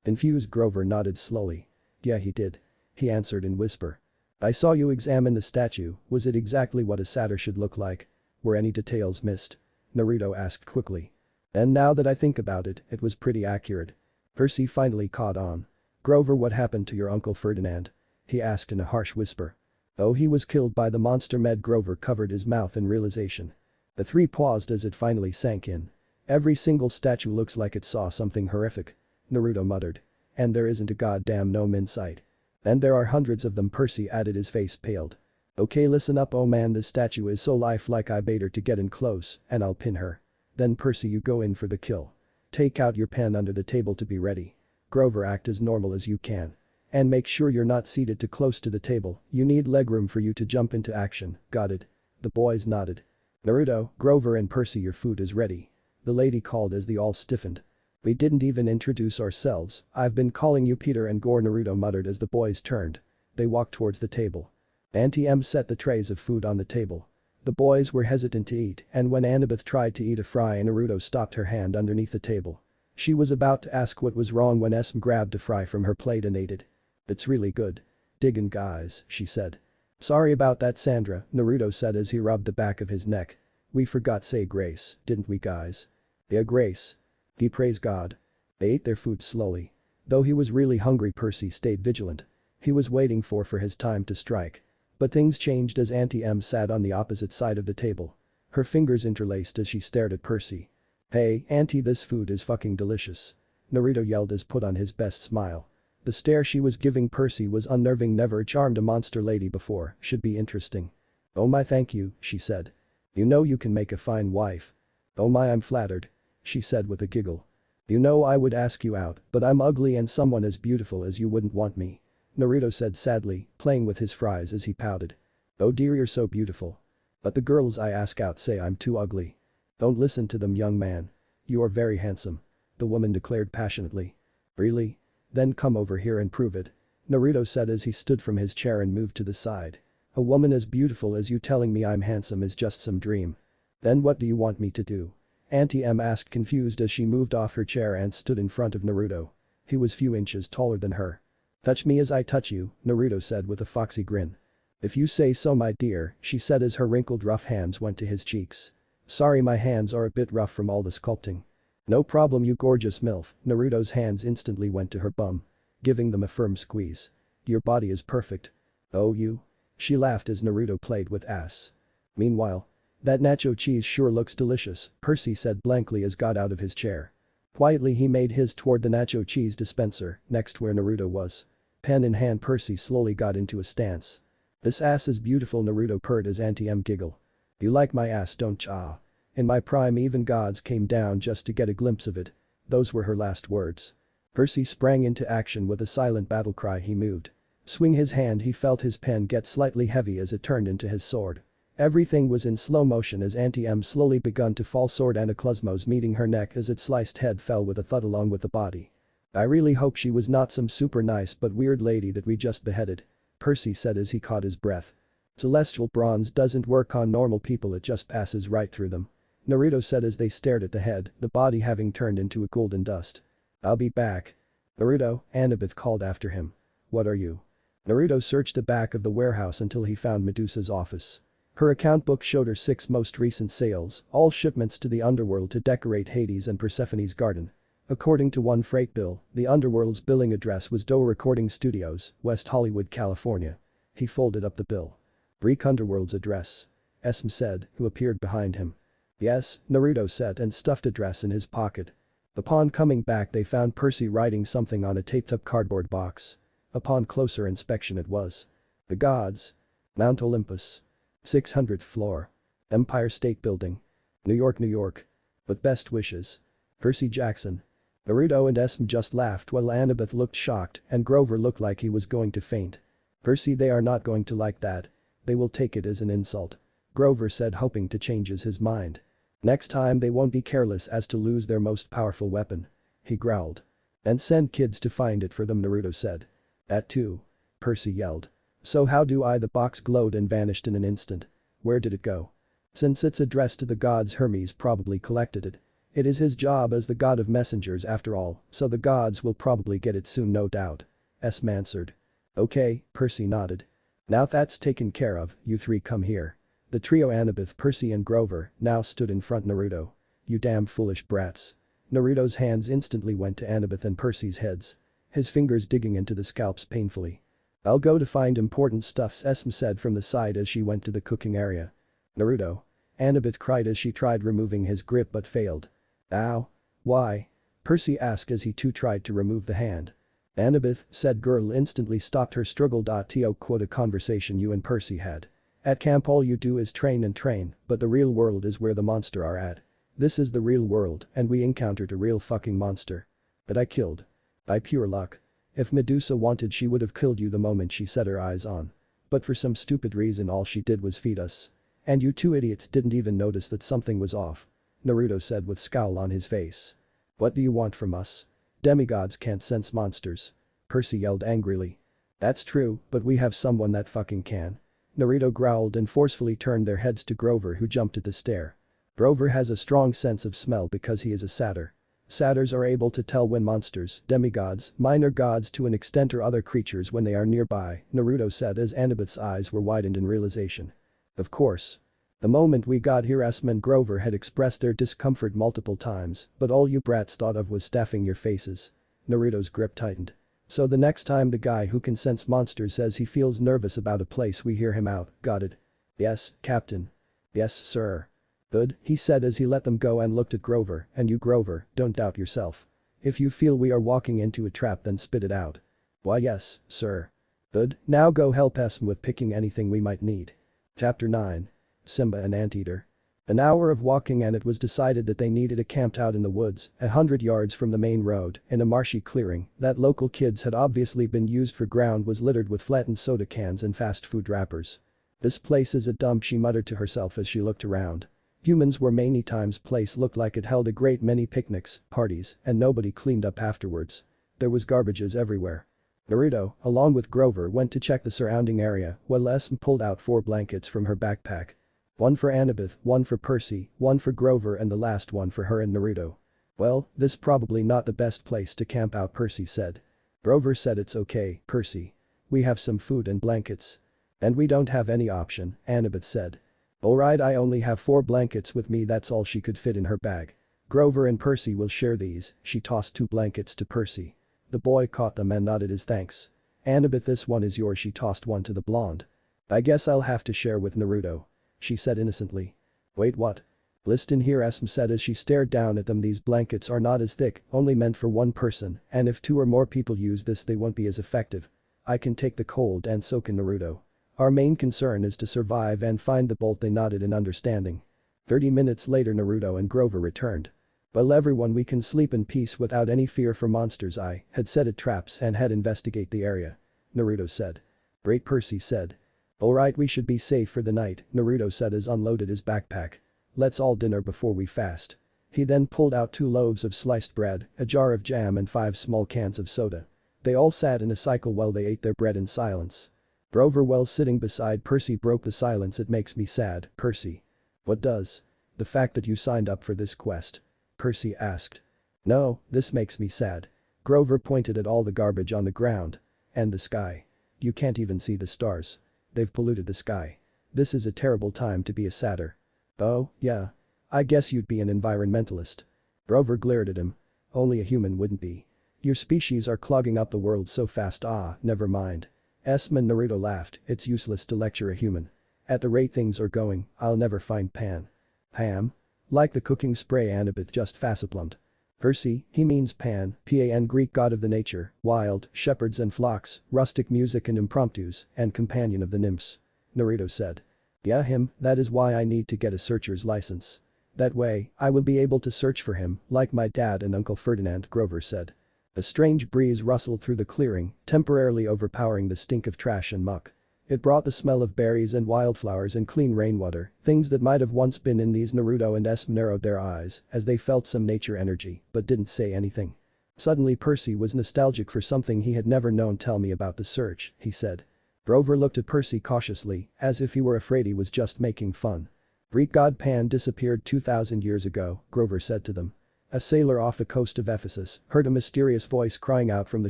Confused Grover nodded slowly. "Yeah, he did," he answered in whisper. "I saw you examine the statue, was it exactly what a satyr should look like? Were any details missed?" Naruto asked quickly. "And now that I think about it, it was pretty accurate." Percy finally caught on. "Grover, what happened to your Uncle Ferdinand?" he asked in a harsh whisper. "Oh, he was killed by the monster med." Grover covered his mouth in realization. The three paused as it finally sank in. "Every single statue looks like it saw something horrific," Naruto muttered. "And there isn't a goddamn gnome in sight. And there are hundreds of them." Percy added, his face paled. "Okay, listen up, oh man, this statue is so lifelike, I bait her to get in close and I'll pin her. Then Percy, you go in for the kill. Take out your pen under the table to be ready. Grover, act as normal as you can. And make sure you're not seated too close to the table, you need legroom for you to jump into action, got it?" The boys nodded. "Naruto, Grover and Percy, your food is ready," the lady called as they all stiffened. "We didn't even introduce ourselves, I've been calling you Peter and Gore," Naruto muttered as the boys turned. They walked towards the table. Auntie M set the trays of food on the table. The boys were hesitant to eat, and when Annabeth tried to eat a fry, Naruto stopped her hand underneath the table. She was about to ask what was wrong when Esm grabbed a fry from her plate and ate it. "It's really good. Diggin' guys," she said. "Sorry about that, Sandra," Naruto said as he rubbed the back of his neck. "We forgot say grace, didn't we guys?" "Yeah, grace." He praised God. They ate their food slowly. Though he was really hungry, Percy stayed vigilant. He was waiting for his time to strike. But things changed as Auntie M sat on the opposite side of the table. Her fingers interlaced as she stared at Percy. "Hey, Auntie, this food is fucking delicious," Naruto yelled as put on his best smile. The stare she was giving Percy was unnerving. Never charmed a monster lady before, should be interesting. "Oh my, thank you," she said. "You know you can make a fine wife." "Oh my, I'm flattered," she said with a giggle. "You know I would ask you out, but I'm ugly and someone as beautiful as you wouldn't want me," Naruto said sadly, playing with his fries as he pouted. "Oh dear, you're so beautiful. But the girls I ask out say I'm too ugly." "Don't listen to them, young man. You are very handsome," the woman declared passionately. "Really? Then come over here and prove it," Naruto said as he stood from his chair and moved to the side. "A woman as beautiful as you telling me I'm handsome is just some dream." "Then what do you want me to do?" Auntie M asked, confused as she moved off her chair and stood in front of Naruto. He was few inches taller than her. "Touch me as I touch you," Naruto said with a foxy grin. "If you say so, my dear," she said as her wrinkled rough hands went to his cheeks. "Sorry, my hands are a bit rough from all the sculpting." "No problem, you gorgeous MILF," Naruto's hands instantly went to her bum, giving them a firm squeeze. "Your body is perfect." "Oh you?" She laughed as Naruto played with ass. Meanwhile, "That nacho cheese sure looks delicious," Percy said blankly as got out of his chair. Quietly he made his toward the nacho cheese dispenser, next where Naruto was. Pen in hand, Percy slowly got into a stance. "This ass is beautiful," Naruto purred as Auntie M giggled. "You like my ass, don't ya? In my prime even gods came down just to get a glimpse of it." Those were her last words. Percy sprang into action with a silent battle cry. He moved. Swing his hand, he felt his pen get slightly heavy as it turned into his sword. Everything was in slow motion as Auntie M slowly begun to fall, sword Anaclosmos meeting her neck as its sliced head fell with a thud along with the body. "I really hope she was not some super nice but weird lady that we just beheaded," Percy said as he caught his breath. Celestial bronze doesn't work on normal people, it just passes right through them. Naruto said as they stared at the head, the body having turned into a golden dust. I'll be back. Naruto, Annabeth called after him. What are you? Naruto searched the back of the warehouse until he found Medusa's office. Her account book showed her 6 most recent sales, all shipments to the underworld to decorate Hades and Persephone's garden. According to one freight bill, the underworld's billing address was Doe Recording Studios, West Hollywood, California. He folded up the bill. Greek underworld's address. Esm said, who appeared behind him. Yes, Naruto said and stuffed address in his pocket. Upon coming back they found Percy writing something on a taped-up cardboard box. Upon closer inspection it was. The gods. Mount Olympus. 600th floor. Empire State Building. New York, New York. With best wishes. Percy Jackson. Naruto and Esm just laughed while Annabeth looked shocked and Grover looked like he was going to faint. Percy, they are not going to like that. They will take it as an insult. Grover said, hoping to change his mind. Next time they won't be careless as to lose their most powerful weapon. He growled. And send kids to find it for them, Naruto said. That too. Percy yelled. So how do I? The box glowed and vanished in an instant. Where did it go? Since it's addressed to the gods, Hermes probably collected it. It is his job as the god of messengers after all, so the gods will probably get it soon, no doubt. Esm answered. Okay, Percy nodded. Now that's taken care of, you 3 come here. The trio Annabeth, Percy and Grover now stood in front Naruto. You damn foolish brats. Naruto's hands instantly went to Annabeth and Percy's heads. His fingers digging into the scalps painfully. I'll go to find important stuffs, Esm said from the side as she went to the cooking area. Naruto. Annabeth cried as she tried removing his grip but failed. Ow. Why? Percy asked as he too tried to remove the hand. Annabeth, said girl instantly stopped her struggle. To quote a conversation you and Percy had. At camp all you do is train and train, but the real world is where the monster are at. This is the real world and we encountered a real fucking monster. But I killed. By pure luck. If Medusa wanted she would have killed you the moment she set her eyes on. But for some stupid reason all she did was feed us. And you 2 idiots didn't even notice that something was off. Naruto said with scowl on his face. What do you want from us? Demigods can't sense monsters. Percy yelled angrily. That's true, but we have someone that fucking can. Naruto growled and forcefully turned their heads to Grover, who jumped at the stare. Grover has a strong sense of smell because he is a satyr. Satyrs are able to tell when monsters, demigods, minor gods to an extent or other creatures when they are nearby, Naruto said as Annabeth's eyes were widened in realization. Of course. The moment we got here Esm and Grover had expressed their discomfort multiple times, but all you brats thought of was staffing your faces. Naruto's grip tightened. So the next time the guy who can sense monsters says he feels nervous about a place we hear him out, got it? Yes, Captain. Yes, sir. Good, he said as he let them go and looked at Grover, and you Grover, don't doubt yourself. If you feel we are walking into a trap then spit it out. Why yes, sir. Good, now go help Esm with picking anything we might need. Chapter 9. Simba and Anteater. An hour of walking and it was decided that they needed a camped out in the woods, 100 yards from the main road, in a marshy clearing that local kids had obviously been used for ground was littered with flattened soda cans and fast food wrappers. This place is a dump, she muttered to herself as she looked around. Humans were many times place looked like it held a great many picnics, parties, and nobody cleaned up afterwards. There was garbages everywhere. Naruto, along with Grover, went to check the surrounding area while Esm pulled out 4 blankets from her backpack. One for Annabeth, one for Percy, one for Grover and the last one for her and Naruto. Well, this probably not the best place to camp out, Percy said. Grover said it's okay, Percy. We have some food and blankets. And we don't have any option, Annabeth said. Alright, I only have 4 blankets with me, that's all she could fit in her bag. Grover and Percy will share these, she tossed 2 blankets to Percy. The boy caught them and nodded his thanks. Annabeth, this one is yours, she tossed one to the blonde. I guess I'll have to share with Naruto. She said innocently. Wait, what? Listen here, Esm said as she stared down at them. These blankets are not as thick, only meant for one person, and if 2 or more people use this they won't be as effective. I can take the cold and so can Naruto. Our main concern is to survive and find the bolt. They nodded in understanding. 30 minutes later Naruto and Grover returned. Well everyone, we can sleep in peace without any fear for monsters. I had set it traps and had investigate the area. Naruto said. Great, Percy said. Alright, we should be safe for the night, Naruto said as unloaded his backpack. Let's all dinner before we fast. He then pulled out 2 loaves of sliced bread, a jar of jam and 5 small cans of soda. They all sat in a cycle while they ate their bread in silence. Grover, well sitting beside Percy, broke the silence. It makes me sad, Percy. What does? The fact that you signed up for this quest. Percy asked. No, this makes me sad. Grover pointed at all the garbage on the ground. And the sky. You can't even see the stars. They've polluted the sky. This is a terrible time to be a satyr. Oh, yeah. I guess you'd be an environmentalist. Grover glared at him. Only a human wouldn't be. Your species are clogging up the world so fast. Never mind. Esme and Naruto laughed. It's useless to lecture a human. At the rate things are going, I'll never find Pan. Pam? Like the cooking spray Annabeth just faceplumed. Percy, he means Pan, Pan, Greek god of the nature, wild, shepherds and flocks, rustic music and impromptus, and companion of the nymphs. Naruto said. Yeah, him, that is why I need to get a searcher's license. That way, I will be able to search for him, like my dad and Uncle Ferdinand, Grover said. A strange breeze rustled through the clearing, temporarily overpowering the stink of trash and muck. It brought the smell of berries and wildflowers and clean rainwater, things that might have once been in these. Naruto and Esme narrowed their eyes as they felt some nature energy, but didn't say anything. Suddenly Percy was nostalgic for something he had never known. Tell me about the search, he said. Grover looked at Percy cautiously, as if he were afraid he was just making fun. Greek god Pan disappeared 2,000 years ago, Grover said to them. A sailor off the coast of Ephesus heard a mysterious voice crying out from the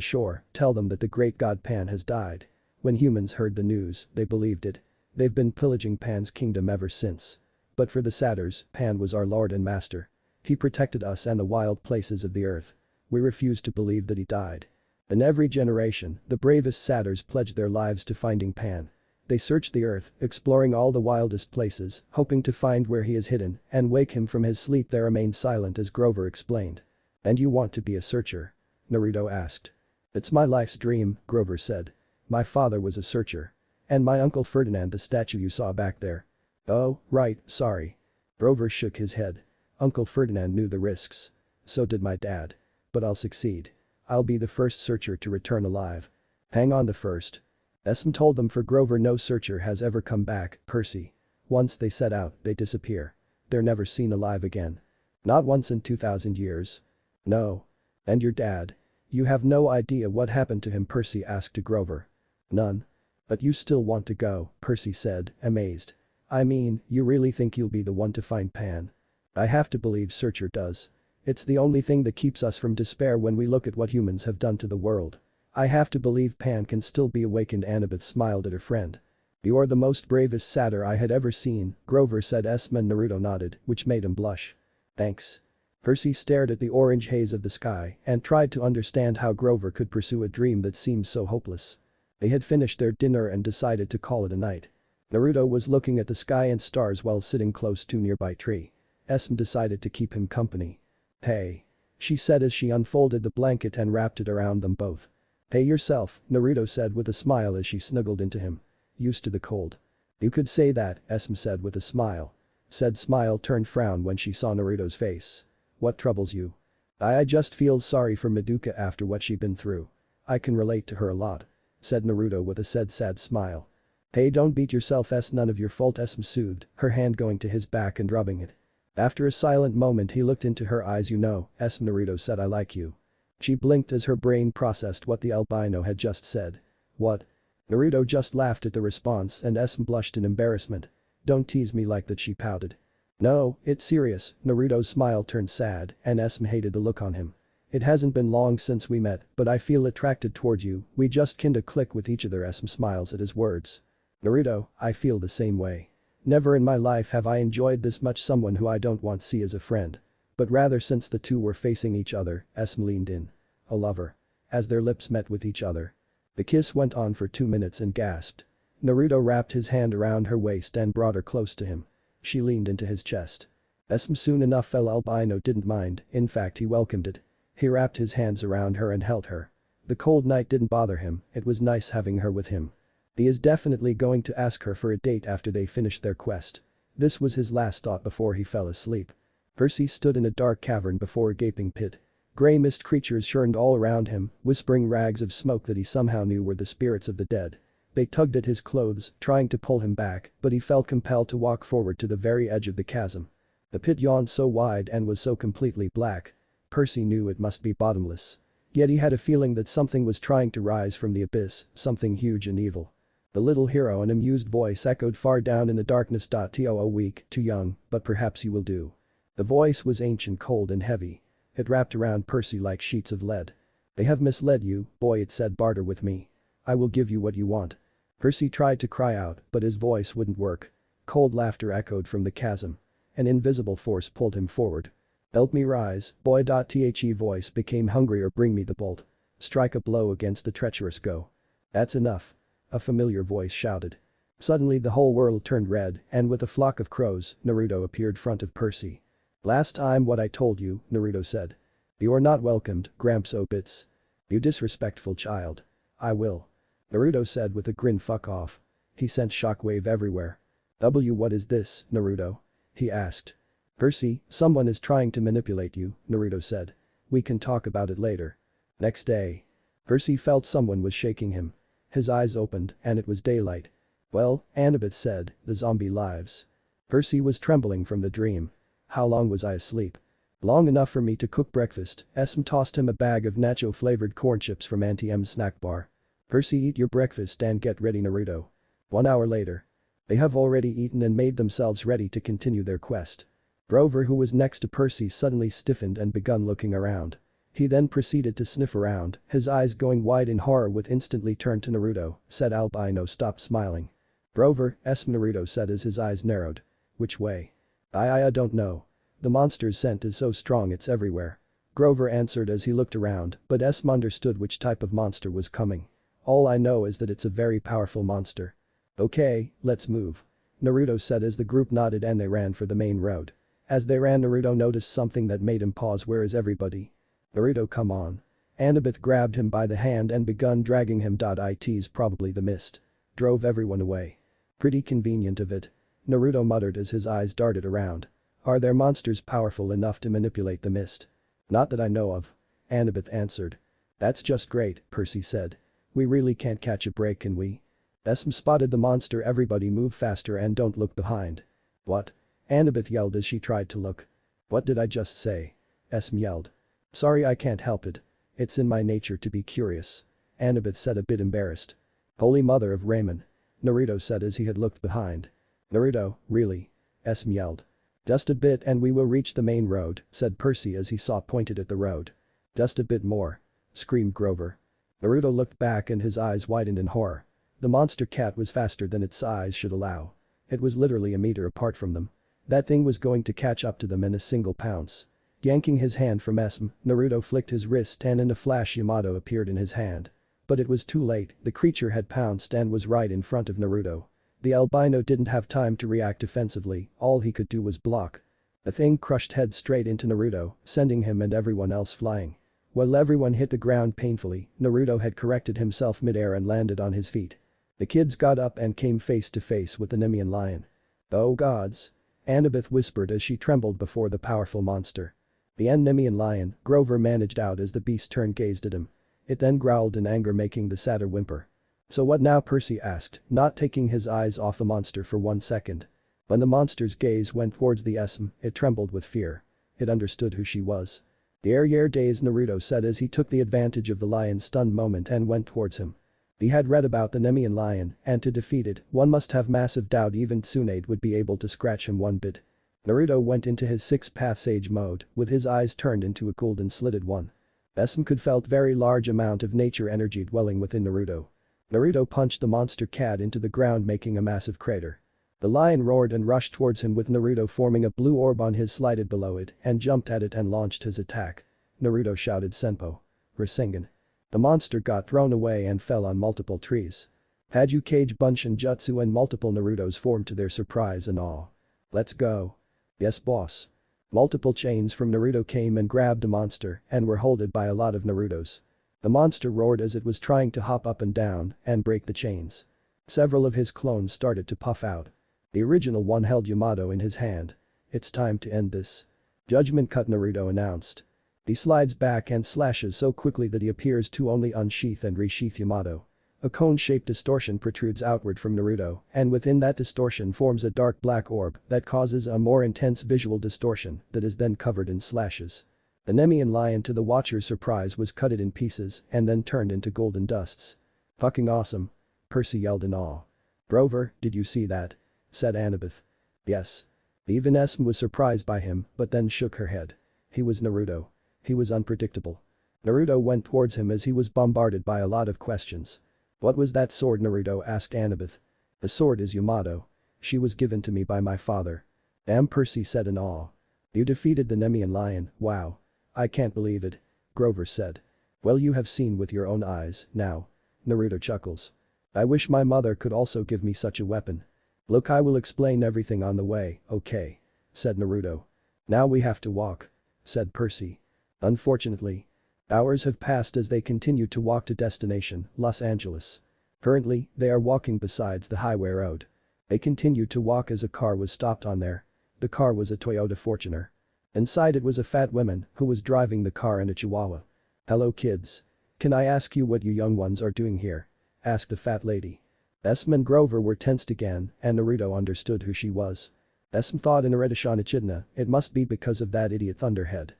shore, tell them that the great god Pan has died. When humans heard the news, they believed it. They've been pillaging Pan's kingdom ever since. But for the satyrs, Pan was our lord and master. He protected us and the wild places of the earth. We refused to believe that he died. In every generation, the bravest satyrs pledged their lives to finding Pan. They searched the earth, exploring all the wildest places, hoping to find where he is hidden and wake him from his sleep. They remained silent as Grover explained. And you want to be a searcher? Naruto asked. It's my life's dream, Grover said. My father was a searcher. And my Uncle Ferdinand, the statue you saw back there. Oh, right, sorry. Grover shook his head. Uncle Ferdinand knew the risks. So did my dad. But I'll succeed. I'll be the first searcher to return alive. Hang on, the first. Esme told them. For Grover, no searcher has ever come back, Percy. Once they set out, they disappear. They're never seen alive again. Not once in 2,000 years. No. And your dad? You have no idea what happened to him, Percy asked to Grover. None. But you still want to go, Percy said, amazed. I mean, you really think you'll be the one to find Pan? I have to believe Searcher does. It's the only thing that keeps us from despair when we look at what humans have done to the world. I have to believe Pan can still be awakened. Annabeth smiled at her friend. You're the most bravest satyr I had ever seen, Grover said. Esme and Naruto nodded, which made him blush. Thanks. Percy stared at the orange haze of the sky and tried to understand how Grover could pursue a dream that seemed so hopeless. They had finished their dinner and decided to call it a night. Naruto was looking at the sky and stars while sitting close to a nearby tree. Esme decided to keep him company. Hey. She said as she unfolded the blanket and wrapped it around them both. Hey yourself, Naruto said with a smile as she snuggled into him. Used to the cold. You could say that, Esme said with a smile. Said smile turned frown when she saw Naruto's face. What troubles you? I just feel sorry for Madoka after what she'd been through. I can relate to her a lot. Said Naruto with a sad smile. Hey, don't beat yourself, none of your fault, Esme soothed, her hand going to his back and rubbing it. After a silent moment he looked into her eyes. You know, Esme, Naruto said, I like you. She blinked as her brain processed what the albino had just said. What? Naruto just laughed at the response and Esme blushed in embarrassment. Don't tease me like that, she pouted. No, it's serious. Naruto's smile turned sad and Esme hated the look on him. It hasn't been long since we met, but I feel attracted toward you. We just kinda click with each other. Esme smiles at his words. Naruto, I feel the same way. Never in my life have I enjoyed this much someone who I don't want to see as a friend. But rather, since the two were facing each other, Esme leaned in. A lover. As their lips met with each other. The kiss went on for 2 minutes and gasped. Naruto wrapped his hand around her waist and brought her close to him. She leaned into his chest. Esme soon enough fell. Albino didn't mind, in fact he welcomed it. He wrapped his hands around her and held her. The cold night didn't bother him, it was nice having her with him. He is definitely going to ask her for a date after they finish their quest. This was his last thought before he fell asleep. Percy stood in a dark cavern before a gaping pit. Grey mist creatures churned all around him, whispering rags of smoke that he somehow knew were the spirits of the dead. They tugged at his clothes, trying to pull him back, but he felt compelled to walk forward to the very edge of the chasm. The pit yawned so wide and was so completely black. Percy knew it must be bottomless. Yet he had a feeling that something was trying to rise from the abyss, something huge and evil. The little hero, an amused voice echoed far down in the darkness. "Too weak, too young, but perhaps you will do." The voice was ancient, cold and heavy. It wrapped around Percy like sheets of lead. "They have misled you, boy," it said. "Barter with me. I will give you what you want." Percy tried to cry out, but his voice wouldn't work. Cold laughter echoed from the chasm. An invisible force pulled him forward. "Help me rise, boy." The voice became hungrier. "Bring me the bolt. Strike a blow against the treacherous go." "That's enough," a familiar voice shouted. Suddenly the whole world turned red, and with a flock of crows, Naruto appeared front of Percy. "Last time what I told you," Naruto said. "You're not welcomed, Gramps Obits. You disrespectful child. I will." Naruto said with a grin. "Fuck off." He sent shockwave everywhere. What is this, Naruto?" he asked. "Percy, someone is trying to manipulate you," Naruto said. "We can talk about it later." Next day. Percy felt someone was shaking him. His eyes opened, and it was daylight. "Well," Annabeth said, "the zombie lives." Percy was trembling from the dream. "How long was I asleep?" "Long enough for me to cook breakfast." Esm tossed him a bag of nacho-flavored corn chips from Auntie M's snack bar. "Percy, eat your breakfast and get ready." Naruto. 1 hour later. They have already eaten and made themselves ready to continue their quest. Grover, who was next to Percy, suddenly stiffened and begun looking around. He then proceeded to sniff around, his eyes going wide in horror. With instantly turned to Naruto, said Albino. "Stop smiling." "Grover," Naruto said as his eyes narrowed. "Which way?" I don't know. The monster's scent is so strong it's everywhere." Grover answered as he looked around, but Esm understood which type of monster was coming. "All I know is that it's a very powerful monster." "Okay, let's move," Naruto said as the group nodded and they ran for the main road. As they ran, Naruto noticed something that made him pause. "Where is everybody?" "Naruto, come on." Annabeth grabbed him by the hand and begun dragging him. "It's probably the mist. Drove everyone away." "Pretty convenient of it," Naruto muttered as his eyes darted around. "Are there monsters powerful enough to manipulate the mist?" "Not that I know of," Annabeth answered. "That's just great," Percy said. "We really can't catch a break, can we?" Esm spotted the monster. "Everybody move faster and don't look behind." "What?" Annabeth yelled as she tried to look. "What did I just say?" Esm yelled. "Sorry, I can't help it. It's in my nature to be curious," Annabeth said, a bit embarrassed. "Holy Mother of Raymond," Naruto said as he had looked behind. "Naruto, really?" Esm yelled. "Just a bit and we will reach the main road," said Percy as he saw pointed at the road. "Just a bit more," screamed Grover. Naruto looked back and his eyes widened in horror. The monster cat was faster than its size should allow. It was literally a meter apart from them. That thing was going to catch up to them in a single pounce. Yanking his hand from Esm, Naruto flicked his wrist and in a flash Yamato appeared in his hand. But it was too late. The creature had pounced and was right in front of Naruto. The albino didn't have time to react defensively, all he could do was block. The thing crushed head straight into Naruto, sending him and everyone else flying. While everyone hit the ground painfully, Naruto had corrected himself mid-air and landed on his feet. The kids got up and came face to face with the Nemean lion. "Oh gods," Annabeth whispered as she trembled before the powerful monster. "The Nemean lion," Grover managed out as the beast turned gazed at him. It then growled in anger, making the satyr whimper. "So what now?" Percy asked, not taking his eyes off the monster for 1 second. When the monster's gaze went towards the Esm, it trembled with fear. It understood who she was. "Yer days," Naruto said as he took the advantage of the lion's stunned moment and went towards him. He had read about the Nemean lion, and to defeat it, one must have massive doubt even Tsunade would be able to scratch him one bit. Naruto went into his 6-path sage mode, with his eyes turned into a golden slitted one. Esm could felt very large amount of nature energy dwelling within Naruto. Naruto punched the monster cat into the ground, making a massive crater. The lion roared and rushed towards him, with Naruto forming a blue orb on his slided below it and jumped at it and launched his attack. Naruto shouted Senpo. Rasengan. The monster got thrown away and fell on multiple trees. Haju Kage Bunshin Jutsu and multiple Narutos formed to their surprise and awe. "Let's go." "Yes boss." Multiple chains from Naruto came and grabbed the monster and were holded by a lot of Narutos. The monster roared as it was trying to hop up and down and break the chains. Several of his clones started to puff out. The original one held Yamato in his hand. "It's time to end this." "Judgment cut," Naruto announced. He slides back and slashes so quickly that he appears to only unsheath and resheath Yamato. A cone-shaped distortion protrudes outward from Naruto, and within that distortion forms a dark black orb that causes a more intense visual distortion that is then covered in slashes. The Nemean lion, to the watcher's surprise, was cutted in pieces and then turned into golden dusts. "Fucking awesome." Percy yelled in awe. "Grover, did you see that?" said Annabeth. "Yes." Even Esme was surprised by him, but then shook her head. He was Naruto. He was unpredictable. Naruto went towards him as he was bombarded by a lot of questions. "What was that sword?" Naruto asked Annabeth. "The sword is Yamato. She was given to me by my father." Damn, Percy said in awe. "You defeated the Nemean lion, wow. I can't believe it," Grover said. "Well, you have seen with your own eyes, now." Naruto chuckles. "I wish my mother could also give me such a weapon." "Look, I will explain everything on the way, okay?" said Naruto. "Now we have to walk," said Percy. Unfortunately. Hours have passed as they continue to walk to destination, Los Angeles. Currently, they are walking besides the highway road. They continued to walk as a car was stopped on there. The car was a Toyota Fortuner. Inside it was a fat woman who was driving the car and a chihuahua. "Hello kids. Can I ask you what you young ones are doing here?" asked the fat lady. Esme and Grover were tensed again and Naruto understood who she was. Esme thought in Eredishon Echidna, it must be because of that idiot Thunderhead.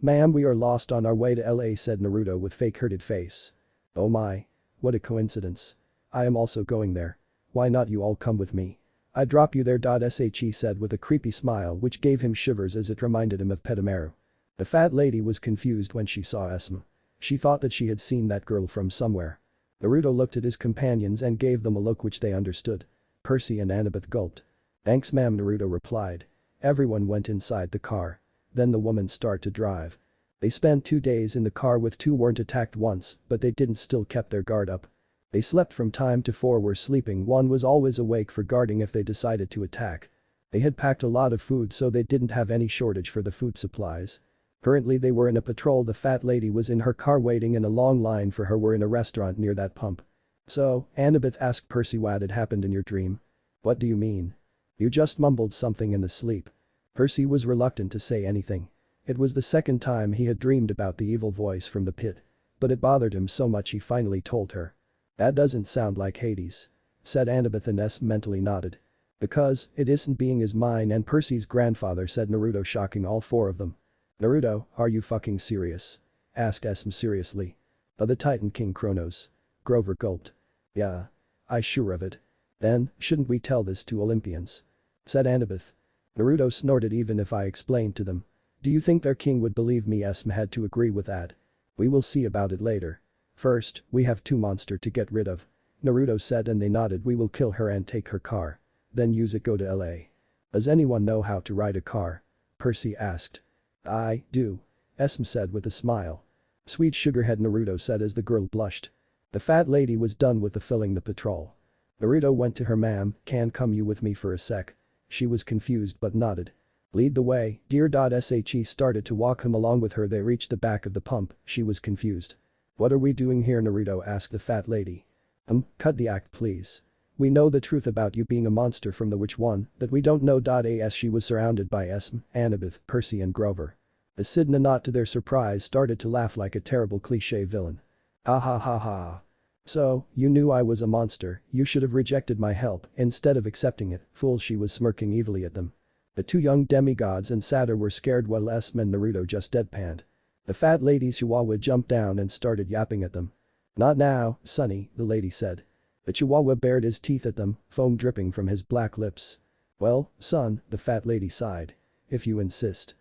Ma'am, we are lost on our way to LA," said Naruto with fake hurted face. "Oh my. What a coincidence. I am also going there. Why not you all come with me? I drop you there." She said with a creepy smile which gave him shivers as it reminded him of Petamaru. The fat lady was confused when she saw Esme. She thought that she had seen that girl from somewhere. Naruto looked at his companions and gave them a look which they understood. Percy and Annabeth gulped. "Thanks ma'am," Naruto replied. Everyone went inside the car. Then the woman started to drive. They spent 2 days in the car with 2 weren't attacked once, but they didn't still kept their guard up. They slept from time to 4 were sleeping, 1 was always awake for guarding if they decided to attack. They had packed a lot of food so they didn't have any shortage for the food supplies. Currently they were in a patrol. The fat lady was in her car waiting and a long line for her were in a restaurant near that pump. "So," Annabeth asked Percy, "what had happened in your dream?" "What do you mean?" "You just mumbled something in the sleep." Percy was reluctant to say anything. It was the second time he had dreamed about the evil voice from the pit. But it bothered him so much he finally told her. "That doesn't sound like Hades," said Annabeth and Esme mentally nodded. "Because it isn't being is mine and Percy's grandfather," said Naruto, shocking all 4 of them. "Naruto, are you fucking serious?" asked Esme seriously. "The Titan King Kronos." Grover gulped. "Yeah. I sure of it." "Then, shouldn't we tell this to Olympians?" said Annabeth. Naruto snorted. "Even if I explained to them. Do you think their king would believe me?" Esme had to agree with that. "We will see about it later. First, we have 2 monster to get rid of," Naruto said and they nodded. "We will kill her and take her car. Then use it go to LA. Does anyone know how to ride a car?" Percy asked. "I do," Esme said with a smile. "Sweet sugarhead," Naruto said as the girl blushed. The fat lady was done with the filling the patrol. Naruto went to her. "Ma'am, can come you with me for a sec?" She was confused but nodded. "Lead the way, dear." She started to walk him along with her. They reached the back of the pump. She was confused. "What are we doing here?" Naruto asked the fat lady. Cut the act please. We know the truth about you being a monster from the which one that we don't know. As she was surrounded by Esme, Annabeth, Percy and Grover. Echidna, not to their surprise, started to laugh like a terrible cliché villain. "Ha ha ha ha. So, you knew I was a monster, you should have rejected my help instead of accepting it, fool." She was smirking evilly at them. The 2 young demigods and Satyr were scared while Esme and Naruto just deadpanned. The fat lady's chihuahua jumped down and started yapping at them. "Not now, Sonny," the lady said. The chihuahua bared his teeth at them, foam dripping from his black lips. "Well, son," the fat lady sighed. "If you insist."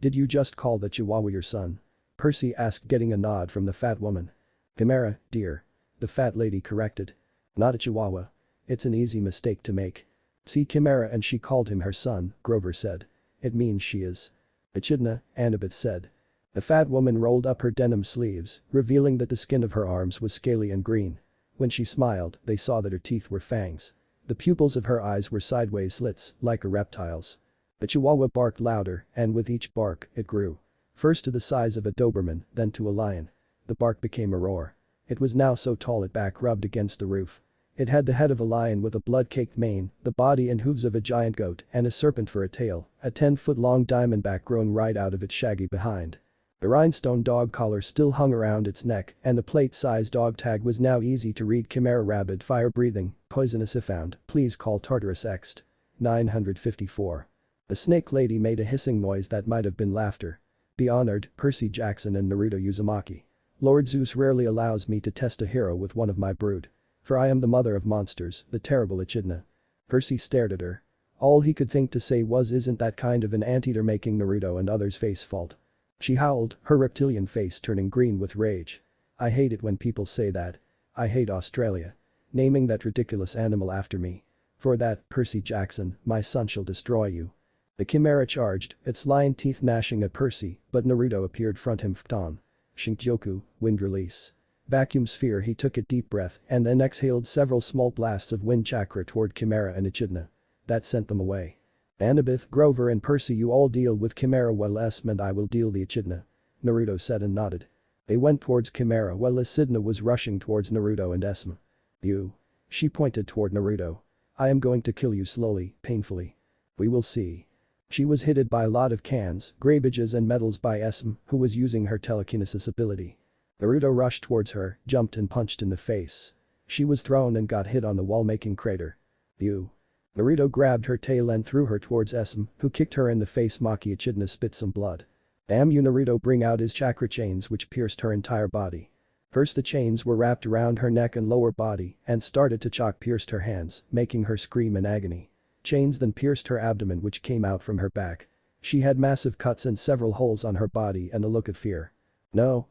Did you just call the chihuahua your son?" Percy asked, getting a nod from the fat woman. "Chimera, dear," the fat lady corrected. "Not a chihuahua. It's an easy mistake to make." "See, Chimera and she called him her son," Grover said. "It means she is." "Echidna," Annabeth said. The fat woman rolled up her denim sleeves, revealing that the skin of her arms was scaly and green. When she smiled, they saw that her teeth were fangs. The pupils of her eyes were sideways slits, like a reptile's. The chihuahua barked louder, and with each bark, it grew. First to the size of a Doberman, then to a lion. The bark became a roar. It was now so tall it back rubbed against the roof. It had the head of a lion with a blood-caked mane, the body and hooves of a giant goat, and a serpent for a tail, a 10-foot-long diamondback growing right out of its shaggy behind. The rhinestone dog collar still hung around its neck, and the plate-sized dog tag was now easy to read. "Chimera, rabid, fire-breathing, poisonous if found, please call Tartarus Ext. 954. The snake lady made a hissing noise that might have been laughter. "Be honored, Percy Jackson and Naruto Uzumaki. Lord Zeus rarely allows me to test a hero with one of my brood." For I am the mother of monsters, the terrible Echidna." Percy stared at her. All he could think to say was, "Isn't that kind of an anteater making Naruto and others face fault?" She howled, her reptilian face turning green with rage. "I hate it when people say that. I hate Australia. Naming that ridiculous animal after me. For that, Percy Jackson, my son shall destroy you." The chimera charged, its lion teeth gnashing at Percy, but Naruto appeared front him on. Shinkyoku, wind release. Vacuum sphere. He took a deep breath and then exhaled several small blasts of wind chakra toward Chimera and Echidna. That sent them away. "Annabeth, Grover and Percy, you all deal with Chimera while Esm and I will deal the Echidna," Naruto said and nodded. They went towards Chimera while Echidna was rushing towards Naruto and Esm. "You." She pointed toward Naruto. "I am going to kill you slowly, painfully. We will see." She was hit by a lot of cans, grabbages and metals by Esm, who was using her telekinesis ability. Naruto rushed towards her, jumped and punched in the face. She was thrown and got hit on the wall making crater. "You." Naruto grabbed her tail and threw her towards Esm, who kicked her in the face. Maki Echidna spit some blood. "Damn you." Naruto bring out his chakra chains which pierced her entire body. First the chains were wrapped around her neck and lower body and started to pierced her hands, making her scream in agony. Chains then pierced her abdomen which came out from her back. She had massive cuts and several holes on her body and a look of fear. "No.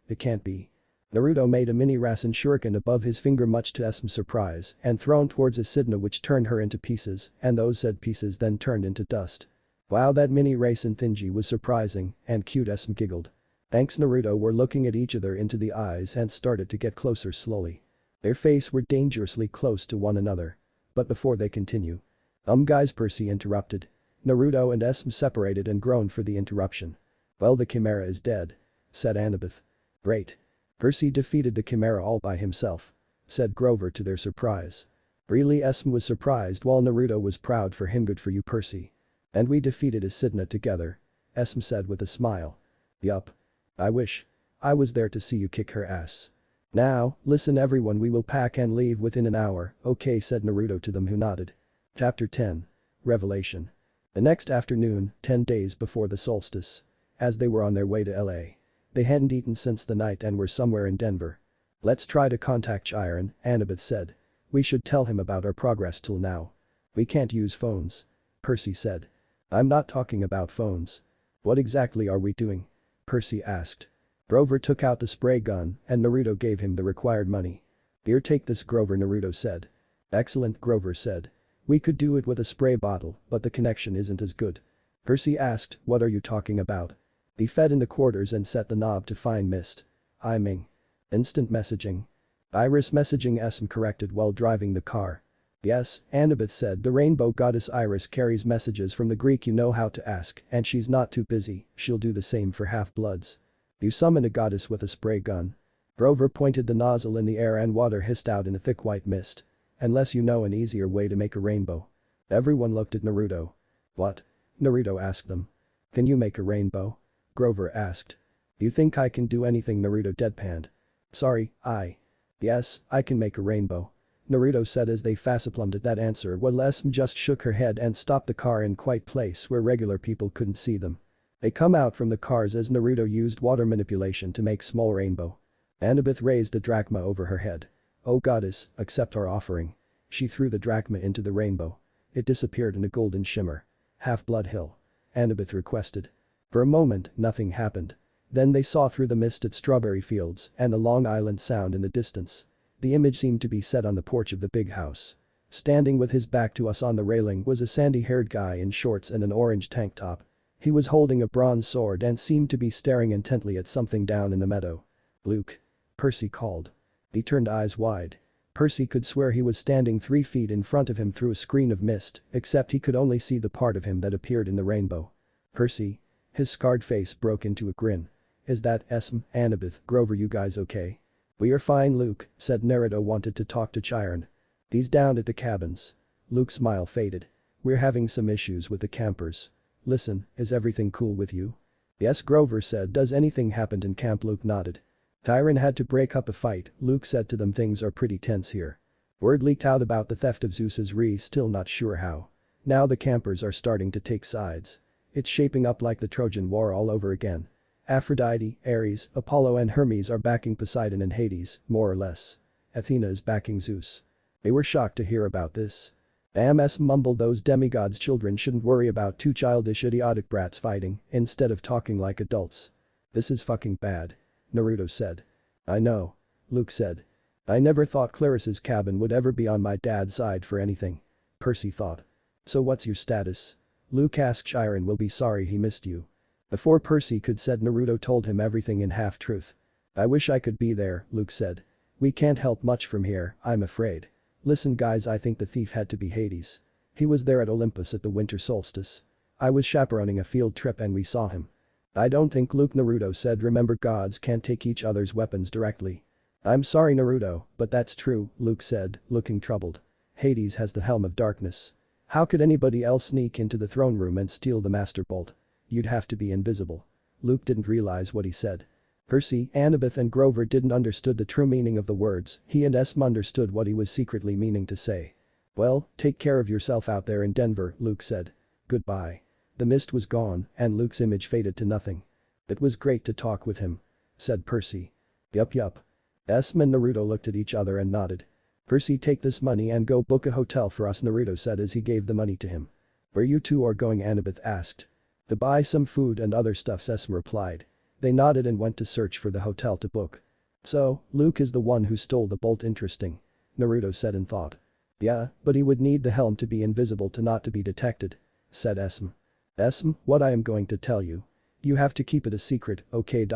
It can't be." Naruto made a mini Rasen shuriken above his finger much to Esm's surprise and thrown towards Echidna which turned her into pieces and those said pieces then turned into dust. "Wow, that mini Rasen thingy was surprising," and cute Esm giggled. Thanks. Naruto were looking at each other into the eyes and started to get closer slowly. Their faces were dangerously close to one another. But before they continue. Guys, Percy interrupted. Naruto and Esm separated and groaned for the interruption. "Well, the Chimera is dead," said Annabeth. "Great. Percy defeated the Chimera all by himself," said Grover to their surprise. Really, Esm was surprised while Naruto was proud for him. "Good for you, Percy." "And we defeated Echidna together," Esm said with a smile. "Yup. I wish I was there to see you kick her ass." "Now, listen everyone, we will pack and leave within an hour, okay?" said Naruto to them who nodded. Chapter 10. Revelation. The next afternoon, 10 days before the solstice. As they were on their way to LA. They hadn't eaten since the night and were somewhere in Denver. "Let's try to contact Chiron," Annabeth said. "We should tell him about our progress till now." "We can't use phones," Percy said. "I'm not talking about phones." "What exactly are we doing?" Percy asked. Grover took out the spray gun and Naruto gave him the required money. "Here, take this, Grover," Naruto said. "Excellent," Grover said. "We could do it with a spray bottle, but the connection isn't as good." Percy asked, "What are you talking about?" He fed in the quarters and set the knob to fine mist. "I mean instant messaging." "Iris messaging," Esm corrected while driving the car. "Yes," Annabeth said, "the rainbow goddess Iris carries messages from the Greek. You know how to ask and she's not too busy, she'll do the same for half-bloods." "You summon a goddess with a spray gun." Grover pointed the nozzle in the air and water hissed out in a thick white mist. "Unless you know an easier way to make a rainbow." Everyone looked at Naruto. "What?" Naruto asked them. "Can you make a rainbow?" Grover asked. "You think I can do anything?" Naruto deadpanned. "Sorry, Yes, I can make a rainbow," Naruto said as they facepalmed at that answer while Esm just shook her head and stopped the car in quiet place where regular people couldn't see them. They come out from the cars as Naruto used water manipulation to make small rainbow. Annabeth raised a drachma over her head. "Oh goddess, accept our offering." She threw the drachma into the rainbow. It disappeared in a golden shimmer. "Half-blood hill," Annabeth requested. For a moment, nothing happened. Then they saw through the mist at strawberry fields and the Long Island Sound in the distance. The image seemed to be set on the porch of the big house. Standing with his back to us on the railing was a sandy-haired guy in shorts and an orange tank top. He was holding a bronze sword and seemed to be staring intently at something down in the meadow. "Luke," Percy called. He turned eyes wide. Percy could swear he was standing 3 feet in front of him through a screen of mist, except he could only see the part of him that appeared in the rainbow. "Percy?" His scarred face broke into a grin. "Is that Esm, Annabeth, Grover, you guys okay?" "We are fine, Luke," said Naruto. "Wanted to talk to Chiron. He's down at the cabins." Luke's smile faded. "We're having some issues with the campers. Listen, is everything cool with you?" "Yes," Grover said. "Does anything happen in camp?" Luke nodded. "Chiron had to break up a fight," Luke said to them. "Things are pretty tense here. Word leaked out about the theft of Zeus's re, still not sure how. Now the campers are starting to take sides. It's shaping up like the Trojan War all over again. Aphrodite, Ares, Apollo and Hermes are backing Poseidon and Hades, more or less. Athena is backing Zeus. They were shocked to hear about this. Ams mumbled those demigods' children shouldn't worry about two childish idiotic brats fighting instead of talking like adults. This is fucking bad. Naruto said. I know. Luke said. I never thought Clarissa's cabin would ever be on my dad's side for anything. Percy thought. So what's your status? Luke asked. Shiren will be sorry he missed you. Before Percy could said Naruto told him everything in half-truth. I wish I could be there, Luke said. We can't help much from here, I'm afraid. Listen guys, I think the thief had to be Hades. He was there at Olympus at the winter solstice. I was chaperoning a field trip and we saw him. I don't think Luke. Naruto said. Remember, gods can't take each other's weapons directly. I'm sorry Naruto, but that's true, Luke said, looking troubled. Hades has the Helm of Darkness. How could anybody else sneak into the throne room and steal the Master Bolt? You'd have to be invisible. Luke didn't realize what he said. Percy, Annabeth and Grover didn't understood the true meaning of the words. He and Esme understood what he was secretly meaning to say. Well, take care of yourself out there in Denver, Luke said. Goodbye. The mist was gone and Luke's image faded to nothing. It was great to talk with him, said Percy. Yup. Esme and Naruto looked at each other and nodded. Percy, take this money and go book a hotel for us, Naruto said as he gave the money to him. Where you two are going? Annabeth asked. To buy some food and other stuff, Esme replied. They nodded and went to search for the hotel to book. So, Luke is the one who stole the bolt. Interesting. Naruto said in thought. Yeah, but he would need the helm to be invisible to not to be detected, said Esme. Esme, what I am going to tell you. You have to keep it a secret, okay?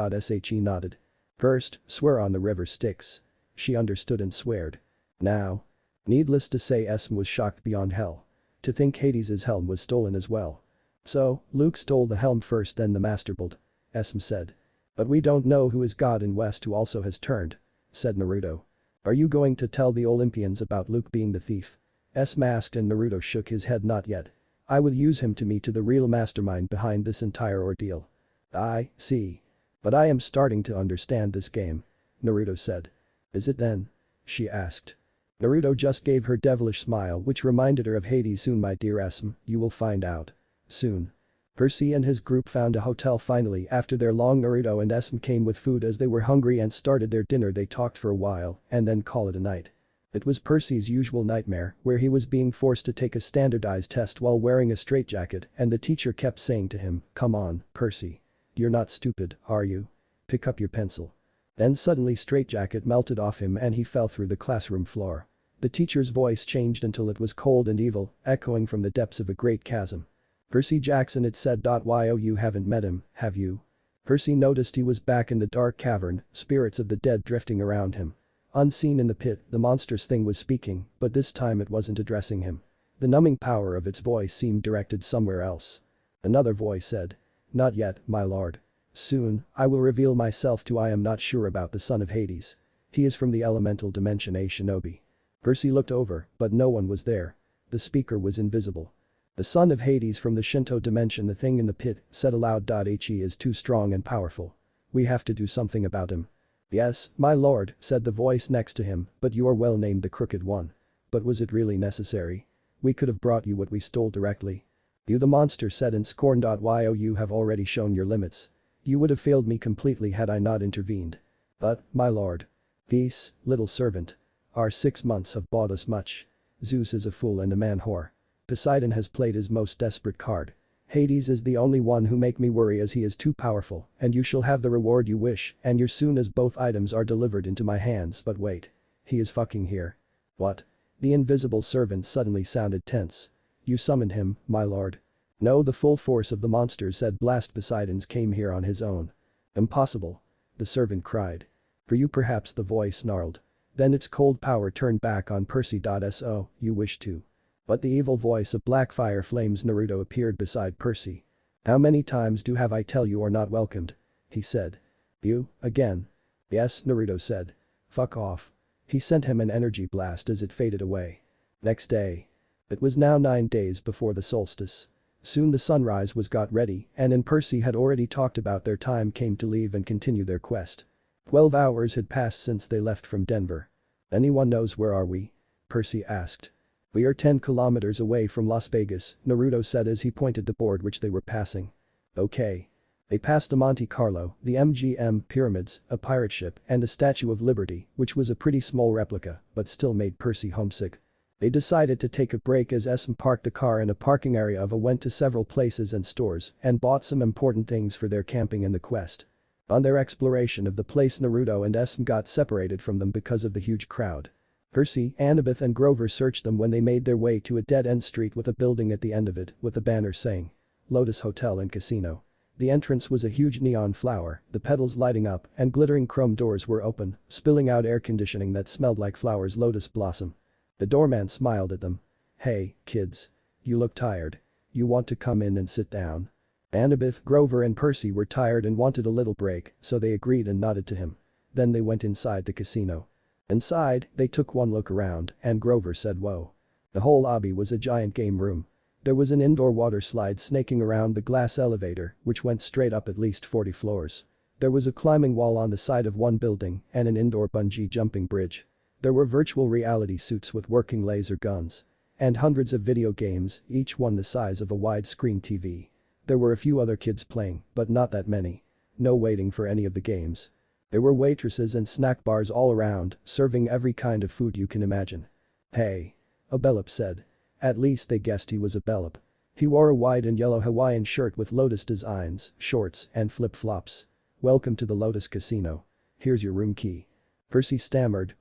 She nodded. First, swear on the river Styx. She understood and sweared. Now. Needless to say, Esme was shocked beyond hell. To think Hades's helm was stolen as well. So, Luke stole the helm first, then the Master Bolt, Esme said. But we don't know who is God in West who also has turned, said Naruto. Are you going to tell the Olympians about Luke being the thief? Esme asked and Naruto shook his head. Not yet. I will use him to meet to the real mastermind behind this entire ordeal. I see. But I am starting to understand this game, Naruto said. Is it then? She asked. Naruto just gave her devilish smile which reminded her of Hades. Soon, my dear Esme, you will find out. Soon. Percy and his group found a hotel finally after their long. Naruto and Esme came with food as they were hungry and started their dinner. They talked for a while and then call it a night. It was Percy's usual nightmare where he was being forced to take a standardized test while wearing a straitjacket and the teacher kept saying to him, "Come on, Percy. You're not stupid, are you? Pick up your pencil." Then suddenly straitjacket melted off him and he fell through the classroom floor. The teacher's voice changed until it was cold and evil, echoing from the depths of a great chasm. "Percy Jackson," it said. "Yo, you haven't met him, have you?" Percy noticed he was back in the dark cavern, spirits of the dead drifting around him. Unseen in the pit, the monstrous thing was speaking, but this time it wasn't addressing him. The numbing power of its voice seemed directed somewhere else. Another voice said. "Not yet, my lord. Soon, I will reveal myself to I am not sure about the son of Hades. He is from the elemental dimension, a shinobi." Percy looked over, but no one was there. The speaker was invisible. "The son of Hades from the Shinto dimension, the thing in the pit, said aloud. He is too strong and powerful. We have to do something about him." "Yes, my lord," said the voice next to him, "but you are well named the Crooked One. But was it really necessary? We could have brought you what we stole directly." "You," the monster said in scorn. You have already shown your limits. You would have failed me completely had I not intervened. But, my lord. Peace, little servant. Our 6 months have bought us much. Zeus is a fool and a man-whore. Poseidon has played his most desperate card. Hades is the only one who make me worry as he is too powerful, and you shall have the reward you wish and your soon as both items are delivered into my hands. But wait. He is fucking here." "What?" The invisible servant suddenly sounded tense. "You summoned him, my lord." "No, the full force of the monster said blast Poseidon's came here on his own." "Impossible." The servant cried. "For you perhaps," the voice snarled. Then its cold power turned back on Percy. So, you wish to. But the evil voice of black fire flames Naruto appeared beside Percy. "How many times do have I tell you are not welcomed?" he said. "You, again?" "Yes," Naruto said. "Fuck off." He sent him an energy blast as it faded away. Next day. It was now 9 days before the solstice. Soon the sunrise was got ready and Percy had already talked about their time came to leave and continue their quest. 12 hours had passed since they left from Denver. "Anyone knows where are we?" Percy asked. "We are 10 kilometers away from Las Vegas," Naruto said as he pointed the board which they were passing. "Okay. They passed the Monte Carlo, the MGM pyramids, a pirate ship, and the Statue of Liberty, which was a pretty small replica, but still made Percy homesick. They decided to take a break as Esm parked the car in a parking area of a went to several places and stores and bought some important things for their camping in the quest. On their exploration of the place, Naruto and Esm got separated from them because of the huge crowd. Percy, Annabeth and Grover searched them when they made their way to a dead-end street with a building at the end of it with a banner saying Lotus Hotel and Casino. The entrance was a huge neon flower, the petals lighting up and glittering chrome doors were open, spilling out air conditioning that smelled like flowers lotus blossom. The doorman smiled at them. "Hey, kids. You look tired. You want to come in and sit down?" Annabeth, Grover and Percy were tired and wanted a little break, so they agreed and nodded to him. Then they went inside the casino. Inside, they took one look around and Grover said whoa. The whole lobby was a giant game room. There was an indoor water slide snaking around the glass elevator which went straight up at least 40 floors. There was a climbing wall on the side of one building and an indoor bungee jumping bridge. There were virtual reality suits with working laser guns. And hundreds of video games, each one the size of a widescreen TV. There were a few other kids playing, but not that many. No waiting for any of the games. There were waitresses and snack bars all around, serving every kind of food you can imagine. "Hey." A bellop said. At least they guessed he was a bellop. He wore a white and yellow Hawaiian shirt with lotus designs, shorts, and flip-flops. "Welcome to the Lotus Casino. Here's your room key." Percy stammered,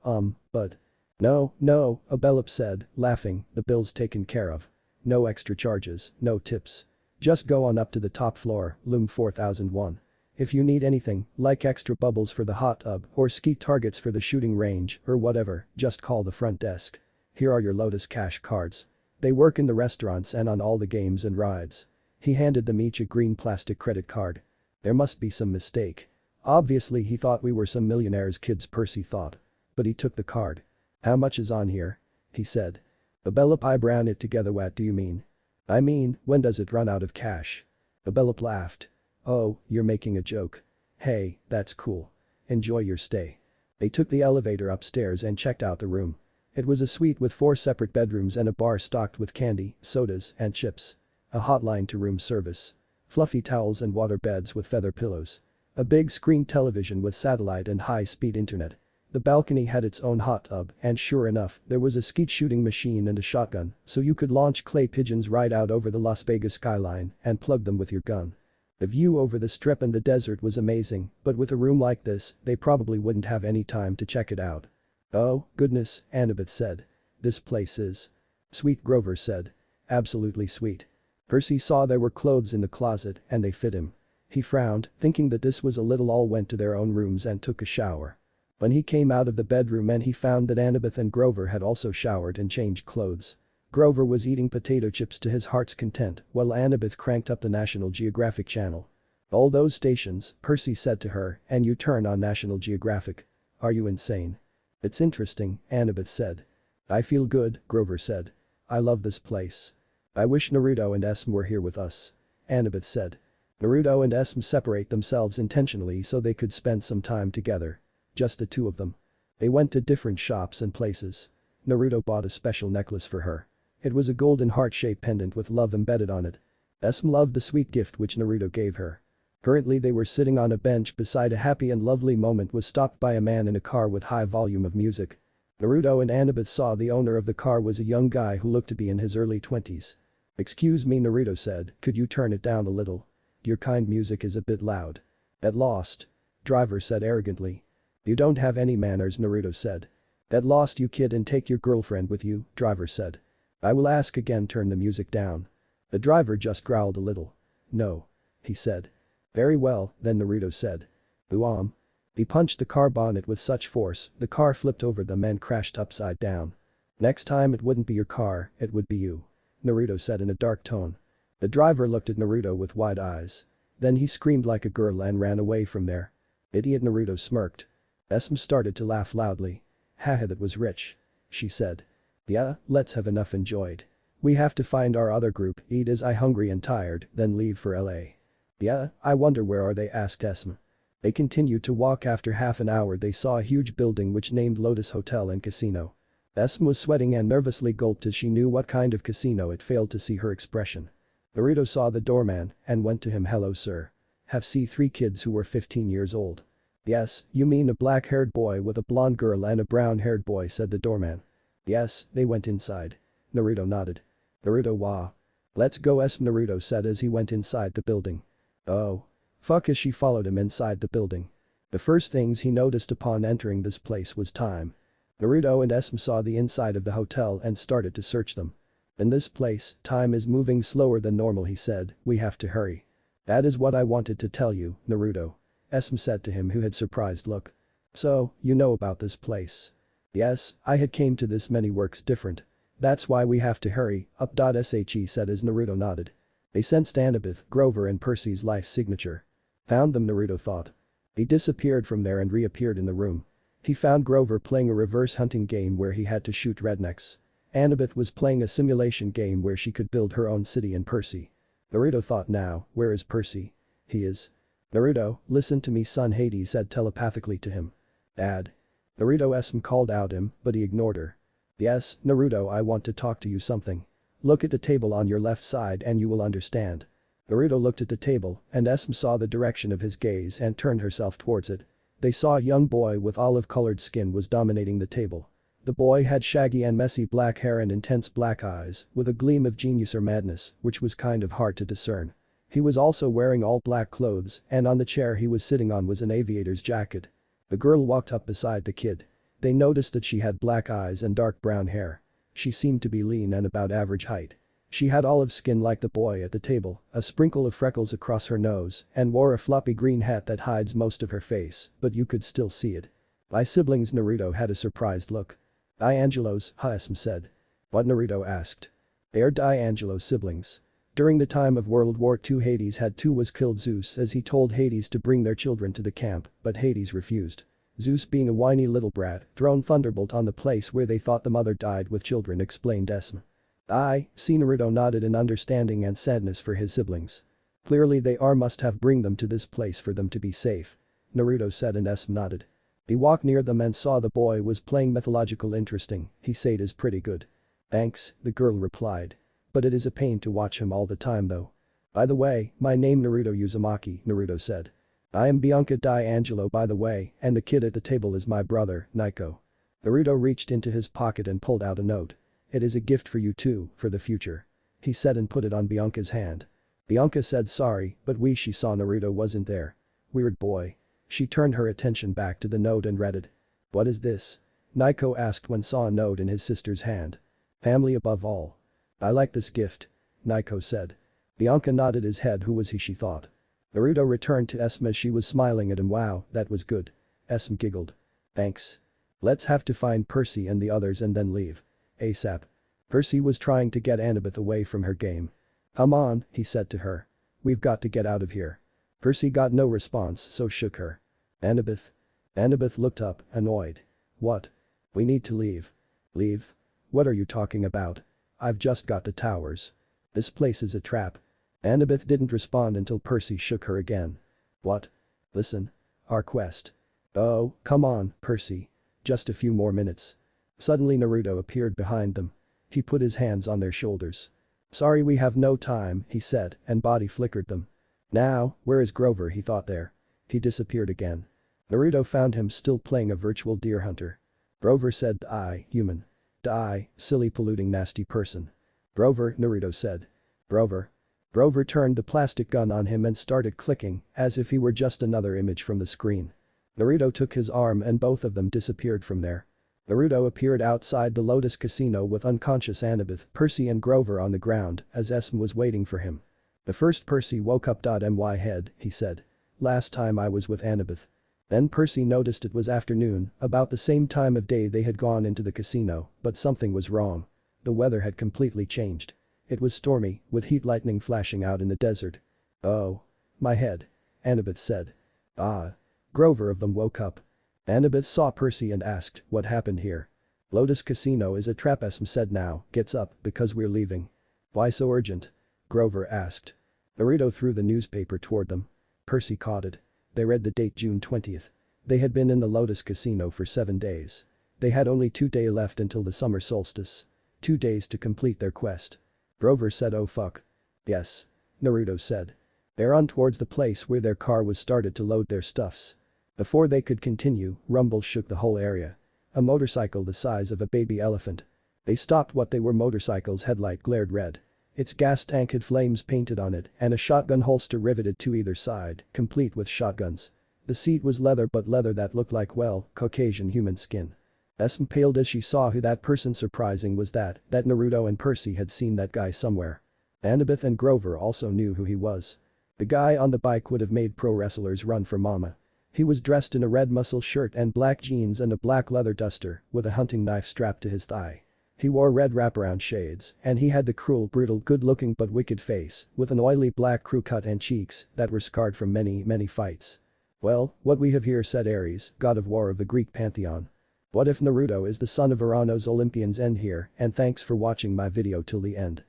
but. No, a bellop said, laughing, "The bill's taken care of. No extra charges, no tips. Just go on up to the top floor, loom 4001. If you need anything, like extra bubbles for the hot tub or ski targets for the shooting range or whatever, just call the front desk. Here are your Lotus cash cards. They work in the restaurants and on all the games and rides." He handed them each a green plastic credit card. There must be some mistake. Obviously he thought we were some millionaires' kids, Percy thought. But he took the card. "How much is on here?" he said. The bellop eyebrow knit together. "What do you mean?" "I mean, when does it run out of cash?" The bellop laughed. "Oh, you're making a joke. Hey, that's cool. Enjoy your stay." They took the elevator upstairs and checked out the room. It was a suite with 4 separate bedrooms and a bar stocked with candy, sodas, and chips. A hotline to room service. Fluffy towels and water beds with feather pillows. A big screen television with satellite and high-speed internet. The balcony had its own hot tub and sure enough, there was a skeet shooting machine and a shotgun, so you could launch clay pigeons right out over the Las Vegas skyline and plug them with your gun. The view over the strip and the desert was amazing, but with a room like this, they probably wouldn't have any time to check it out. "Oh, goodness," Annabeth said. "This place is sweet," Grover said. "Absolutely sweet." Percy saw there were clothes in the closet and they fit him. He frowned, thinking that this was a little. All went to their own rooms and took a shower. When he came out of the bedroom and he found that Annabeth and Grover had also showered and changed clothes. Grover was eating potato chips to his heart's content while Annabeth cranked up the National Geographic channel. "All those stations," Percy said to her, "and you turn on National Geographic. Are you insane?" "It's interesting," Annabeth said. "I feel good," Grover said. "I love this place. I wish Naruto and Esm were here with us," Annabeth said. Naruto and Esm separate themselves intentionally so they could spend some time together. Just the two of them. They went to different shops and places. Naruto bought a special necklace for her. It was a golden heart-shaped pendant with love embedded on it. Esm loved the sweet gift which Naruto gave her. Currently they were sitting on a bench beside a happy and lovely moment was stopped by a man in a car with high volume of music. Naruto and Annabeth saw the owner of the car was a young guy who looked to be in his early 20s. "Excuse me," Naruto said, "could you turn it down a little? Your kind music is a bit loud." "That lost," driver said arrogantly. "You don't have any manners," Naruto said. "That lost, you kid, and take your girlfriend with you," driver said. "I will ask again, turn the music down." The driver just growled a little. "No," he said. "Very well, then," Naruto said. He punched the car bonnet with such force, the car flipped over them and crashed upside down. "Next time it wouldn't be your car, it would be you," Naruto said in a dark tone. The driver looked at Naruto with wide eyes. Then he screamed like a girl and ran away from there. "Idiot," Naruto smirked. Esm started to laugh loudly. "Haha, that was rich," she said. "Yeah, let's have enough enjoyed. We have to find our other group, eat as I hungry and tired, then leave for LA. "Yeah, I wonder where are they?" asked Esm. They continued to walk. After half an hour they saw a huge building which named Lotus Hotel and Casino. Esm was sweating and nervously gulped as she knew what kind of casino it failed to see her expression. Naruto saw the doorman and went to him. "Hello, sir." have see 3 kids who were 15 years old. Yes, you mean a black-haired boy with a blonde girl and a brown-haired boy, said the doorman. Yes, they went inside. Naruto nodded. Naruto wah. Let's go, Naruto said as he went inside the building. Oh. Fuck, as she followed him inside the building. The first things he noticed upon entering this place was time. Naruto and Esm saw the inside of the hotel and started to search them. In this place, time is moving slower than normal, he said, we have to hurry. That is what I wanted to tell you, Naruto. Esm said to him, who had surprised look. So, you know about this place. Yes, I had came to this many works different. That's why we have to hurry up. She said as Naruto nodded. They sensed Annabeth, Grover and Percy's life signature. Found them, Naruto thought. He disappeared from there and reappeared in the room. He found Grover playing a reverse hunting game where he had to shoot rednecks. Annabeth was playing a simulation game where she could build her own city in Percy. Naruto thought, now, where is Percy? He is. Naruto, listen to me son, Hades said telepathically to him. Dad. Naruto Esm called out him, but he ignored her. Yes, Naruto, I want to talk to you something. Look at the table on your left side and you will understand. Naruto looked at the table and Esm saw the direction of his gaze and turned herself towards it. They saw a young boy with olive-colored skin was dominating the table. The boy had shaggy and messy black hair and intense black eyes, with a gleam of genius or madness, which was kind of hard to discern. He was also wearing all black clothes and on the chair he was sitting on was an aviator's jacket. The girl walked up beside the kid. They noticed that she had black eyes and dark brown hair. She seemed to be lean and about average height. She had olive skin like the boy at the table, a sprinkle of freckles across her nose, and wore a floppy green hat that hides most of her face, but you could still see it. My siblings, Naruto had a surprised look. D'Angelo's, Esm said. What, Naruto asked. They are D'Angelo's siblings. During the time of World War II, Hades had two was killed Zeus as he told Hades to bring their children to the camp, but Hades refused. Zeus, being a whiny little brat, thrown thunderbolt on the place where they thought the mother died with children, explained Esm. I see. Naruto nodded in understanding and sadness for his siblings. Clearly they must have bring them to this place for them to be safe. Naruto said and Esm nodded. He walked near them and saw the boy was playing mythological interesting, he said is pretty good. Thanks, the girl replied. But it is a pain to watch him all the time though. By the way, my name Naruto Uzumaki, Naruto said. I am Bianca D'Angelo by the way, and the kid at the table is my brother, Nico. Naruto reached into his pocket and pulled out a note. It is a gift for you too, for the future. He said and put it on Bianca's hand. Bianca said sorry, but she saw Naruto wasn't there. Weird boy. She turned her attention back to the note and read it. What is this? Nico asked when saw a note in his sister's hand. Family above all. I like this gift. Nico said. Bianca nodded his head. Who was he, she thought. Naruto returned to Esm as she was smiling at him. Wow, that was good. Esm giggled. Thanks. Let's have to find Percy and the others and then leave. ASAP. Percy was trying to get Annabeth away from her game. Come on, he said to her. We've got to get out of here. Percy got no response so shook her. Annabeth. Annabeth looked up, annoyed. What? We need to leave. Leave? What are you talking about? I've just got the towers. This place is a trap. Annabeth didn't respond until Percy shook her again. What? Listen. Our quest. Oh, come on, Percy. Just a few more minutes. Suddenly Naruto appeared behind them. He put his hands on their shoulders. Sorry, we have no time, he said, and body flickered them. Now, where is Grover, he thought there. He disappeared again. Naruto found him still playing a virtual deer hunter. Grover said, I, human. Die, silly polluting nasty person. Grover, Naruto said. Grover. Grover turned the plastic gun on him and started clicking, as if he were just another image from the screen. Naruto took his arm and both of them disappeared from there. Naruto appeared outside the Lotus Casino with unconscious Annabeth, Percy and Grover on the ground as Esm was waiting for him. The first Percy woke up. My head, he said. Last time I was with Annabeth. Then Percy noticed it was afternoon, about the same time of day they had gone into the casino, but something was wrong. The weather had completely changed. It was stormy, with heat lightning flashing out in the desert. Oh. My head. Annabeth said. Ah. Grover of them woke up. Annabeth saw Percy and asked, what happened here? Lotus Casino is a trap, Esm said. Now, gets up, because we're leaving. Why so urgent? Grover asked. Naruto threw the newspaper toward them. Percy caught it. They read the date June 20th. They had been in the Lotus Casino for 7 days. They had only 2 days left until the summer solstice. 2 days to complete their quest. Grover said, oh fuck. Yes. Naruto said. They run towards the place where their car was started to load their stuffs. Before they could continue, rumble shook the whole area. A motorcycle the size of a baby elephant. They stopped. What they were, motorcycle's headlight glared red. Its gas tank had flames painted on it and a shotgun holster riveted to either side, complete with shotguns. The seat was leather, but leather that looked like, well, Caucasian human skin. Esme paled as she saw who that person. Surprising was that Naruto and Percy had seen that guy somewhere. Annabeth and Grover also knew who he was. The guy on the bike would have made pro wrestlers run for mama. He was dressed in a red muscle shirt and black jeans and a black leather duster with a hunting knife strapped to his thigh. He wore red wraparound shades and he had the cruel, brutal, good-looking but wicked face with an oily black crew cut and cheeks that were scarred from many fights. "Well, what we have here," said Ares, god of war of the Greek pantheon. "What if Naruto is the son of Ouranos? Olympians end here, and thanks for watching my video till the end.